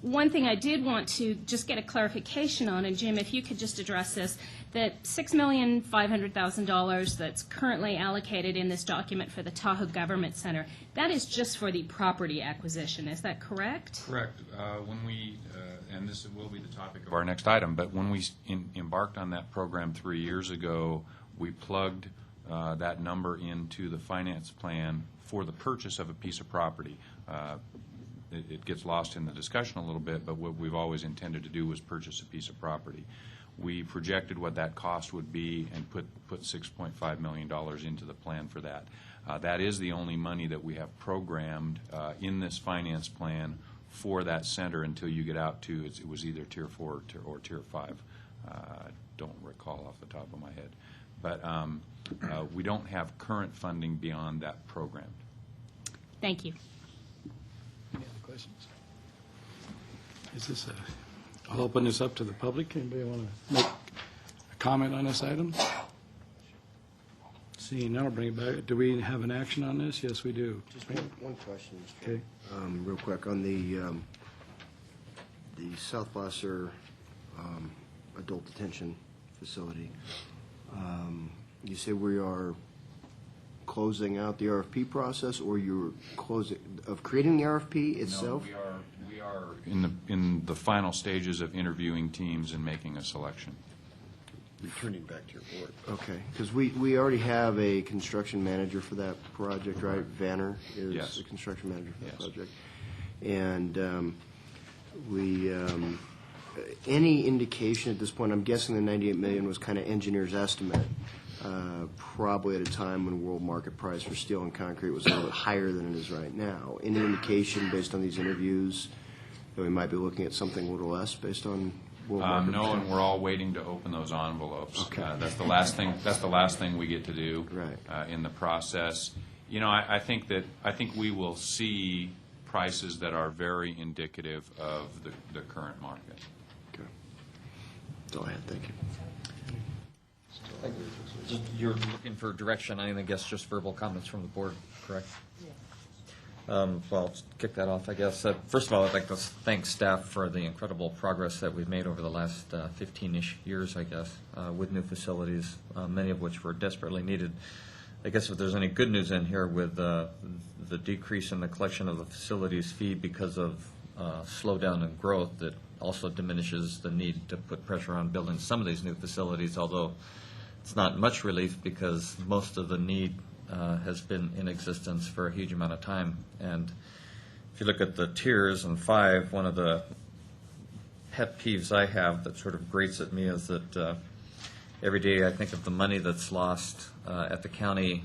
Speaker 12: One thing I did want to just get a clarification on, and Jim, if you could just address this, that $6,500,000 that's currently allocated in this document for the Tahoe Government Center, that is just for the property acquisition. Is that correct?
Speaker 22: Correct. When we, and this will be the topic of our next item, but when we embarked on that program 3 years ago, we plugged that number into the finance plan for the purchase of a piece of property. It gets lost in the discussion a little bit, but what we've always intended to do was purchase a piece of property. We projected what that cost would be and put $6.5 million into the plan for that. That is the only money that we have programmed in this finance plan for that center until you get out to, it was either Tier 4 or Tier 5. I don't recall off the top of my head. But we don't have current funding beyond that program.
Speaker 12: Thank you.
Speaker 1: Any other questions? Is this I'll open this up to the public. Anybody want to make a comment on this item? Seeing none, I'll bring it back. Do we have an action on this? Yes, we do.
Speaker 17: Just one question, Mr.
Speaker 1: Okay.
Speaker 17: Real quick, on the South Placer adult detention facility. You say we are closing out the RFP process, or you're creating the RFP itself?
Speaker 22: No, we are in the final stages of interviewing teams and making a selection.
Speaker 17: Returning back to your board. Okay, because we already have a construction manager for that project, right? Vanner is
Speaker 22: Yes.
Speaker 17: the construction manager for that
Speaker 22: Yes.
Speaker 17: project. And any indication at this point, I'm guessing the $98 million was kind of engineer's estimate, probably at a time when world market price for steel and concrete was a little bit higher than it is right now. Any indication based on these interviews that we might be looking at something a little less based on world market
Speaker 22: No,
Speaker 17: price?
Speaker 22: and we're all waiting to open those envelopes.
Speaker 17: Okay.
Speaker 22: That's the last thing. That's the last thing we get to do
Speaker 17: Right.
Speaker 22: In the process. You know, I think we will see prices that are very indicative of the current market.
Speaker 17: Okay. That's all I had. Thank you.
Speaker 14: You're looking for direction, I guess just verbal comments from the board, correct? Well, I'll kick that off, I guess. First of all, I'd like to thank staff for the incredible progress that we've made over the last 15-ish years, I guess, with new facilities, many of which were desperately needed. I guess if there's any good news in here with the decrease in the collection of the facilities fee because of slowdown in growth, that also diminishes the need to put pressure on building some of these new facilities, although it's not much relief because most of the need has been in existence for a huge amount of time. And if you look at the tiers and 5, one of the pet peeves I have that sort of grates at me is that every day I think of the money that's lost at the county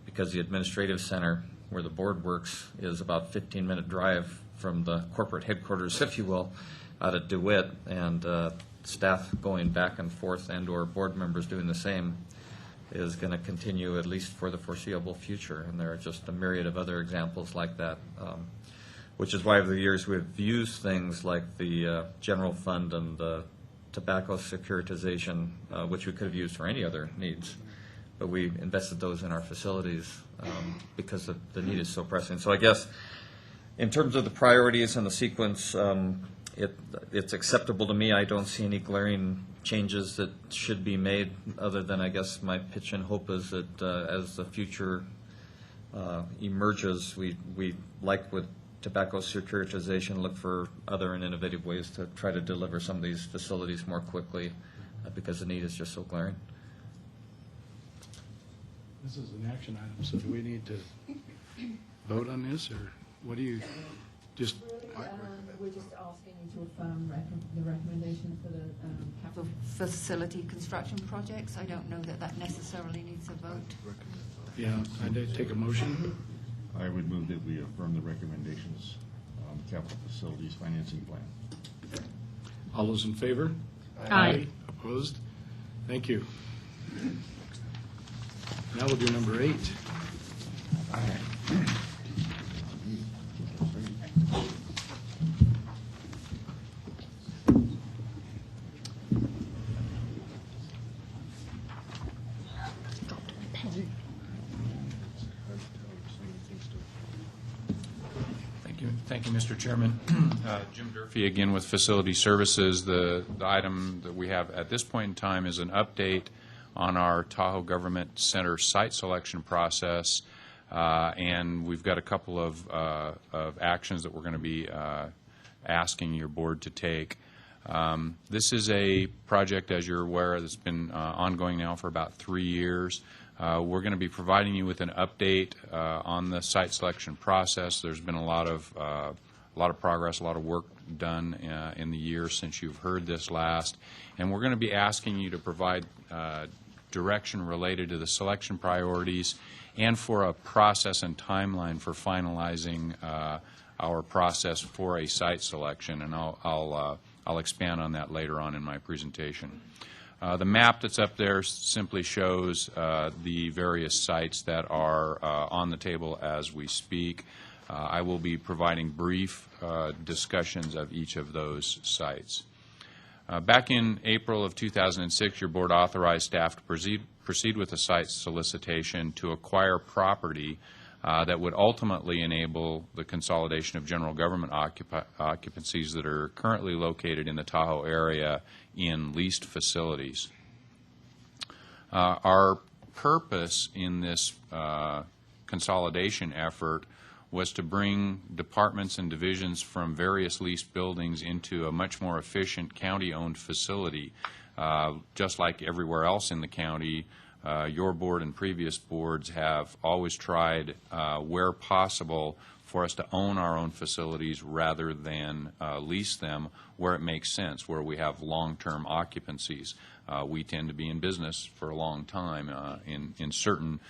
Speaker 14: because the administrative center where the board works is about 15-minute drive from the corporate headquarters, if you will, out at DeWitt, and staff going back and forth and or board members doing the same is going to continue at least for the foreseeable future. And there are just a myriad of other examples like that, which is why over the years we've used things like the general fund and the tobacco securitization, which we could have used for any other needs. But we invested those in our facilities because the need is so pressing. So I guess in terms of the priorities and the sequence, it's acceptable to me. I don't see any glaring changes that should be made, other than I guess my pitch and hope is that as the future emerges, we like with tobacco securitization, look for other and innovative ways to try to deliver some of these facilities more quickly because the need is just so glaring.
Speaker 1: This is an action item, so do we need to vote on this, or what do you, just?
Speaker 11: We're just asking you to affirm the recommendation for the capital facility construction projects. I don't know that necessarily needs a vote.
Speaker 1: Yeah, I'd take a motion.
Speaker 9: I would move that we affirm the recommendations on the capital facilities financing plan.
Speaker 1: All those in favor?
Speaker 12: Aye.
Speaker 1: Opposed? Thank you. Now we'll do number 8.
Speaker 22: Thank you, Mr. Chairman. Jim Durfee again with Facility Services. The item that we have at this point in time is an update on our Tahoe Government Center site selection process, and we've got a couple of actions that we're going to be asking your board to take. This is a project, as you're aware, that's been ongoing now for about 3 years. We're going to be providing you with an update on the site selection process. There's been a lot of progress, a lot of work done in the year since you've heard this last, and we're going to be asking you to provide direction related to the selection priorities and for a process and timeline for finalizing our process for a site selection, and I'll expand on that later on in my presentation. The map that's up there simply shows the various sites that are on the table as we speak. I will be providing brief discussions of each of those sites. Back in April of 2006, your board authorized staff to proceed with a site solicitation to acquire property that would ultimately enable the consolidation of general government occupancies that are currently located in the Tahoe area in leased facilities. Our purpose in this consolidation effort was to bring departments and divisions from various leased buildings into a much more efficient county-owned facility. Just like everywhere else in the county, your board and previous boards have always tried, where possible, for us to own our own facilities rather than lease them where it makes sense, where we have long-term occupancies. We tend to be in business for a long time in certain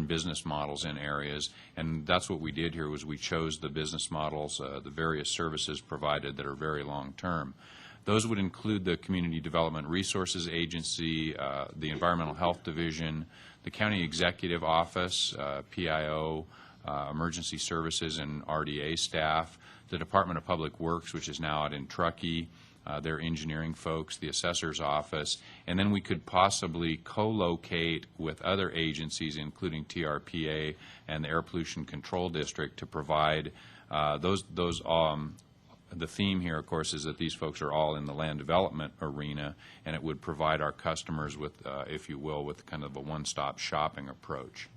Speaker 22: business models in areas, and that's what we did here. Was we chose the business models, the various services provided that are very long-term. Those would include the Community Development Resources Agency, the Environmental Health Division, the County Executive Office, PIO, Emergency Services and RDA staff, the Department of Public Works, which is now out in Truckee, their engineering folks, the Assessor's Office, and then we could possibly co-locate with other agencies, including TRPA and the Air Pollution Control District, to provide the theme here, of course, is that these folks are all in the land development arena, and it would provide our customers with, if you will, with kind of a one-stop shopping approach.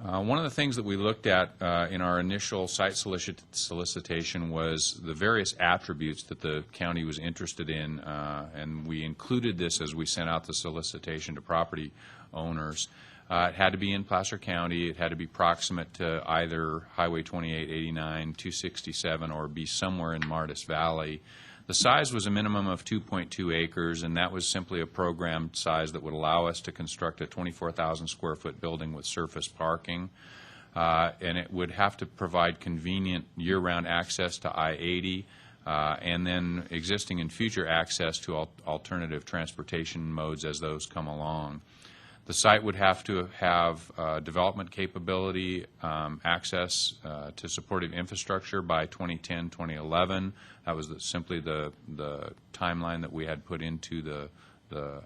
Speaker 22: One of the things that we looked at in our initial site solicitation was the various attributes that the county was interested in, and we included this as we sent out the solicitation to property owners. It had to be in Placer County. It had to be proximate to either Highway 28, 89, 267, or be somewhere in Martis Valley. The size was a minimum of 2.2 acres, and that was simply a programmed size that would allow us to construct a 24,000 square foot building with surface parking. And it would have to provide convenient year-round access to I-80, and then existing and future access to alternative transportation modes as those come along. The site would have to have development capability, access to supportive infrastructure by 2010, 2011. That was simply the timeline that we had put into the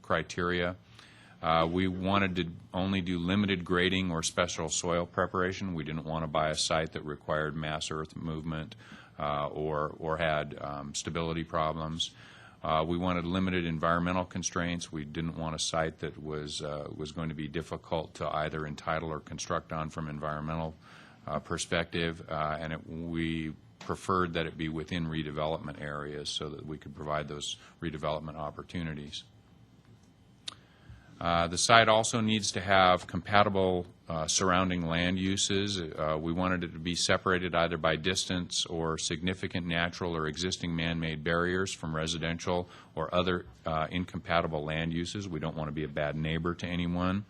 Speaker 22: criteria. We wanted to only do limited grading or special soil preparation. We didn't want to buy a site that required mass earth movement or had stability problems. We wanted limited environmental constraints. We didn't want a site that was going to be difficult to either entitle or construct on from environmental perspective, and we preferred that it be within redevelopment areas so that we could provide those redevelopment opportunities. The site also needs to have compatible surrounding land uses. We wanted it to be separated either by distance or significant natural or existing man-made barriers from residential or other incompatible land uses. We don't want to be a bad neighbor to anyone.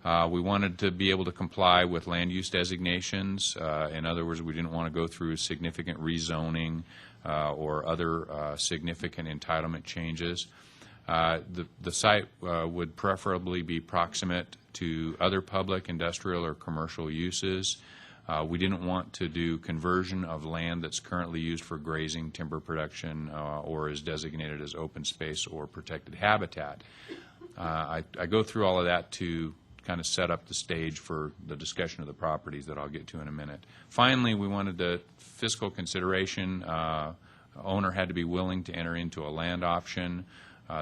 Speaker 22: We wanted to be able to comply with land use designations. In other words, we didn't want to go through significant rezoning or other significant entitlement changes. The site would preferably be proximate to other public, industrial, or commercial uses. We didn't want to do conversion of land that's currently used for grazing, timber production, or is designated as open space or protected habitat. I go through all of that to kind of set up the stage for the discussion of the properties that I'll get to in a minute. Finally, we wanted the fiscal consideration. Owner had to be willing to enter into a land option.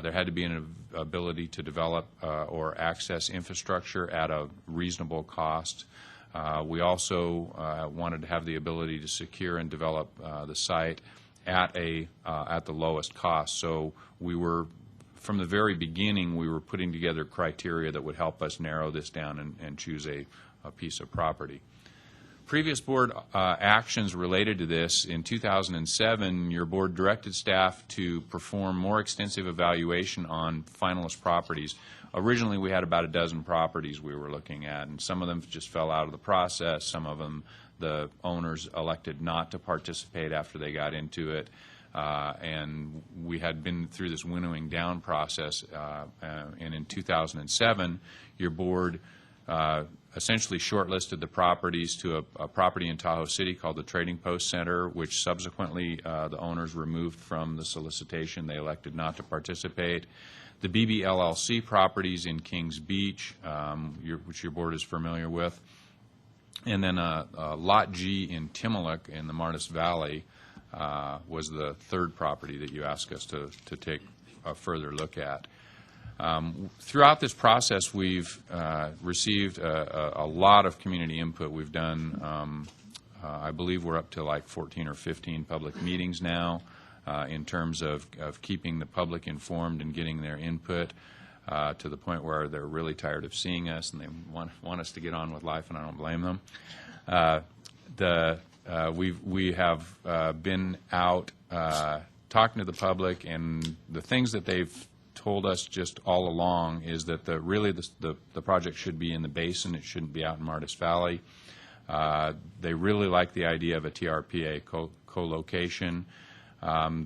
Speaker 22: There had to be an ability to develop or access infrastructure at a reasonable cost. We also wanted to have the ability to secure and develop the site at the lowest cost. So we were, from the very beginning, we were putting together criteria that would help us narrow this down and choose a piece of property. Previous board actions related to this: in 2007, your board directed staff to perform more extensive evaluation on finalist properties. Originally, we had about a dozen properties we were looking at, and some of them just fell out of the process. Some of them, the owners elected not to participate after they got into it. And we had been through this winnowing down process. And in 2007, your board essentially shortlisted the properties to a property in Tahoe City called the Trading Post Center, which subsequently the owners removed from the solicitation. They elected not to participate. The BBLLC properties in Kings Beach, which your board is familiar with, and then Lot G in Timmelick in the Martis Valley was the third property that you asked us to take a further look at. Throughout this process, we've received a lot of community input. We've done, I believe we're up to like 14 or 15 public meetings now in terms of keeping the public informed and getting their input to the point where they're really tired of seeing us and they want us to get on with life, and I don't blame them. We have been out talking to the public, and the things that they've told us just all along is that the project should be in the basin. It shouldn't be out in Martis Valley. They really like the idea of a TRPA co-location.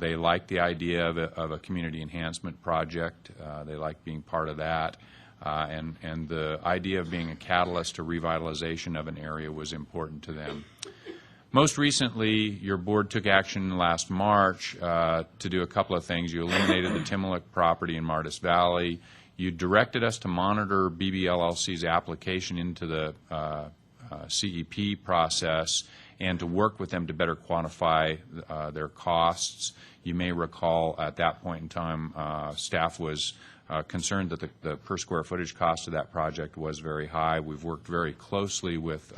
Speaker 22: They like the idea of a community enhancement project. They like being part of that. And the idea of being a catalyst to revitalization of an area was important to them. Most recently, your board took action last March to do a couple of things. You eliminated the Timmelick property in Martis Valley. You directed us to monitor BBLLC's application into the CEP process and to work with them to better quantify their costs. You may recall at that point in time, staff was concerned that the per square footage cost of that project was very high. We've worked very closely with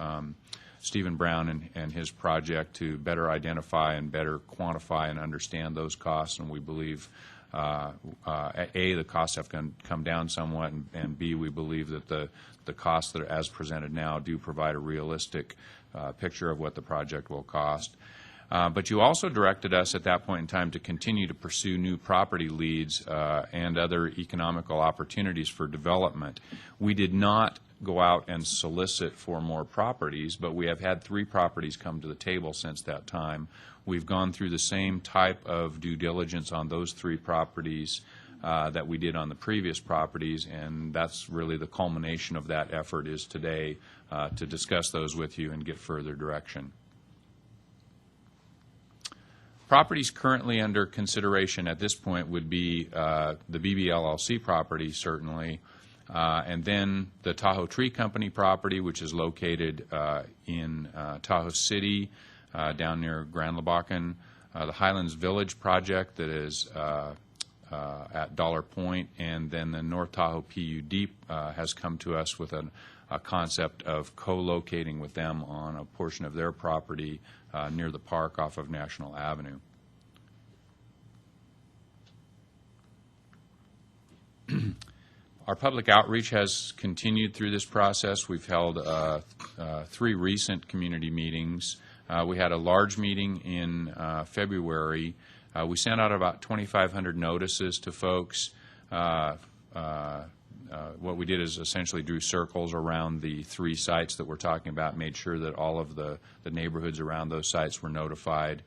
Speaker 22: Stephen Brown and his project to better identify and better quantify and understand those costs, and we believe A, the costs have come down somewhat, and B, we believe that the costs that are as presented now do provide a realistic picture of what the project will cost. But you also directed us at that point in time to continue to pursue new property leads and other economical opportunities for development. We did not go out and solicit for more properties, but we have had 3 properties come to the table since that time. We've gone through the same type of due diligence on those 3 properties that we did on the previous properties, and that's really the culmination of that effort is today to discuss those with you and get further direction. Properties currently under consideration at this point would be the BBLLC property, certainly, and then the Tahoe Tree Company property, which is located in Tahoe City, down near Grand Labakan, the Highlands Village project that is at Dollar Point, and then the North Tahoe PUD has come to us with a concept of co-locating with them on a portion of their property near the park off of National Avenue. Our public outreach has continued through this process. We've held 3 recent community meetings. We had a large meeting in February. We sent out about 2,500 notices to folks. What we did is essentially drew circles around the 3 sites that we're talking about, made sure that all of the neighborhoods around those sites were notified.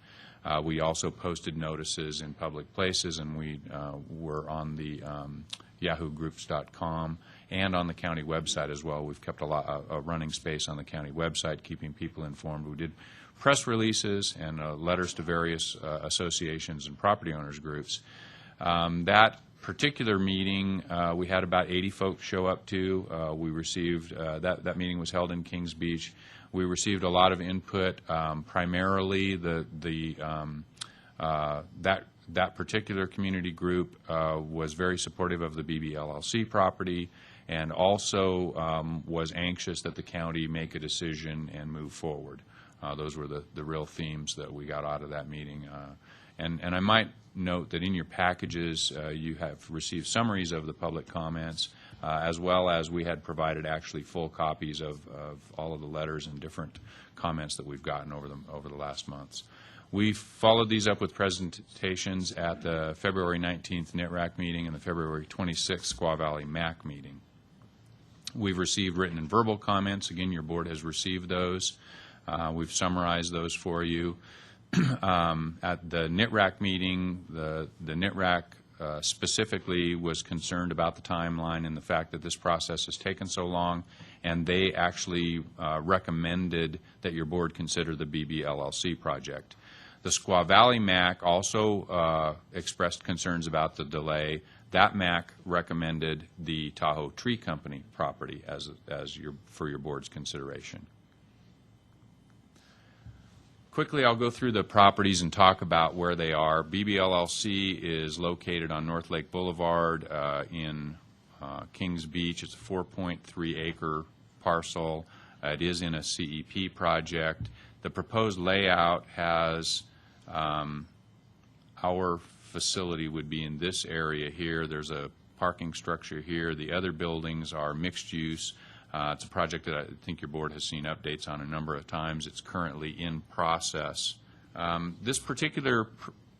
Speaker 22: We also posted notices in public places, and we were on the yahoogroups.com and on the county website as well. We've kept a running space on the county website, keeping people informed. We did press releases and letters to various associations and property owners groups. That particular meeting, we had about 80 folks show up to. We received, that meeting was held in Kings Beach. We received a lot of input, primarily that particular community group was very supportive of the BBLLC property and also was anxious that the county make a decision and move forward. Those were the real themes that we got out of that meeting. And I might note that in your packages, you have received summaries of the public comments, as well as we had provided actually full copies of all of the letters and different comments that we've gotten over the last months. We followed these up with presentations at the February 19th NITRAC meeting and the February 26th Squaw Valley MAC meeting. We've received written and verbal comments. Again, your board has received those. We've summarized those for you. At the NITRAC meeting, the NITRAC specifically was concerned about the timeline and the fact that this process has taken so long, and they actually recommended that your board consider the BBLLC project. The Squaw Valley MAC also expressed concerns about the delay. That MAC recommended the Tahoe Tree Company property for your board's consideration. Quickly, I'll go through the properties and talk about where they are. BBLLC is located on North Lake Boulevard in Kings Beach. It's a 4.3-acre parcel. It is in a CEP project. The proposed layout has our facility would be in this area here. There's a parking structure here. The other buildings are mixed use. It's a project that I think your board has seen updates on a number of times. It's currently in process. This particular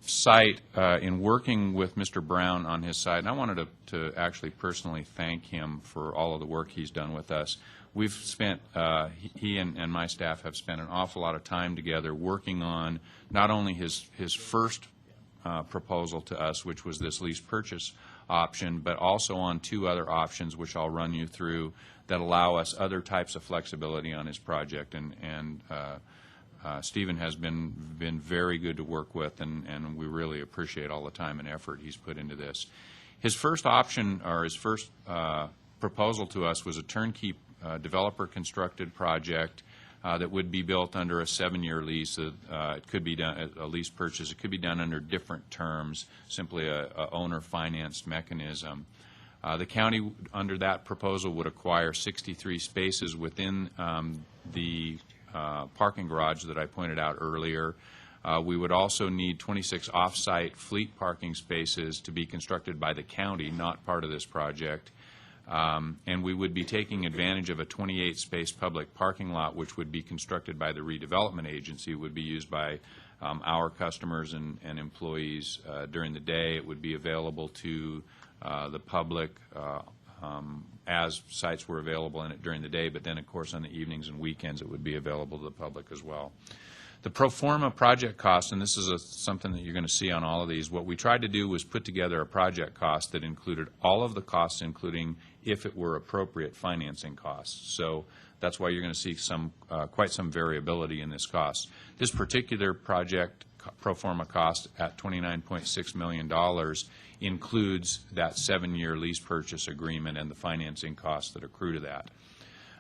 Speaker 22: site, in working with Mr. Brown on his side, and I wanted to actually personally thank him for all of the work he's done with us. We've spent, he and my staff have spent an awful lot of time together working on not only his first proposal to us, which was this lease purchase option, but also on two other options, which I'll run you through, that allow us other types of flexibility on his project. And Stephen has been very good to work with, and we really appreciate all the time and effort he's put into this. His first option, or his first proposal to us, was a turnkey developer-constructed project that would be built under a 7-year lease. It could be done a lease purchase. It could be done under different terms, simply a owner-financed mechanism. The county, under that proposal, would acquire 63 spaces within the parking garage that I pointed out earlier. We would also need 26 off-site fleet parking spaces to be constructed by the county, not part of this project. And we would be taking advantage of a 28-space public parking lot, which would be constructed by the redevelopment agency. It would be used by our customers and employees during the day. It would be available to the public as sites were available in it during the day, but then, of course, on the evenings and weekends it would be available to the public as well. The pro forma project cost, and this is something that you're going to see on all of these, what we tried to do was put together a project cost that included all of the costs, including, if it were appropriate, financing costs. So that's why you're going to see quite some variability in this cost. This particular project pro forma cost at $29.6 million includes that 7-year lease purchase agreement and the financing costs that accrue to that.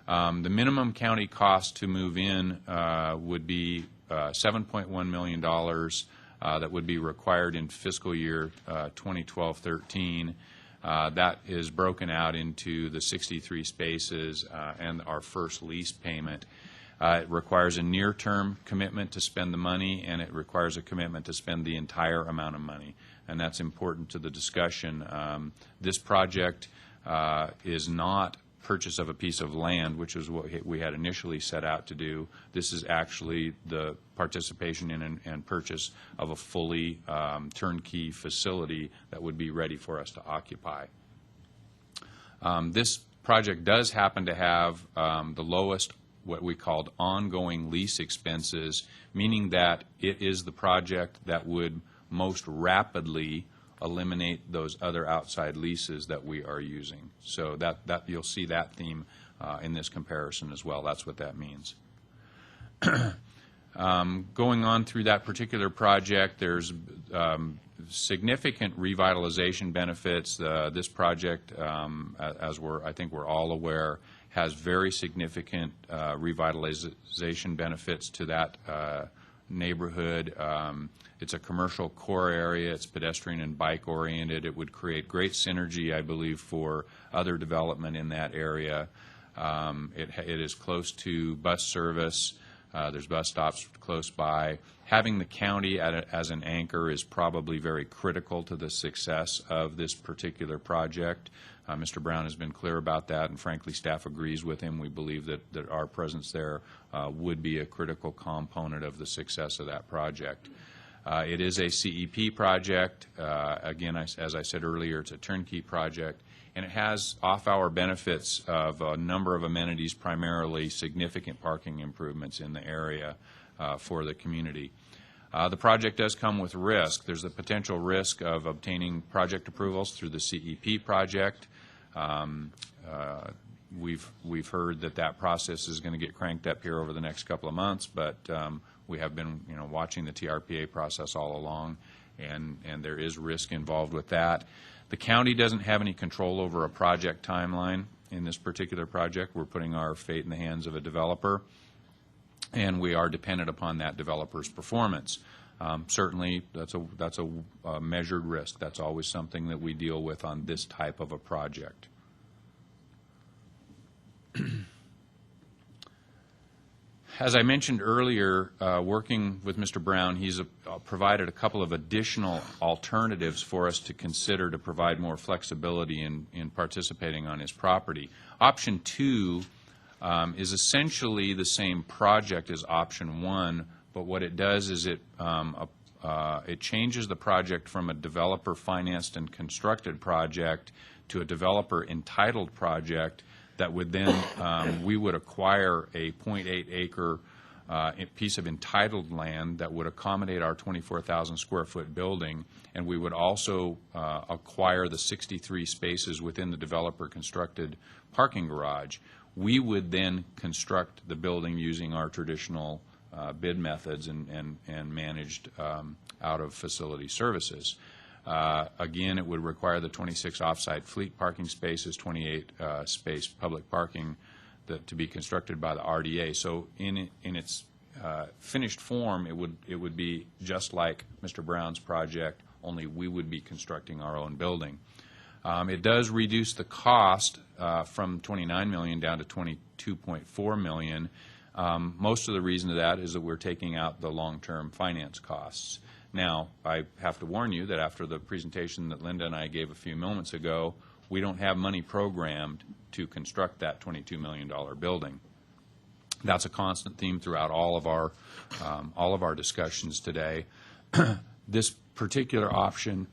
Speaker 22: The minimum county cost to move in would be $7.1 million that would be required in fiscal year 2012-13. That is broken out into the 63 spaces and our first lease payment. It requires a near-term commitment to spend the money, and it requires a commitment to spend the entire amount of money, and that's important to the discussion. This project is not purchase of a piece of land, which is what we had initially set out to do. This is actually the participation in and purchase of a fully turnkey facility that would be ready for us to occupy. This project does happen to have the lowest, what we called ongoing lease expenses, meaning that it is the project that would most rapidly eliminate those other outside leases that we are using. So that you'll see that theme in this comparison as well. That's what that means. Going on through that particular project, there's significant revitalization benefits. This project, as I think we're all aware, has very significant revitalization benefits to that neighborhood. It's a commercial core area. It's pedestrian and bike oriented. It would create great synergy, I believe, for other development in that area. It is close to bus service. There's bus stops close by. Having the county as an anchor is probably very critical to the success of this particular project. Mr. Brown has been clear about that, and frankly, staff agrees with him. We believe that our presence there would be a critical component of the success of that project. It is a CEP project. Again, as I said earlier, it's a turnkey project, and it has off-hour benefits of a number of amenities, primarily significant parking improvements in the area for the community. The project does come with risk. There's the potential risk of obtaining project approvals through the CEP project. We've heard that process is going to get cranked up here over the next couple of months, but we have been watching the TRPA process all along, and there is risk involved with that. The county doesn't have any control over a project timeline in this particular project. We're putting our fate in the hands of a developer, and we are dependent upon that developer's performance. Certainly, that's a measured risk. That's always something that we deal with on this type of a project. As I mentioned earlier, working with Mr. Brown, he's provided a couple of additional alternatives for us to consider to provide more flexibility in participating on his property. Option 2 is essentially the same project as option 1, but what it does is it changes the project from a developer-financed and constructed project to a developer-entitled project that would then, we would acquire a 0.8 acre piece of entitled land that would accommodate our 24,000 square foot building, and we would also acquire the 63 spaces within the developer-constructed parking garage. We would then construct the building using our traditional bid methods and managed out of facility services. Again, it would require the 26 off-site fleet parking spaces, 28 space public parking to be constructed by the RDA. So in its finished form, it would be just like Mr. Brown's project, only we would be constructing our own building. It does reduce the cost from $29 million down to $22.4 million. Most of the reason to that is that we're taking out the long-term finance costs. Now, I have to warn you that after the presentation that Linda and I gave a few moments ago, we don't have money programmed to construct that $22 million building. That's a constant theme throughout all of our discussions today. This particular option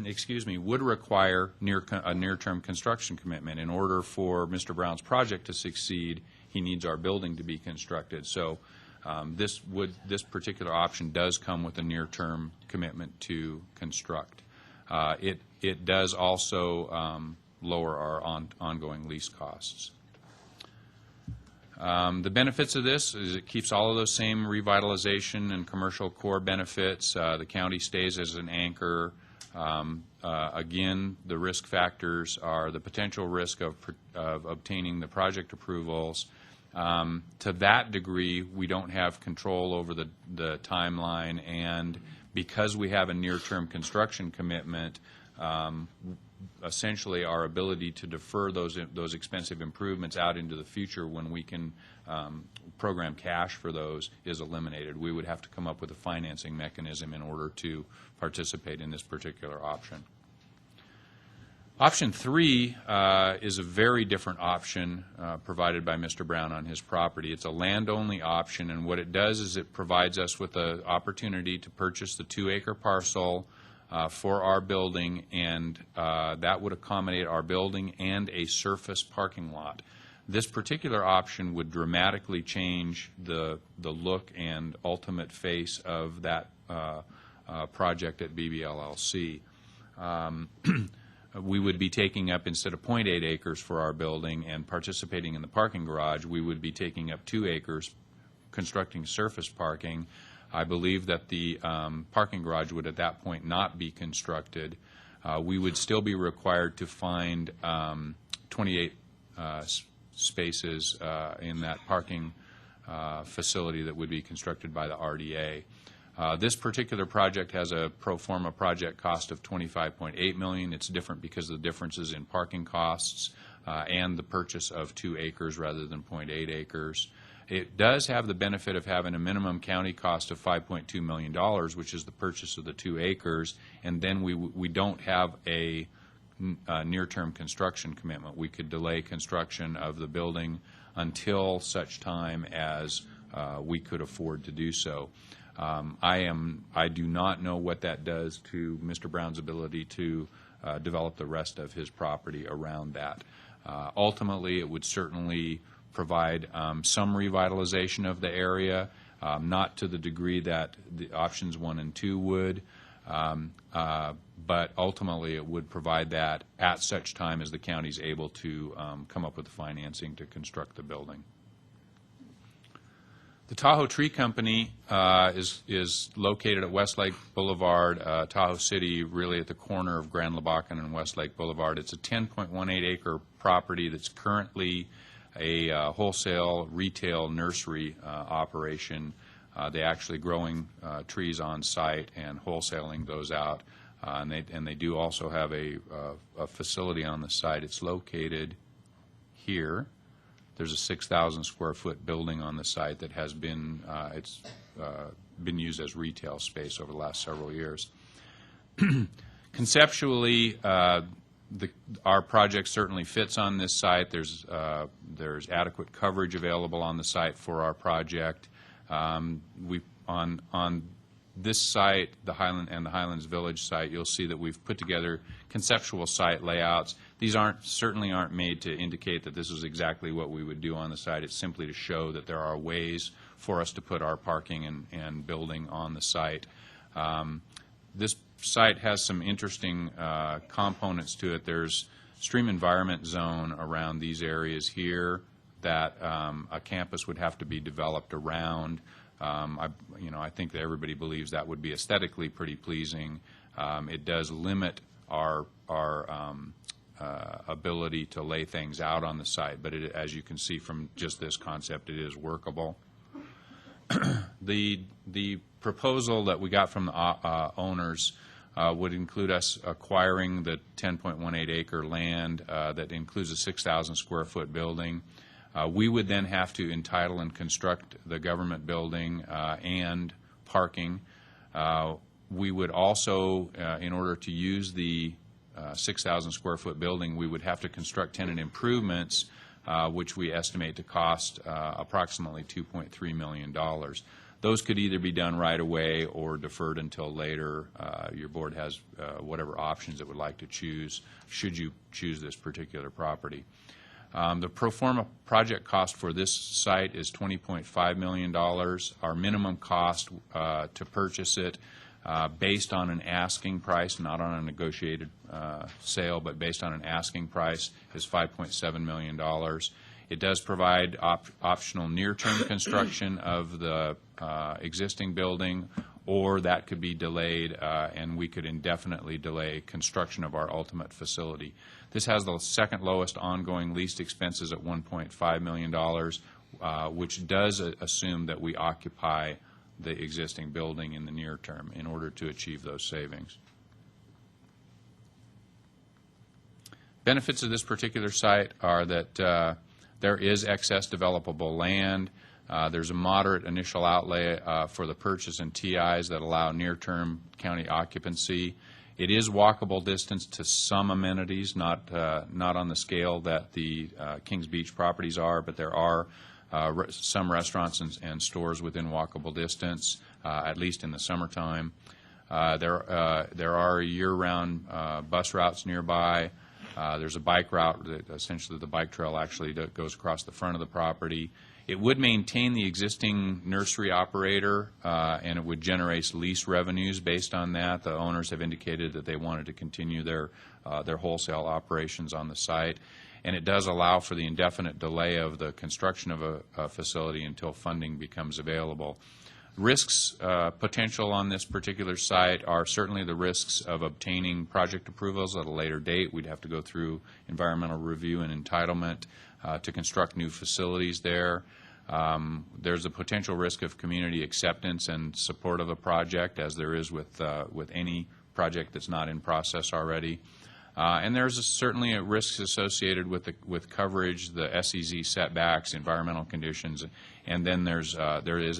Speaker 22: excuse me, would require a near-term construction commitment. In order for Mr. Brown's project to succeed, he needs our building to be constructed. So this particular option does come with a near-term commitment to construct. It does also lower our ongoing lease costs. The benefits of this is it keeps all of those same revitalization and commercial core benefits. The county stays as an anchor. Again, the risk factors are the potential risk of obtaining the project approvals. To that degree, we don't have control over the timeline, and because we have a near-term construction commitment, essentially our ability to defer those expensive improvements out into the future when we can program cash for those is eliminated. We would have to come up with a financing mechanism in order to participate in this particular option. Option 3 is a very different option provided by Mr. Brown on his property. It's a land-only option, and what it does is it provides us with the opportunity to purchase the 2-acre parcel for our building, and that would accommodate our building and a surface parking lot. This particular option would dramatically change the look and ultimate face of that project at BBLLC. We would be taking up, instead of 0.8 acres for our building and participating in the parking garage, we would be taking up 2 acres, constructing surface parking. I believe that the parking garage would at that point not be constructed. We would still be required to find 28 spaces in that parking facility that would be constructed by the RDA. This particular project has a pro forma project cost of $25.8 million. It's different because of the differences in parking costs and the purchase of 2 acres rather than 0.8 acres. It does have the benefit of having a minimum county cost of $5.2 million, which is the purchase of the 2 acres, and then we don't have a near-term construction commitment. We could delay construction of the building until such time as we could afford to do so. I do not know what that does to Mr. Brown's ability to develop the rest of his property around that. Ultimately, it would certainly provide some revitalization of the area, not to the degree that the options 1 and 2 would, but ultimately it would provide that at such time as the county is able to come up with the financing to construct the building. The Tahoe Tree Company is located at Westlake Boulevard, Tahoe City, really at the corner of Grand Labakan and Westlake Boulevard. It's a 10.18 acre property that's currently a wholesale retail nursery operation. They actually growing trees on site and wholesaling those out, and they do also have a facility on the site. It's located here. There's a 6,000 square foot building on the site that has been been used as retail space over the last several years. Conceptually, our project certainly fits on this site. There's adequate coverage available on the site for our project. On this site, the Highlands Village site, you'll see that we've put together conceptual site layouts. These certainly aren't made to indicate that this is exactly what we would do on the site. It's simply to show that there are ways for us to put our parking and building on the site. This site has some interesting components to it. There's stream environment zone around these areas here that a campus would have to be developed around. I think that everybody believes that would be aesthetically pretty pleasing. It does limit our ability to lay things out on the site, but as you can see from just this concept, it is workable. The proposal that we got from the owners would include us acquiring the 10.18 acre land that includes a 6,000 square foot building. We would then have to entitle and construct the government building and parking. We would also, in order to use the 6,000 square foot building, we would have to construct tenant improvements, which we estimate to cost approximately $2.3 million. Those could either be done right away or deferred until later. Your board has whatever options it would like to choose, should you choose this particular property. The pro forma project cost for this site is $20.5 million. Our minimum cost to purchase it, based on an asking price, not on a negotiated sale, but based on an asking price, is $5.7 million. It does provide optional near-term construction of the existing building, or that could be delayed, and we could indefinitely delay construction of our ultimate facility. This has the second lowest ongoing leased expenses at $1.5 million, which does assume that we occupy the existing building in the near term in order to achieve those savings. Benefits of this particular site are that there is excess developable land. There's a moderate initial outlay for the purchase and TIs that allow near-term county occupancy. It is walkable distance to some amenities, not on the scale that the Kings Beach properties are, but there are some restaurants and stores within walkable distance, at least in the summertime. There are year-round bus routes nearby. There's a bike route that essentially the bike trail actually goes across the front of the property. It would maintain the existing nursery operator, and it would generate lease revenues based on that. The owners have indicated that they wanted to continue their wholesale operations on the site. And it does allow for the indefinite delay of the construction of a facility until funding becomes available. Risks potential on this particular site are certainly the risks of obtaining project approvals at a later date. We'd have to go through environmental review and entitlement to construct new facilities there. There's a potential risk of community acceptance and support of a project, as there is with any project that's not in process already. And there's certainly risks associated with coverage, the SEZ setbacks, environmental conditions, and then there is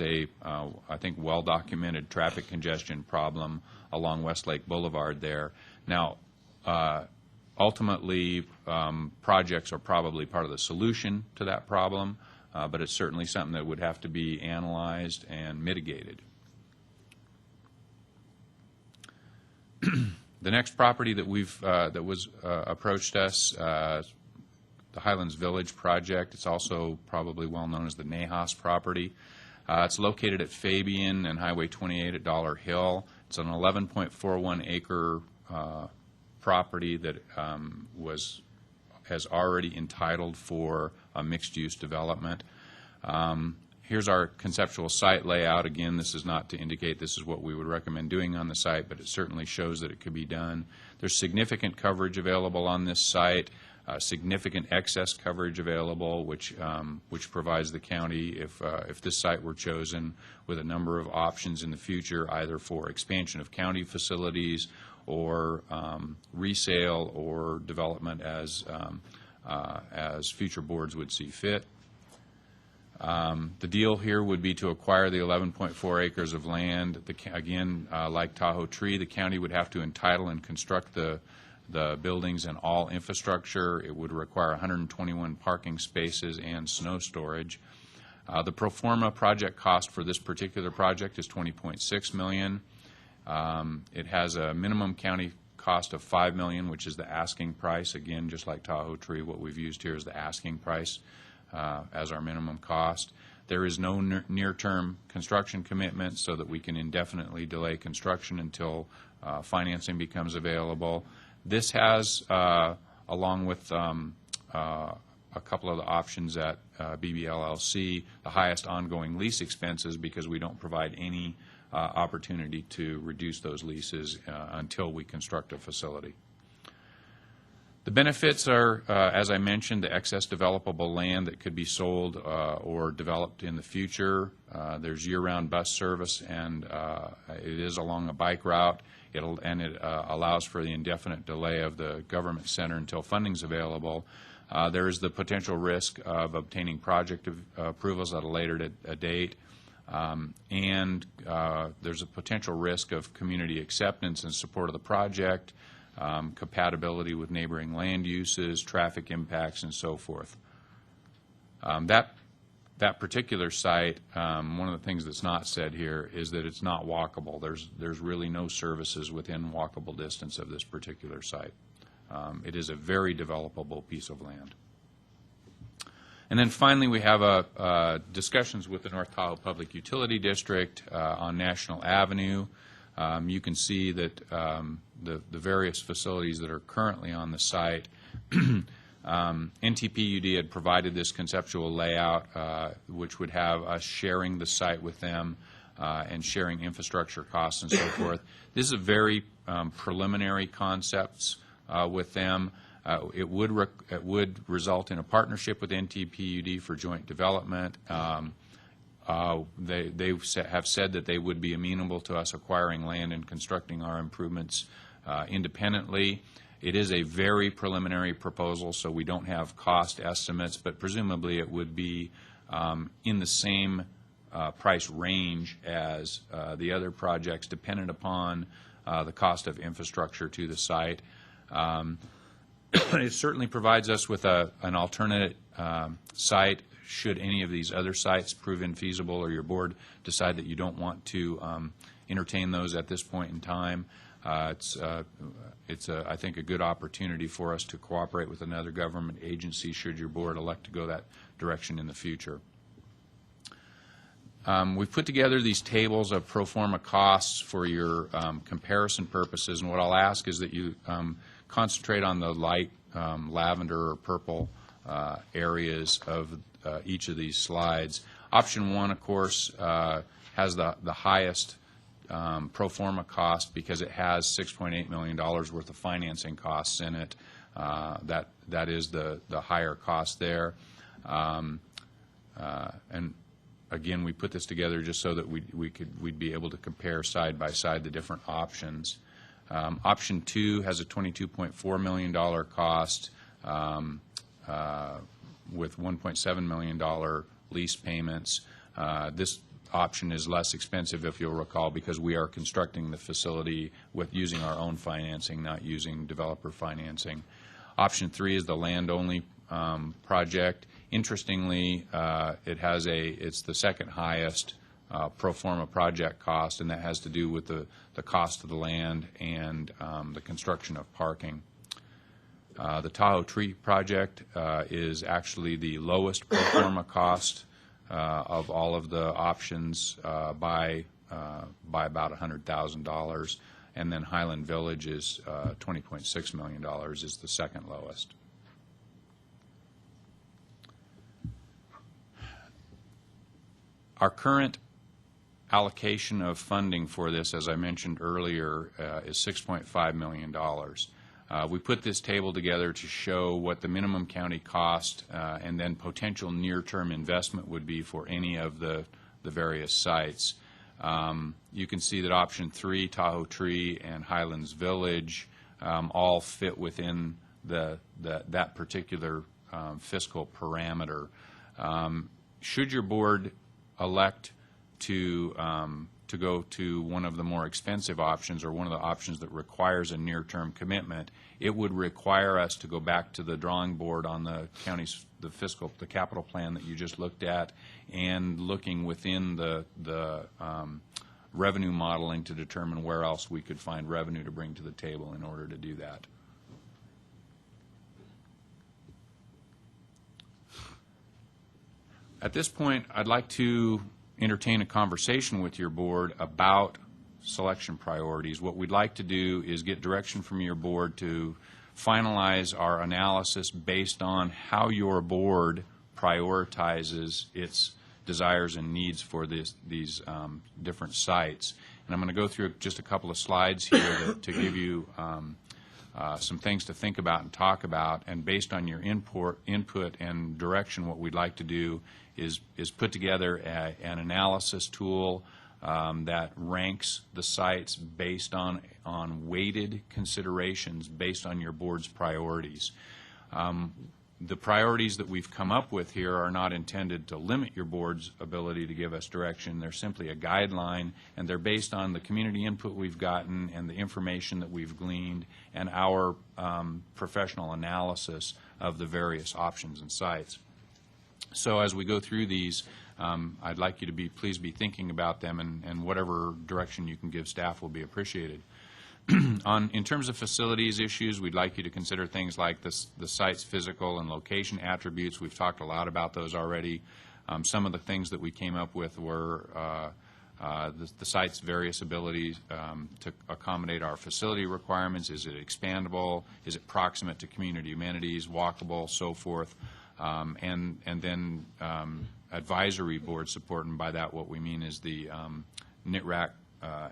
Speaker 22: a I think well-documented traffic congestion problem along Westlake Boulevard there. Now, ultimately, projects are probably part of the solution to that problem, but it's certainly something that would have to be analyzed and mitigated. The next property that was approached us, the Highlands Village project. It's also probably well known as the Nahas property. It's located at Fabian and Highway 28 at Dollar Hill. It's an 11.41 acre property that has already entitled for a mixed-use development. Here's our conceptual site layout. Again, this is not to indicate this is what we would recommend doing on the site, but it certainly shows that it could be done. There's significant coverage available on this site, significant excess coverage available, which provides the county, if this site were chosen, with a number of options in the future, either for expansion of county facilities or resale or development as future boards would see fit. The deal here would be to acquire the 11.4 acres of land. Again, like Tahoe Tree, the county would have to entitle and construct the buildings and all infrastructure. It would require 121 parking spaces and snow storage. The pro forma project cost for this particular project is $20.6 million. It has a minimum county cost of $5 million, which is the asking price. Again, just like Tahoe Tree, what we've used here is the asking price as our minimum cost. There is no near-term construction commitment so that we can indefinitely delay construction until financing becomes available. This has, along with a couple of the options at BBLLC, the highest ongoing lease expenses because we don't provide any opportunity to reduce those leases until we construct a facility. The benefits are, as I mentioned, the excess developable land that could be sold or developed in the future. There's year-round bus service, and it is along a bike route. It allows for the indefinite delay of the government center until funding is available. There is the potential risk of obtaining project approvals at a later date. And there's a potential risk of community acceptance and support of the project, compatibility with neighboring land uses, traffic impacts, and so forth. That particular site, one of the things that's not said here is that it's not walkable. There's really no services within walkable distance of this particular site. It is a very developable piece of land. And then finally, we have discussions with the North Tahoe Public Utility District on National Avenue. You can see that the various facilities that are currently on the site. NTPUD had provided this conceptual layout, which would have us sharing the site with them and sharing infrastructure costs and so forth. This is a very preliminary concepts with them. It would result in a partnership with NTPUD for joint development. They have said that they would be amenable to us acquiring land and constructing our improvements independently. It is a very preliminary proposal, so we don't have cost estimates, but presumably it would be in the same price range as the other projects, dependent upon the cost of infrastructure to the site. It certainly provides us with an alternate site should any of these other sites prove infeasible or your board decide that you don't want to entertain those at this point in time. It's I think, a good opportunity for us to cooperate with another government agency should your board elect to go that direction in the future. We've put together these tables of pro forma costs for your comparison purposes, and what I'll ask is that you concentrate on the light lavender or purple areas of each of these slides. Option 1, of course, has the highest pro forma cost because it has $6.8 million worth of financing costs in it. That is the higher cost there. And again, we put this together just so that we'd be able to compare side by side the different options. Option 2 has a $22.4 million cost with $1.7 million lease payments. This option is less expensive, if you'll recall, because we are constructing the facility with using our own financing, not using developer financing. Option 3 is the land-only project. Interestingly, it's the second highest pro forma project cost, and that has to do with the cost of the land and the construction of parking. The Tahoe Tree project is actually the lowest pro forma cost of all of the options by about $100,000, and then Highland Village is $20.6 million, is the second lowest. Our current allocation of funding for this, as I mentioned earlier, is $6.5 million. We put this table together to show what the minimum county cost and then potential near-term investment would be for any of the various sites. You can see that option 3, Tahoe Tree and Highlands Village, all fit within that particular fiscal parameter. Should your board elect to go to one of the more expensive options or one of the options that requires a near-term commitment, it would require us to go back to the drawing board on the county's the capital plan that you just looked at, and looking within the revenue modeling to determine where else we could find revenue to bring to the table in order to do that. At this point, I'd like to entertain a conversation with your board about selection priorities. What we'd like to do is get direction from your board to finalize our analysis based on how your board prioritizes its desires and needs for these different sites. And I'm going to go through just a couple of slides here to give you some things to think about and talk about. And based on your input and direction, what we'd like to do is put together an analysis tool that ranks the sites based on weighted considerations based on your board's priorities. The priorities that we've come up with here are not intended to limit your board's ability to give us direction. They're simply a guideline, and they're based on the community input we've gotten and the information that we've gleaned and our professional analysis of the various options and sites. So as we go through these, I'd like you to please be thinking about them, and whatever direction you can give staff will be appreciated. In terms of facilities issues, we'd like you to consider things like the site's physical and location attributes. We've talked a lot about those already. Some of the things that we came up with were the site's various abilities to accommodate our facility requirements. Is it expandable? Is it proximate to community amenities, walkable, so forth? And then advisory board support, and by that what we mean is the NITRAC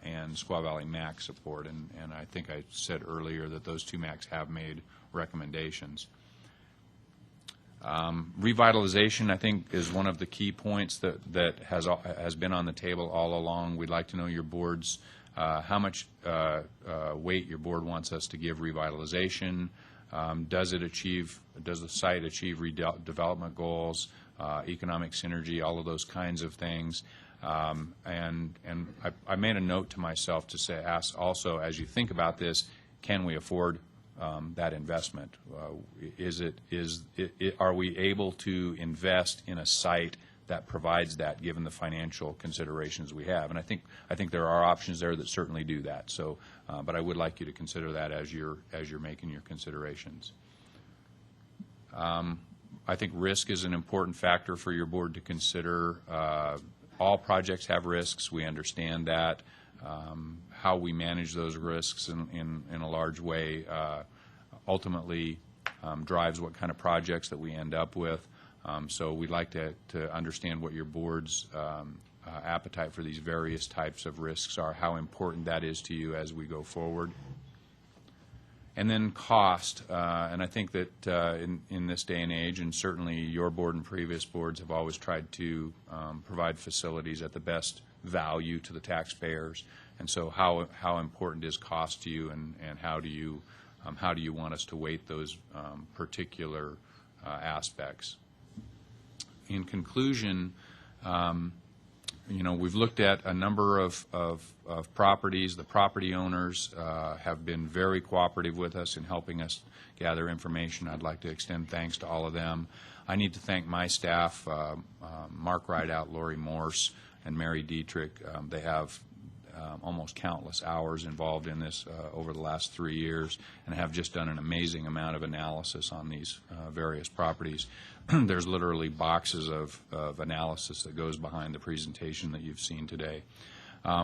Speaker 22: and Squaw Valley MAC support, and I think I said earlier that those two MACs have made recommendations. Revitalization, I think, is one of the key points that has been on the table all along. We'd like to know your board's how much weight your board wants us to give revitalization. Does the site achieve redevelopment goals, economic synergy, all of those kinds of things? And I made a note to myself to say, ask also, as you think about this, can we afford that investment? Are we able to invest in a site that provides that, given the financial considerations we have? And I think there are options there that certainly do that. So, but I would like you to consider that as you're making your considerations. I think risk is an important factor for your board to consider. All projects have risks. We understand that. How we manage those risks in a large way ultimately drives what kind of projects that we end up with. So we'd like to understand what your board's appetite for these various types of risks are, how important that is to you as we go forward. And then cost, and I think that in this day and age, and certainly your board and previous boards have always tried to provide facilities at the best value to the taxpayers. And so how important is cost to you, and how do you want us to weight those particular aspects? In conclusion, we've looked at a number of properties. The property owners have been very cooperative with us in helping us gather information. I'd like to extend thanks to all of them. I need to thank my staff, Mark Rideout, Lori Morse, and Mary Dietrich. They have almost countless hours involved in this over the last 3 years, and have just done an amazing amount of analysis on these various properties. There's literally boxes of analysis that goes behind the presentation that you've seen today.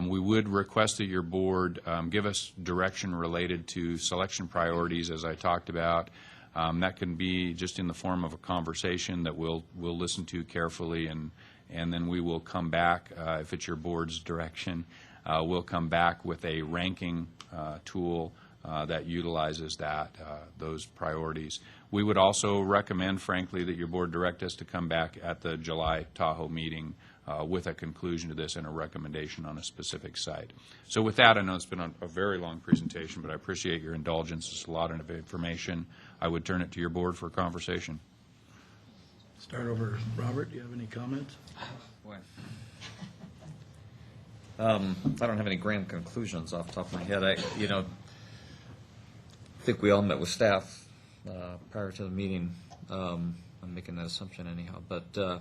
Speaker 22: We would request that your board give us direction related to selection priorities, as I talked about. That can be just in the form of a conversation that we'll listen to carefully, and then we will come back, if it's your board's direction, we'll come back with a ranking tool that utilizes those priorities. We would also recommend, frankly, that your board direct us to come back at the July Tahoe meeting with a conclusion to this and a recommendation on a specific site. So with that, I know it's been a very long presentation, but I appreciate your indulgence. It's a lot of information. I would turn it to your board for a conversation.
Speaker 1: Start over. Robert, do you have any comments?
Speaker 14: Boy. I don't have any grand conclusions off the top of my head. I think we all met with staff prior to the meeting. I'm making that assumption anyhow. But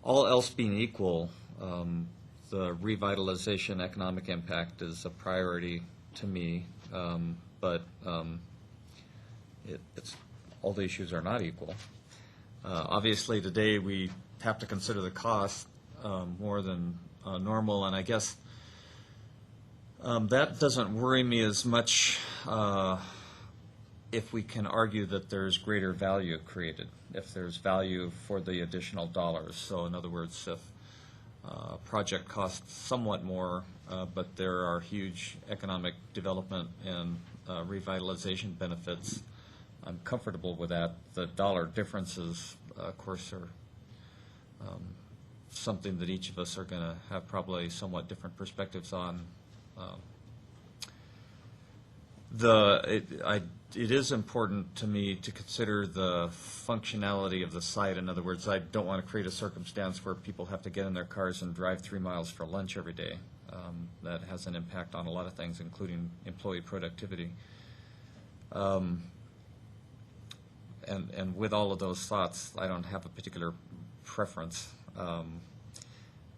Speaker 14: all else being equal, the revitalization economic impact is a priority to me. But it's all the issues are not equal. Obviously, today we have to consider the cost more than normal, and I guess that doesn't worry me as much if we can argue that there's greater value created, if there's value for the additional dollars. So in other words, if a project costs somewhat more, but there are huge economic development and revitalization benefits, I'm comfortable with that. The dollar differences, of course, are something that each of us are going to have probably somewhat different perspectives on. It is important to me to consider the functionality of the site. In other words, I don't want to create a circumstance where people have to get in their cars and drive 3 miles for lunch every day. That has an impact on a lot of things, including employee productivity. And with all of those thoughts, I don't have a particular preference.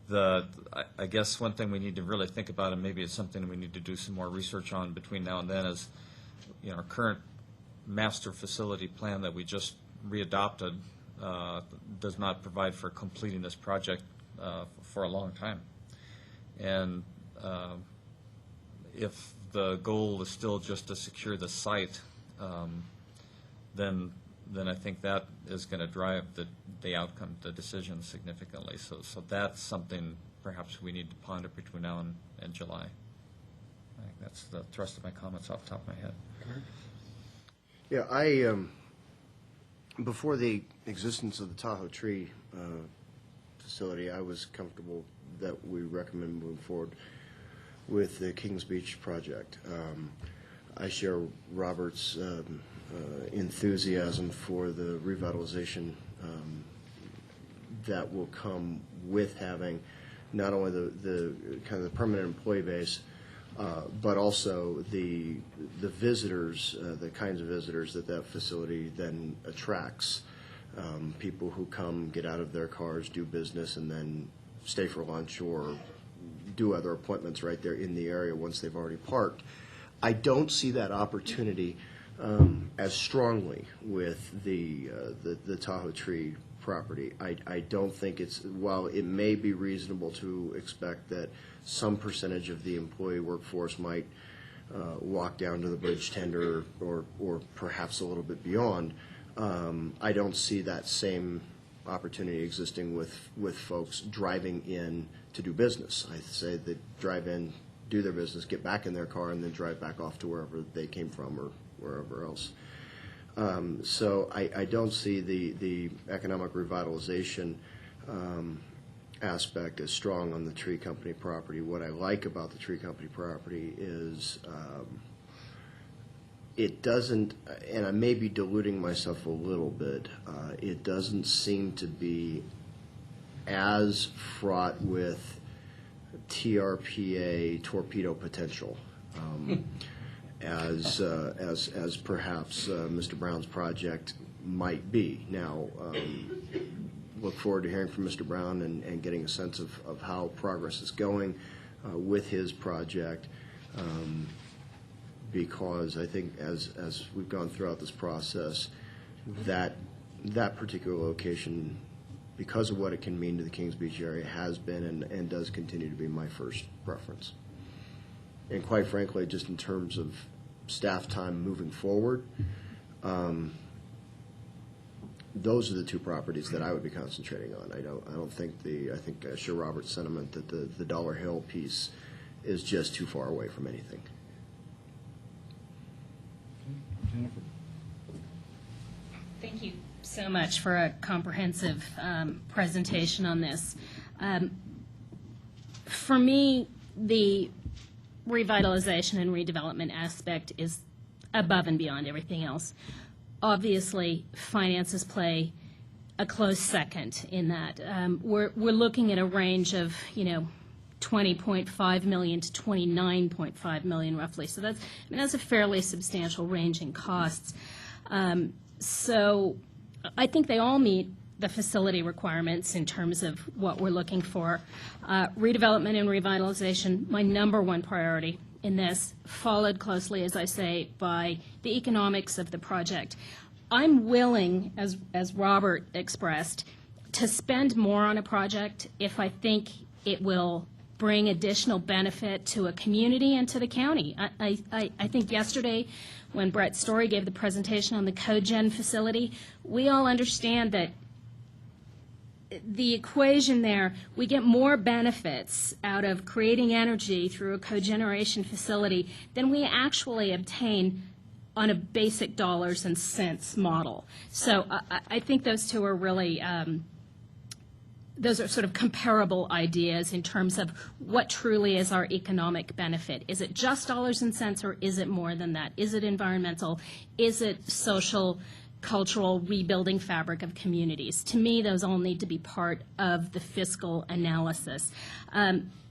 Speaker 14: I guess one thing we need to really think about, and maybe it's something we need to do some more research on between now and then, is our current master facility plan that we just readopted does not provide for completing this project for a long time. And if the goal is still just to secure the site, then I think that is going to drive the outcome, the decision significantly. So that's something perhaps we need to ponder between now and July. I think that's the thrust of my comments off the top of my head.
Speaker 17: Yeah, before the existence of the Tahoe tree facility, I was comfortable that we recommend moving forward with the Kings Beach project. I share Robert's enthusiasm for the revitalization that will come with having not only the kind of the permanent employee base, but also the visitors, the kinds of visitors that facility then attracts. People who come, get out of their cars, do business, and then stay for lunch or do other appointments right there in the area once they've already parked. I don't see that opportunity as strongly with the Tahoe tree property. I don't think while it may be reasonable to expect that some percentage of the employee workforce might walk down to the bridge tender or perhaps a little bit beyond, I don't see that same opportunity existing with folks driving in to do business. I say that drive in, do their business, get back in their car, and then drive back off to wherever they came from or wherever else. So I don't see the economic revitalization aspect as strong on the tree company property. What I like about the tree company property is it doesn't, and I may be deluding myself a little bit, it doesn't seem to be as fraught with TRPA torpedo potential as perhaps Mr. Brown's project might be. Now, look forward to hearing from Mr. Brown and getting a sense of how progress is going with his project, because I think as we've gone throughout this process, that particular location, because of what it can mean to the Kings Beach area, has been and does continue to be my first preference. And quite frankly, just in terms of staff time moving forward, those are the two properties that I would be concentrating on. I think I share Robert's sentiment that the Dollar Hill piece is just too far away from anything.
Speaker 10: Jennifer?
Speaker 12: Thank you so much for a comprehensive presentation on this. For me, the revitalization and redevelopment aspect is above and beyond everything else. Obviously, finances play a close second in that. We're looking at a range of, $20.5 million to $29.5 million roughly. So that's a fairly substantial range in costs. So I think they all meet the facility requirements in terms of what we're looking for. Redevelopment and revitalization, my number one priority in this, followed closely, as I say, by the economics of the project. I'm willing, as Robert expressed, to spend more on a project if I think it will bring additional benefit to a community and to the county. I think yesterday when Brett Story gave the presentation on the cogen facility, we all understand that the equation there, we get more benefits out of creating energy through a cogeneration facility than we actually obtain on a basic dollars and cents model. So I think those two are really, those are sort of comparable ideas in terms of what truly is our economic benefit. Is it just dollars and cents, or is it more than that? Is it environmental? Is it social, cultural rebuilding fabric of communities? To me, those all need to be part of the fiscal analysis.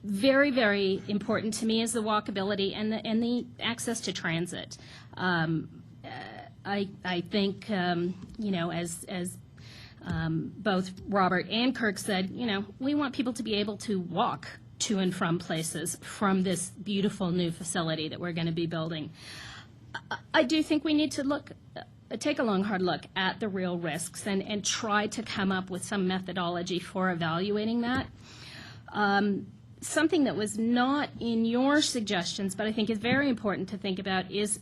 Speaker 12: Very, very important to me is the walkability and the access to transit. I think, as both Robert and Kirk said, we want people to be able to walk to and from places from this beautiful new facility that we're going to be building. I do think we need to take a long, hard look at the real risks and try to come up with some methodology for evaluating that. Something that was not in your suggestions, but I think is very important to think about, is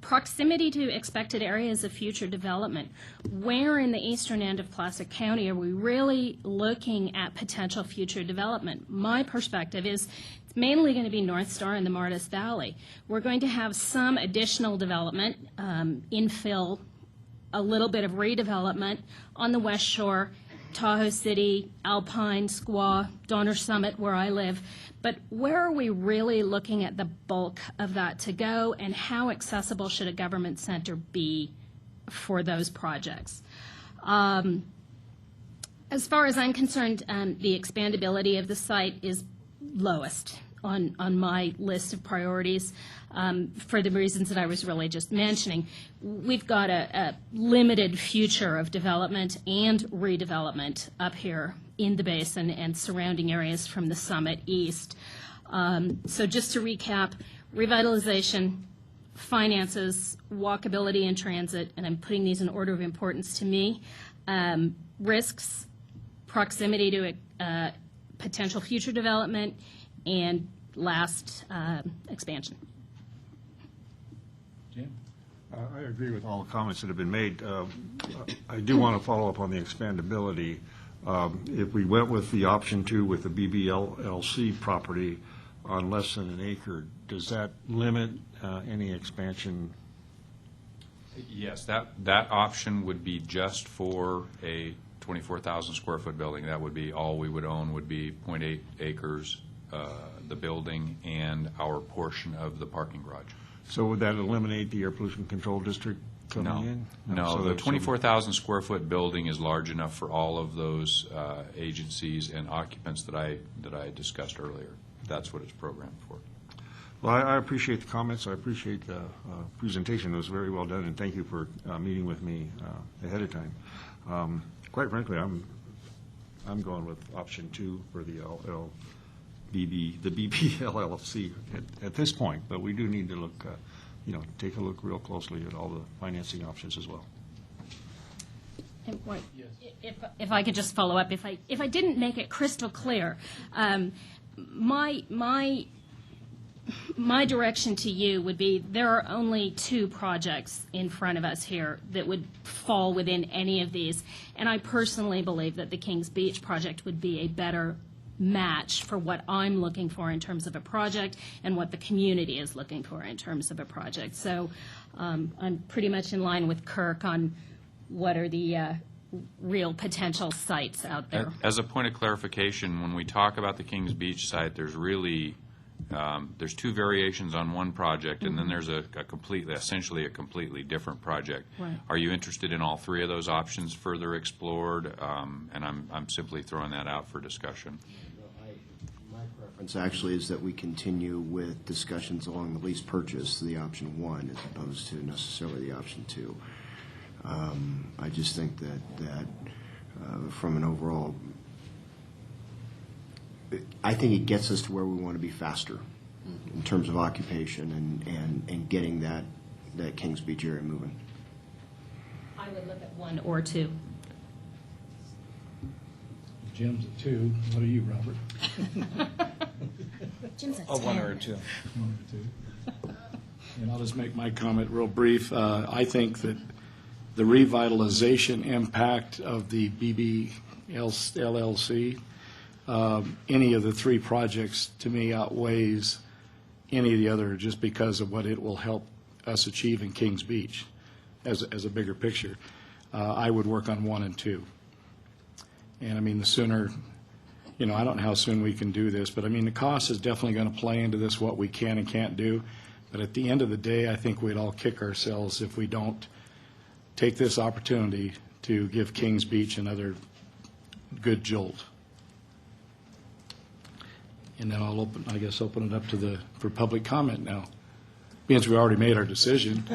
Speaker 12: proximity to expected areas of future development. Where in the eastern end of Placer County are we really looking at potential future development? My perspective is it's mainly going to be North Star and the Martis Valley. We're going to have some additional development, infill, a little bit of redevelopment on the West Shore, Tahoe City, Alpine, Squaw, Donner Summit, where I live. But where are we really looking at the bulk of that to go, and how accessible should a government center be for those projects? As far as I'm concerned, the expandability of the site is lowest on my list of priorities, for the reasons that I was really just mentioning. We've got a limited future of development and redevelopment up here in the basin and surrounding areas from the summit east. So just to recap, revitalization, finances, walkability and transit, and I'm putting these in order of importance to me, risks, proximity to potential future development, and last, expansion.
Speaker 10: Jim?
Speaker 9: I agree with all the comments that have been made. I do want to follow up on the expandability. If we went with the option 2 with the BBLC property on less than an acre, does that limit any expansion
Speaker 22: Yes, that option would be just for a 24,000 square foot building. That would be all we would own, would be 0.8 acres, the building, and our portion of the parking garage.
Speaker 9: So would that eliminate the air pollution control district coming in?
Speaker 22: No,
Speaker 9: So
Speaker 22: the
Speaker 9: that-
Speaker 22: 24,000 square foot building is large enough for all of those agencies and occupants that I discussed earlier. That's what it's programmed for.
Speaker 9: Well, I appreciate the comments. I appreciate the presentation. It was very well done, and thank you for meeting with me ahead of time. Quite frankly, I'm going with option 2 for the BB LLC at this point, but we do need to look, take a look real closely at all the financing options as well.
Speaker 12: And if I could just follow up, if I didn't make it crystal clear, my direction to you would be there are only 2 projects in front of us here that would fall within any of these, and I personally believe that the Kings Beach project would be a better match for what I'm looking for in terms of a project and what the community is looking for in terms of a project. So I'm pretty much in line with Kirk on what are the real potential sites out there.
Speaker 22: As a point of clarification, when we talk about the Kings Beach site, there's really there's 2 variations on one project, and then there's essentially a completely different project.
Speaker 12: Right.
Speaker 22: Are you interested in all 3 of those options further explored? And I'm simply throwing that out for discussion.
Speaker 17: My preference actually is that we continue with discussions along the lease purchase, the option 1, as opposed to necessarily the option 2. I just think that from an overall, I think it gets us to where we want to be faster in terms of occupation and getting that Kings Beach area moving.
Speaker 12: I would look at 1 or 2.
Speaker 1: Jim's at 2. What are you, Robert?
Speaker 12: Jim's at
Speaker 1: 1 or 2. 1 or 2. And I'll just make my comment real brief. I think that the revitalization impact of the BB LLC, any of the 3 projects, to me, outweighs any of the other, just because of what it will help us achieve in Kings Beach as a bigger picture. I would work on 1 and 2. And I mean, the sooner, I don't know how soon we can do this, but I mean, the cost is definitely going to play into this, what we can and can't do. But at the end of the day, I think we'd all kick ourselves if we don't take this opportunity to give Kings Beach another good jolt. And then I'll open it up for public comment now, because we already made our decision.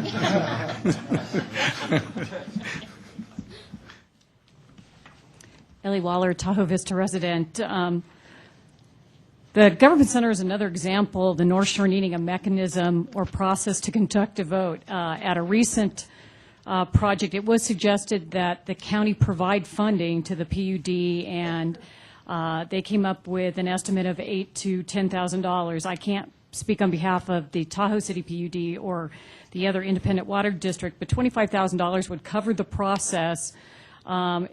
Speaker 4: Ellie Waller, Tahoe Vista resident. The Government Center is another example of the North Shore needing a mechanism or process to conduct a vote. At a recent project, it was suggested that the county provide funding to the PUD, and they came up with an estimate of $8,000 to $10,000. I can't speak on behalf of the Tahoe City PUD or the other independent water district, but $25,000 would cover the process.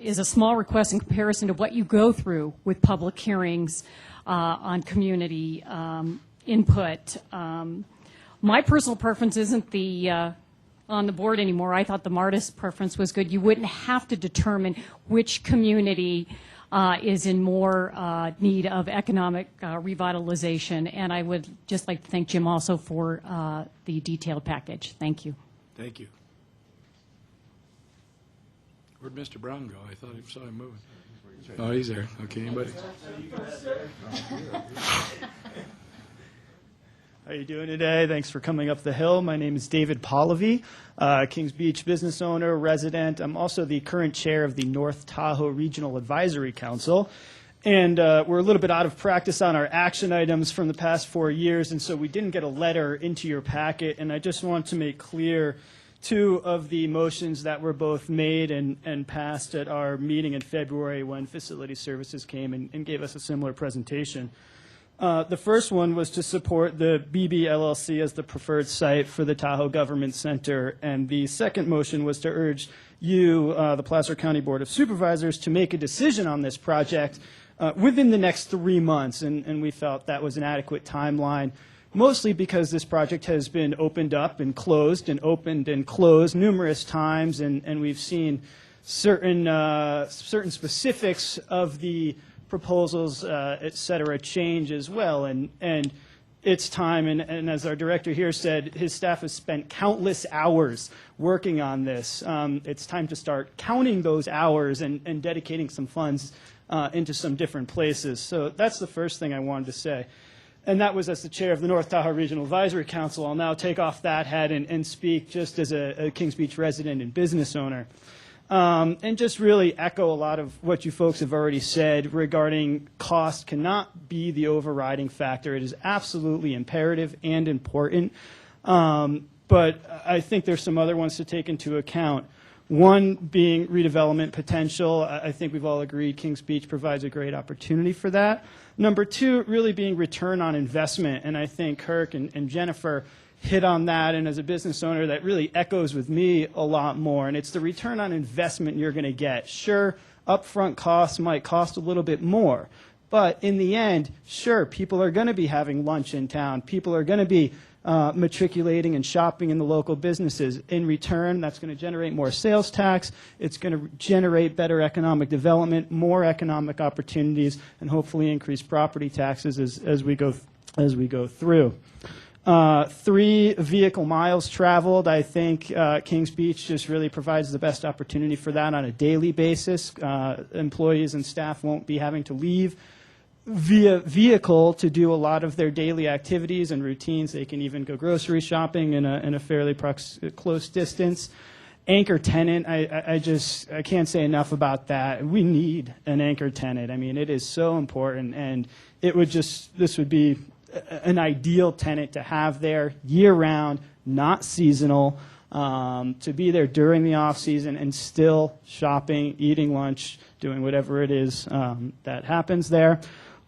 Speaker 4: Is a small request in comparison to what you go through with public hearings on community input. My personal preference isn't on the board anymore. I thought the Martis preference was good. You wouldn't have to determine which community is in more need of economic revitalization. And I would just like to thank Jim also for the detailed package. Thank you.
Speaker 1: Thank you. Where'd Mr. Brown go? I thought I saw him moving. Oh, he's there. Okay, anybody?
Speaker 15: How are you doing today? Thanks for coming up the hill. My name is David Polivy, Kings Beach business owner, resident. I'm also the current chair of the North Tahoe Regional Advisory Council. And we're a little bit out of practice on our action items from the past 4 years, and so we didn't get a letter into your packet. And I just want to make clear 2 of the motions that were both made and passed at our meeting in February when Facility Services came and gave us a similar presentation. The first one was to support the BB LLC as the preferred site for the Tahoe Government Center, and the second motion was to urge you, the Placer County Board of Supervisors, to make a decision on this project within the next 3 months, and we felt that was an adequate timeline. mostly because this project has been opened up and closed and opened and closed numerous times, and we've seen certain specifics of the proposals, et cetera, change as well. And it's time, and as our director here said, his staff has spent countless hours working on this. It's time to start counting those hours and dedicating some funds into some different places. So that's the first thing I wanted to say. And that was as the chair of the North Tahoe Regional Advisory Council. I'll now take off that hat and speak just as a Kings Beach resident and business owner. And just really echo a lot of what you folks have already said regarding cost cannot be the overriding factor. It is absolutely imperative and important. But I think there's some other ones to take into account. One being redevelopment potential. I think we've all agreed Kings Beach provides a great opportunity for that. Number two, really being return on investment. And I think Kirk and Jennifer hit on that, and as a business owner, that really echoes with me a lot more, and it's the return on investment you're going to get. Sure, upfront costs might cost a little bit more, but in the end, sure, people are going to be having lunch in town. People are going to be matriculating and shopping in the local businesses. In return, that's going to generate more sales tax. It's going to generate better economic development, more economic opportunities, and hopefully increase property taxes as we go through. 3 vehicle miles traveled. I think Kings Beach just really provides the best opportunity for that on a daily basis. Employees and staff won't be having to leave via vehicle to do a lot of their daily activities and routines. They can even go grocery shopping in a fairly close distance. Anchor tenant, I can't say enough about that. We need an anchor tenant. I mean, it is so important, and this would be an ideal tenant to have there year-round, not seasonal, to be there during the off-season and still shopping, eating lunch, doing whatever it is that happens there.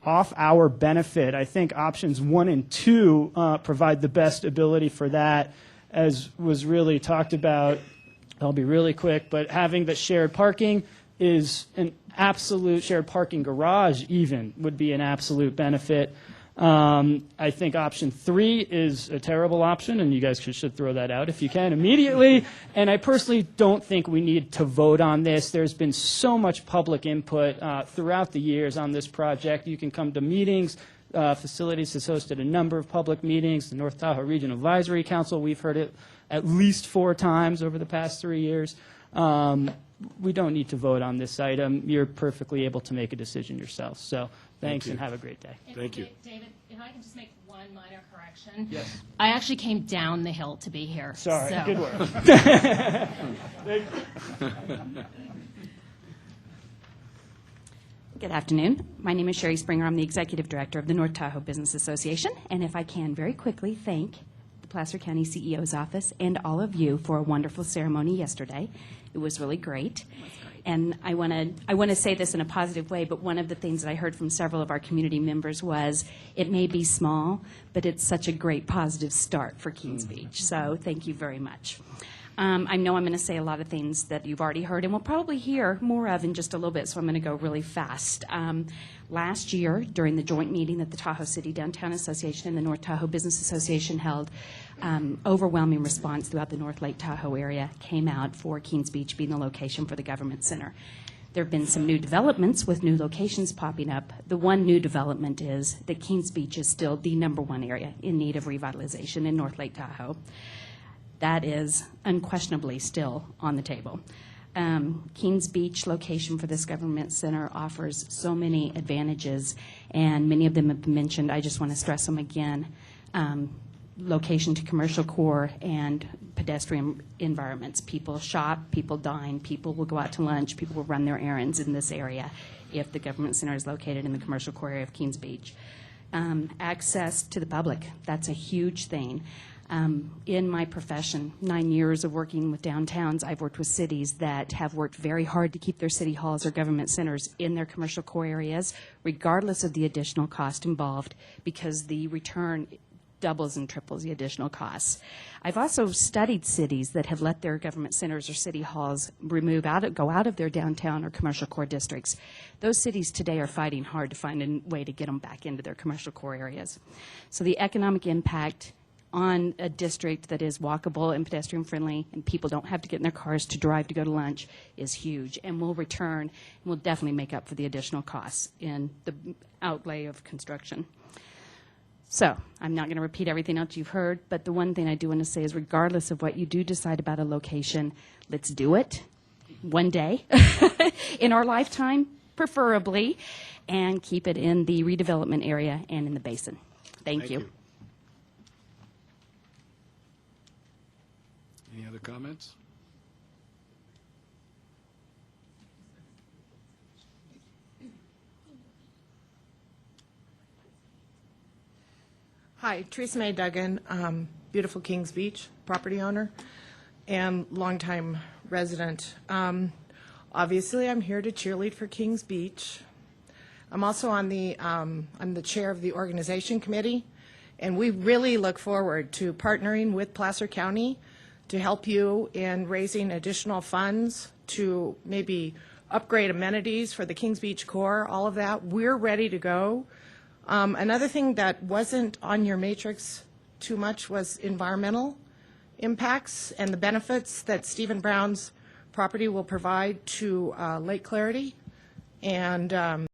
Speaker 15: Off-hour benefit, I think options 1 and 2 provide the best ability for that, as was really talked about. I'll be really quick, but having the shared parking is an absolute, shared parking garage even would be an absolute benefit. I think option 3 is a terrible option, and you guys should throw that out if you can immediately. And I personally don't think we need to vote on this. There's been so much public input throughout the years on this project. You can come to meetings. Facilities has hosted a number of public meetings. The North Tahoe Regional Advisory Council, we've heard it at least 4 times over the past 3 years. We don't need to vote on this item. You're perfectly able to make a decision yourself. So thanks and have a great day.
Speaker 1: Thank you.
Speaker 12: David, if I can just make one minor correction.
Speaker 15: Yes.
Speaker 12: I actually came down the hill to be here.
Speaker 15: Sorry,
Speaker 12: so.
Speaker 15: good work.
Speaker 16: Good afternoon. My name is Sherry Springer. I'm the Executive Director of the North Tahoe Business Association. And if I can very quickly thank the Placer County CEO's office and all of you for a wonderful ceremony yesterday. It was really great. And I want to say this in a positive way, but one of the things that I heard from several of our community members was it may be small, but it's such a great positive start for Kings Beach. So thank you very much. I know I'm going to say a lot of things that you've already heard, and we'll probably hear more of in just a little bit, so I'm going to go really fast. Last year, during the joint meeting that the Tahoe City Downtown Association and the North Tahoe Business Association held, overwhelming response throughout the North Lake Tahoe area came out for Kings Beach being the location for the government center. There have been some new developments with new locations popping up. The one new development is that Kings Beach is still the #1 area in need of revitalization in North Lake Tahoe. That is unquestionably still on the table. Kings Beach location for this government center offers so many advantages, and many of them have been mentioned. I just want to stress them again. Location to commercial core and pedestrian environments. People shop, people dine, people will go out to lunch, people will run their errands in this area if the government center is located in the commercial core area of Kings Beach. Access to the public, that's a huge thing. In my profession, 9 years of working with downtowns, I've worked with cities that have worked very hard to keep their city halls or government centers in their commercial core areas, regardless of the additional cost involved, because the return doubles and triples the additional costs. I've also studied cities that have let their government centers or city halls go out of their downtown or commercial core districts. Those cities today are fighting hard to find a way to get them back into their commercial core areas. So the economic impact on a district that is walkable and pedestrian friendly and people don't have to get in their cars to drive to go to lunch is huge, and will return and will definitely make up for the additional costs in the outlay of construction. So I'm not going to repeat everything else you've heard, but the one thing I do want to say is regardless of what you do decide about a location, let's do it one day in our lifetime, preferably, and keep it in the redevelopment area and in the basin. Thank you.
Speaker 1: Any other comments?
Speaker 18: Hi, Teresa Mae Duggan, beautiful Kings Beach property owner and longtime resident. Obviously, I'm here to cheerlead for Kings Beach. I'm also on I'm the chair of the organization committee, and we really look forward to partnering with Placer County to help you in raising additional funds to maybe upgrade amenities for the Kings Beach core, all of that. We're ready to go. Another thing that wasn't on your matrix too much was environmental impacts and the benefits that Stephen Brown's property will provide to Lake Clarity. And